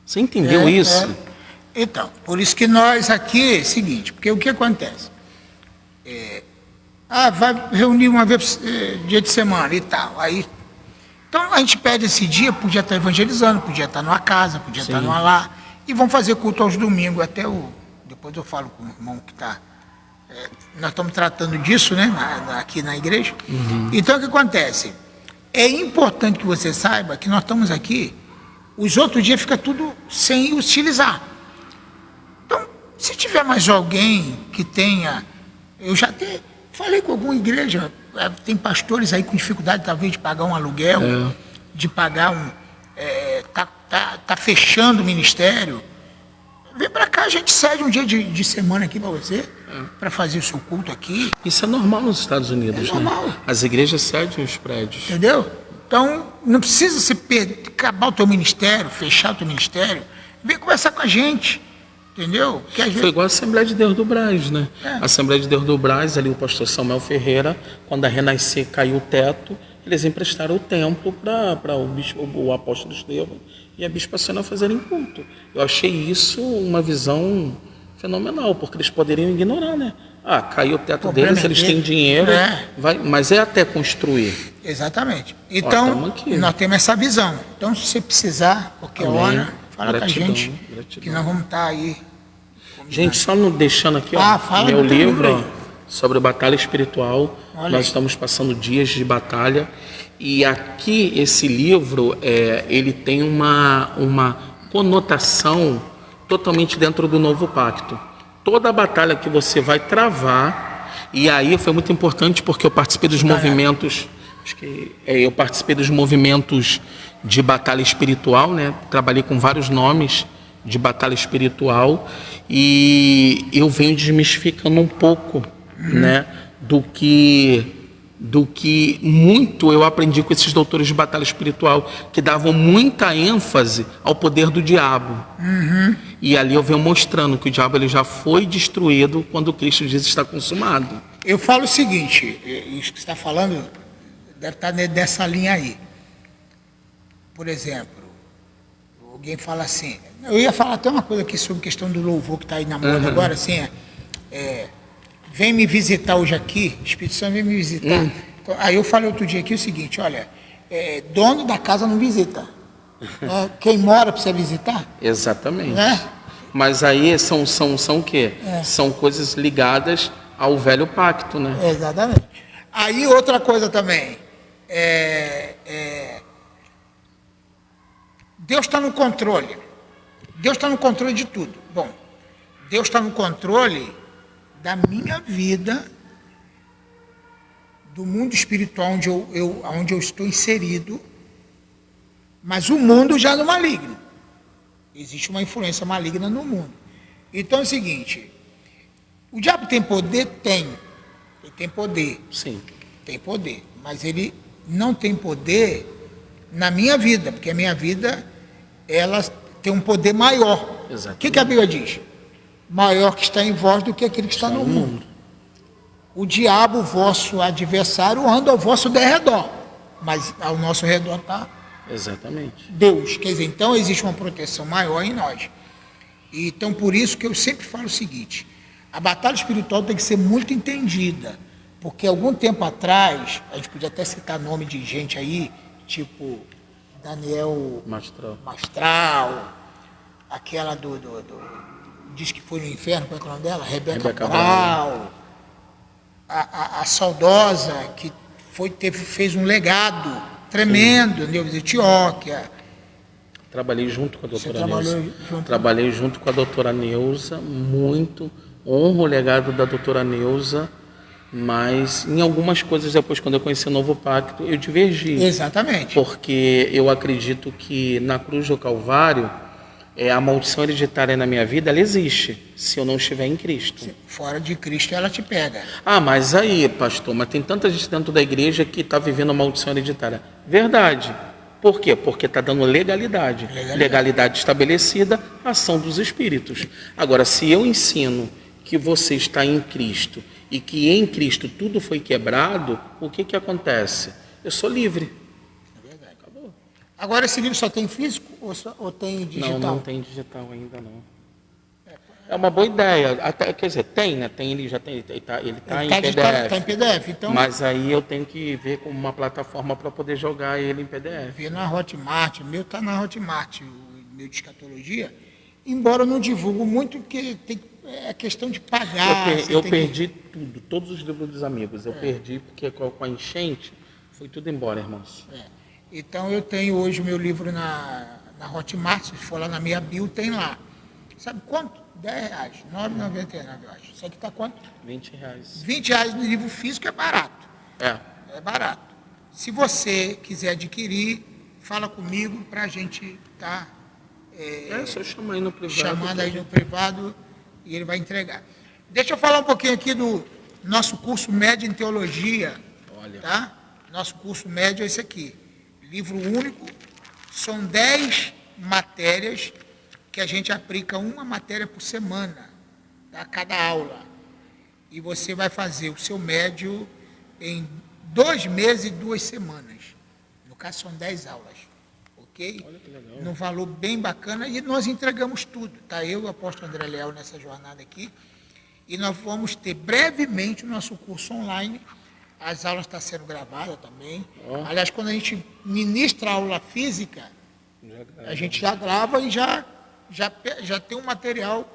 Você entendeu isso? Então, por isso que nós aqui é o seguinte, porque o que acontece? Vai reunir uma vez dia de semana e tal. Aí, então a gente pede esse dia, podia estar evangelizando, podia estar numa casa, podia estar numa lá, e vamos fazer culto aos domingos, depois eu falo com o irmão que está. Nós estamos tratando disso, né, aqui na igreja. Então o que acontece? É importante que você saiba que nós estamos aqui, os outros dias fica tudo sem utilizar. Então, se tiver mais alguém que tenha, eu já até falei com alguma igreja, tem pastores aí com dificuldade talvez de pagar um aluguel, de pagar tá fechando o ministério. Vem para cá, a gente cede um dia de semana aqui para você, para fazer o seu culto aqui. Isso é normal nos Estados Unidos, normal. Né? As igrejas cedem os prédios. Entendeu? Então, não precisa acabar o teu ministério, fechar o teu ministério. Vem conversar com a gente. Entendeu? Foi igual a Assembleia de Deus do Brás, né? A Assembleia de Deus do Brás, ali o pastor Samuel Ferreira, quando a Renascer caiu o teto, eles emprestaram o templo para o apóstolo Estevão e a bispa Sônia fazerem culto. Eu achei isso uma visão fenomenal, porque eles poderiam ignorar, né? Caiu o teto deles, eles têm dinheiro, mas é até construir. Exatamente. Então, nós temos essa visão. Então, se você precisar, qualquer hora, fala com a gente, que nós vamos estar aí. Gente, só deixando aqui, meu livro sobre batalha espiritual. Nós estamos passando dias de batalha. E aqui, esse livro, ele tem uma conotação totalmente dentro do novo pacto. Toda a batalha que você vai travar, e aí foi muito importante porque eu participei dos movimentos, eu participei dos movimentos de batalha espiritual, né? Trabalhei com vários nomes de batalha espiritual e eu venho desmistificando um pouco, né? Do que muito eu aprendi com esses doutores de batalha espiritual, que davam muita ênfase ao poder do diabo. E ali eu venho mostrando que o diabo ele já foi destruído quando Cristo diz está consumado. Eu falo o seguinte, isso que você está falando deve estar dessa linha aí. Por exemplo, alguém fala assim, eu ia falar até uma coisa aqui sobre questão do louvor que está aí na moda agora, assim, vem me visitar hoje aqui, Espírito Santo vem me visitar. Então, aí eu falei outro dia aqui o seguinte, olha, dono da casa não visita. Quem mora precisa visitar? Exatamente. Né? Mas aí são o quê? São coisas ligadas ao velho pacto, né? Exatamente. Aí outra coisa também, Deus está no controle. Deus está no controle de tudo. Bom, Deus está no controle da minha vida, do mundo espiritual onde eu estou inserido, mas o mundo já é do maligno. Existe uma influência maligna no mundo. Então é o seguinte, o diabo tem poder? Tem. Ele tem poder. Sim. Tem poder, mas ele não tem poder na minha vida, porque a minha vida, ela tem um poder maior. Exatamente. O que a Bíblia diz? Maior que está em vós do que aquele que está no mundo. O diabo, vosso adversário, anda ao vosso derredor, mas ao nosso redor está exatamente Deus. Quer dizer, então existe uma proteção maior em nós. Então, por isso que eu sempre falo o seguinte, A batalha espiritual tem que ser muito entendida, porque algum tempo atrás, a gente podia até citar nome de gente aí, tipo Daniel Mastral, aquela diz que foi no inferno, qual é o nome dela? Rebeca Brau, a saudosa, que fez um legado tremendo, de Antioquia. Trabalhei junto com a Você doutora Neuza. trabalhou junto? Trabalhei junto com a doutora Neuza, muito. Honro o legado da doutora Neuza, mas em algumas coisas, depois, quando eu conheci o Novo Pacto, eu divergi. Exatamente. Porque eu acredito que na cruz do Calvário, a maldição hereditária na minha vida, ela existe, se eu não estiver em Cristo. Fora de Cristo, ela te pega. Ah, mas aí, pastor, mas tem tanta gente dentro da igreja que está vivendo a maldição hereditária. Verdade. Por quê? Porque está dando legalidade. Legalidade estabelecida, ação dos espíritos. Agora, se eu ensino que você está em Cristo e que em Cristo tudo foi quebrado, o que acontece? Eu sou livre. É verdade. Acabou. Agora, esse livro só tem físico ou tem digital? Não tem digital ainda não. É uma boa ideia. Até, quer dizer, tem, né? Tem, ele já tem, ele está em PDF. Está em PDF, então. Mas aí eu tenho que ver como uma plataforma para poder jogar ele em PDF. Ver na Hotmart, o meu está na Hotmart, o meu de escatologia, embora eu não divulgo muito, porque é questão de pagar. Eu perdi tudo, todos os livros dos amigos. Eu perdi porque com a enchente foi tudo embora, irmãos. Então eu tenho hoje o meu livro na Hotmart, se for lá na minha bio, tem lá. Sabe quanto? R$10, R$9,99, eu acho. Isso aqui está quanto? R$20. R$20 no livro físico é barato. É barato. Se você quiser adquirir, fala comigo para a gente estar... só chama aí no privado. Chamando aí no privado e ele vai entregar. Deixa eu falar um pouquinho aqui do nosso curso médio em teologia. Olha. Tá? Nosso curso médio é esse aqui. Livro único. São 10 matérias que a gente aplica uma matéria por semana, tá? Cada aula. E você vai fazer o seu médio em 2 meses e 2 semanas. No caso, são 10 aulas. Ok? Olha que legal. Num valor bem bacana. E nós entregamos tudo. Tá? Eu e o apóstolo André Leal nessa jornada aqui. E nós vamos ter brevemente o nosso curso online. As aulas estão sendo gravadas também. Aliás, quando a gente ministra a aula física, a gente já grava e já tem um material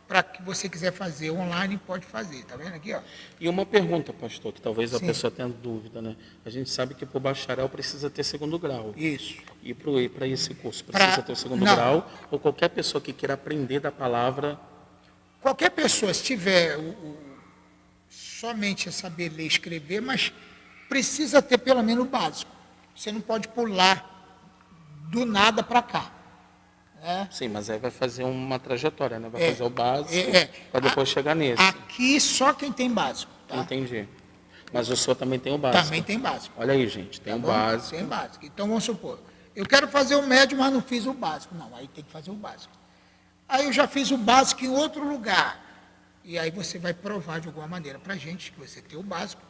para que você quiser fazer online, pode fazer. Tá vendo aqui, ó? E uma pergunta, pastor, que talvez a pessoa tenha dúvida, né? A gente sabe que para o bacharel precisa ter 2º grau. Isso. E para esse curso precisa ter o 2º grau? Ou qualquer pessoa que queira aprender da palavra? Qualquer pessoa, se tiver somente saber ler e escrever, mas precisa ter pelo menos o básico. Você não pode pular do nada para cá. Sim, mas aí vai fazer uma trajetória, né? Vai fazer o básico para depois chegar nesse. Aqui só quem tem básico. Tá? Entendi. Mas o senhor também tem o básico. Também tem básico. Olha aí, gente, tem o básico. Tem básico. Então vamos supor, eu quero fazer o médio, mas não fiz o básico. Não, aí tem que fazer o básico. Aí eu já fiz o básico em outro lugar. E aí você vai provar de alguma maneira para a gente que você tem o básico.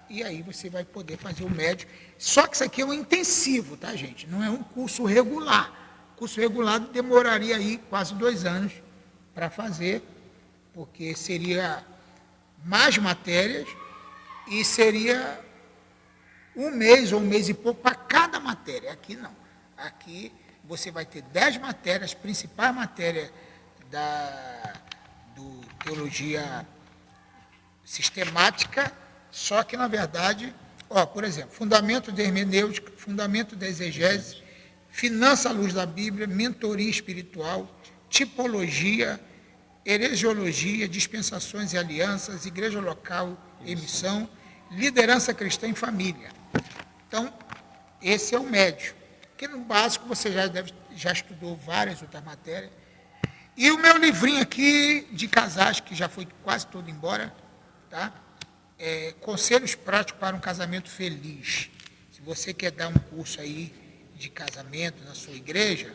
E aí você vai poder fazer o médio. Só que isso aqui é um intensivo, tá, gente? Não é um curso regular. Curso regular demoraria aí quase 2 anos para fazer, porque seria mais matérias e seria 1 mês ou 1 mês e pouco para cada matéria. Aqui não. Aqui você vai ter 10 matérias, principais matérias do teologia sistemática, só que na verdade, por exemplo, fundamento da hermenêutica, fundamento da exegese, finança à luz da Bíblia, mentoria espiritual, tipologia, heresiologia, dispensações e alianças, igreja local e missão, liderança cristã em família. Então, esse é o médio. Porque no básico você já estudou várias outras matérias. E o meu livrinho aqui de casais, que já foi quase todo embora, tá? Conselhos práticos para um casamento feliz. Se você quer dar um curso aí de casamento na sua igreja,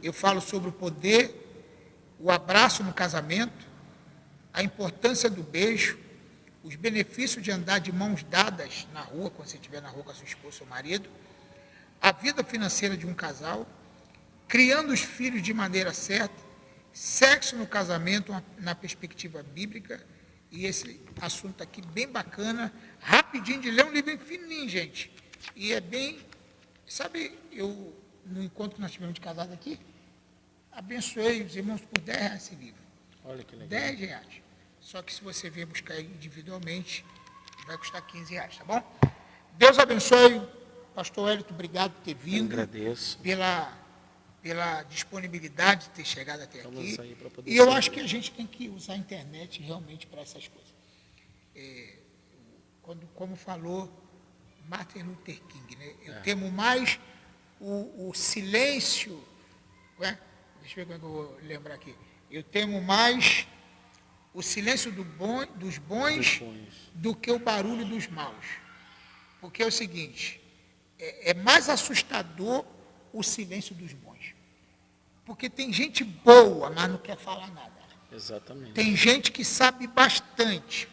eu falo sobre o poder, o abraço no casamento, a importância do beijo, os benefícios de andar de mãos dadas na rua, quando você estiver na rua com a sua esposa ou marido, a vida financeira de um casal, criando os filhos de maneira certa, sexo no casamento na perspectiva bíblica E esse assunto aqui bem bacana, rapidinho de ler, um livro fininho, gente. E é bem... Sabe, eu, no encontro que nós tivemos de casado aqui, abençoei os irmãos por R$10 esse livro. Olha que legal. R$10. Só que se você vier buscar individualmente, vai custar R$15, tá bom? Deus abençoe. Pastor Hélito, obrigado por ter vindo. Eu agradeço. Pela disponibilidade de ter chegado até Estamos aqui. aí pra poder E eu servir. acho que a gente tem que usar a internet realmente para essas coisas. Como falou Martin Luther King, né? Eu temo mais o silêncio. Ué? Deixa eu ver como é que eu vou lembrar aqui. Eu temo mais o silêncio dos bons do que o barulho dos maus. Porque é o seguinte, é mais assustador o silêncio dos bons. Porque tem gente boa, mas não quer falar nada. Exatamente. Tem gente que sabe bastante,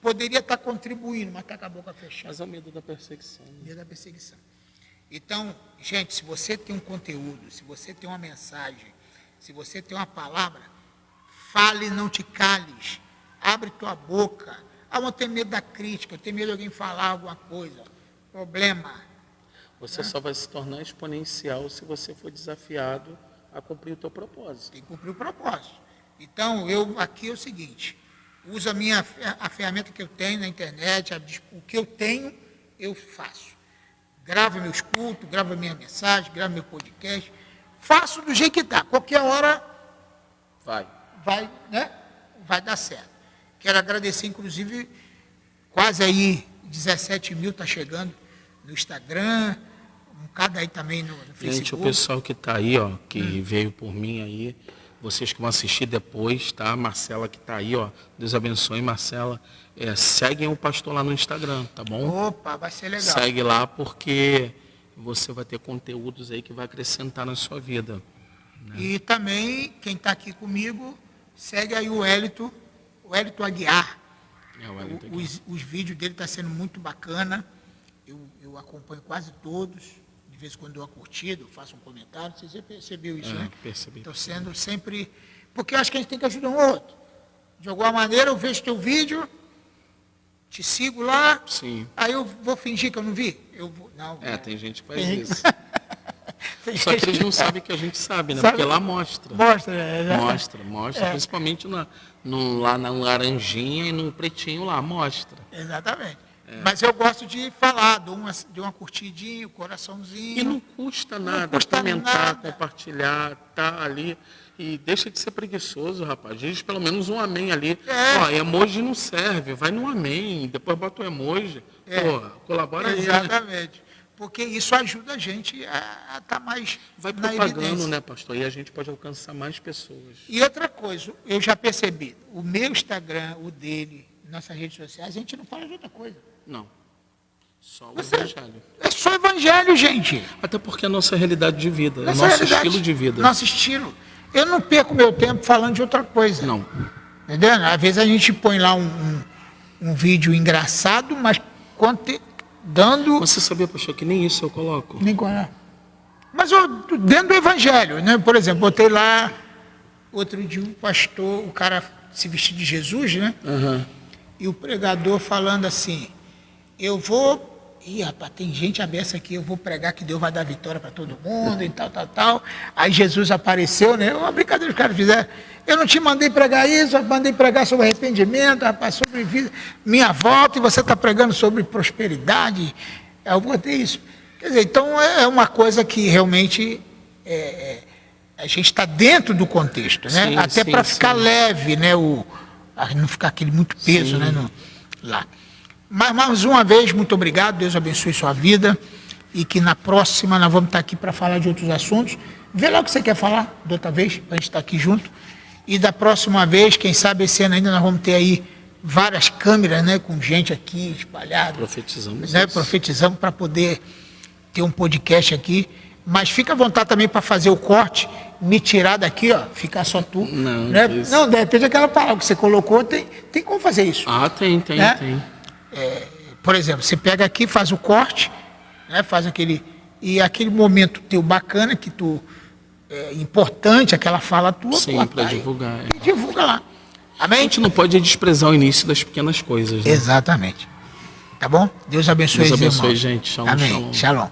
poderia estar contribuindo, mas está com a boca fechada. Mas é o medo da perseguição. Né? Medo da perseguição. Então, gente, se você tem um conteúdo, se você tem uma mensagem, se você tem uma palavra, fale, não te cales. Abre tua boca. Ah, eu tenho medo da crítica, eu tenho medo de alguém falar alguma coisa. Problema. Você só vai se tornar exponencial se você for desafiado a cumprir o teu propósito. Tem que cumprir o propósito. Então, aqui é o seguinte, uso a ferramenta que eu tenho na internet, o que eu tenho, eu faço. Gravo meus cultos, gravo minha mensagem, gravo meu podcast, faço do jeito que está. Qualquer hora vai dar certo. Quero agradecer, inclusive, quase aí 17 mil está chegando no Instagram, um cada aí também no Facebook. Gente, o pessoal que está aí, ó, que veio por mim aí, vocês que vão assistir depois, tá? Marcela que está aí, ó, Deus abençoe, Marcela. Seguem o pastor lá no Instagram, tá bom? Opa, vai ser legal. Segue lá porque você vai ter conteúdos aí que vai acrescentar na sua vida. Né? E também, quem está aqui comigo, segue aí o Hélito Aguiar. O Hélito Aguiar. Os vídeos dele estão sendo muito bacana. Eu acompanho quase todos. De vez em quando dou uma curtida, eu faço um comentário. Você percebeu isso, né? Percebi. Estou sendo sempre... Porque eu acho que a gente tem que ajudar um ao outro. De alguma maneira, eu vejo teu vídeo, te sigo lá, Sim. aí eu vou fingir que eu não vi. Não, Tem gente que faz isso. Tem Só que gente eles não sabem que a gente sabe, né? Sabe? Porque lá mostra. Mostra. Principalmente lá na laranjinha e no pretinho lá, mostra. Exatamente. Mas eu gosto de falar, de uma curtidinha, coraçãozinho. E não custa nada custa comentar, nada. compartilhar, tá ali. E deixa de ser preguiçoso, rapaz. Diz pelo menos um amém ali. Ó, emoji não serve, vai no amém, depois bota o emoji. Pô, colabora aí. Exatamente. Porque isso ajuda a gente a estar mais Vai na propagando, evidência. né, pastor? E a gente pode alcançar mais pessoas. E outra coisa, eu já percebi, o meu Instagram, o dele, nossas redes sociais, a gente não fala de outra coisa. Não. Só o evangelho. É só evangelho, gente. Até porque é a nossa realidade de vida, é o Nossa nosso realidade, estilo de vida. Nosso estilo. Eu não perco meu tempo falando de outra coisa. Não. Entendeu? Às vezes a gente põe lá um vídeo engraçado, mas dando... Você sabia, pastor, que nem isso eu coloco? Nem qual é. Mas dentro do evangelho, né? Por exemplo, botei lá, outro dia um pastor, o cara se vestiu de Jesus, né? Uhum. E o pregador falando assim, eu vou... Ih, rapaz, tem gente aberta aqui, eu vou pregar que Deus vai dar vitória para todo mundo e tal. Aí Jesus apareceu, né? Uma brincadeira que os caras fizeram. Eu não te mandei pregar isso, eu mandei pregar sobre arrependimento, rapaz, sobre vida, minha volta, e você está pregando sobre prosperidade. Eu botei isso. Quer dizer, então é uma coisa que realmente a gente está dentro do contexto, né? Sim, até para ficar sim. leve, né? Não ficar aquele muito peso, né? Lá. Mas, mais uma vez, muito obrigado, Deus abençoe sua vida, e que na próxima nós vamos estar aqui para falar de outros assuntos. Vê lá o que você quer falar da outra vez, para a gente estar aqui junto. E da próxima vez, quem sabe esse ano ainda nós vamos ter aí várias câmeras, né, com gente aqui espalhada. Profetizamos né, isso. Profetizamos para poder ter um podcast aqui. Mas fica à vontade também para fazer o corte, me tirar daqui, ó, ficar só tu. Não, né? isso. Não, de repente aquela palavra que você colocou, tem como fazer isso. Ah, tem. Né? Por exemplo, você pega aqui, faz o corte, né, faz aquele momento teu bacana, que tu importante, aquela fala tua. Sim, para divulgar. E divulga lá. A Amém? gente não pode desprezar o início das pequenas coisas, né? Exatamente. Tá bom? Deus abençoe, Deus os abençoe, irmãos. gente. Shalom, Amém. shalom. Shalom.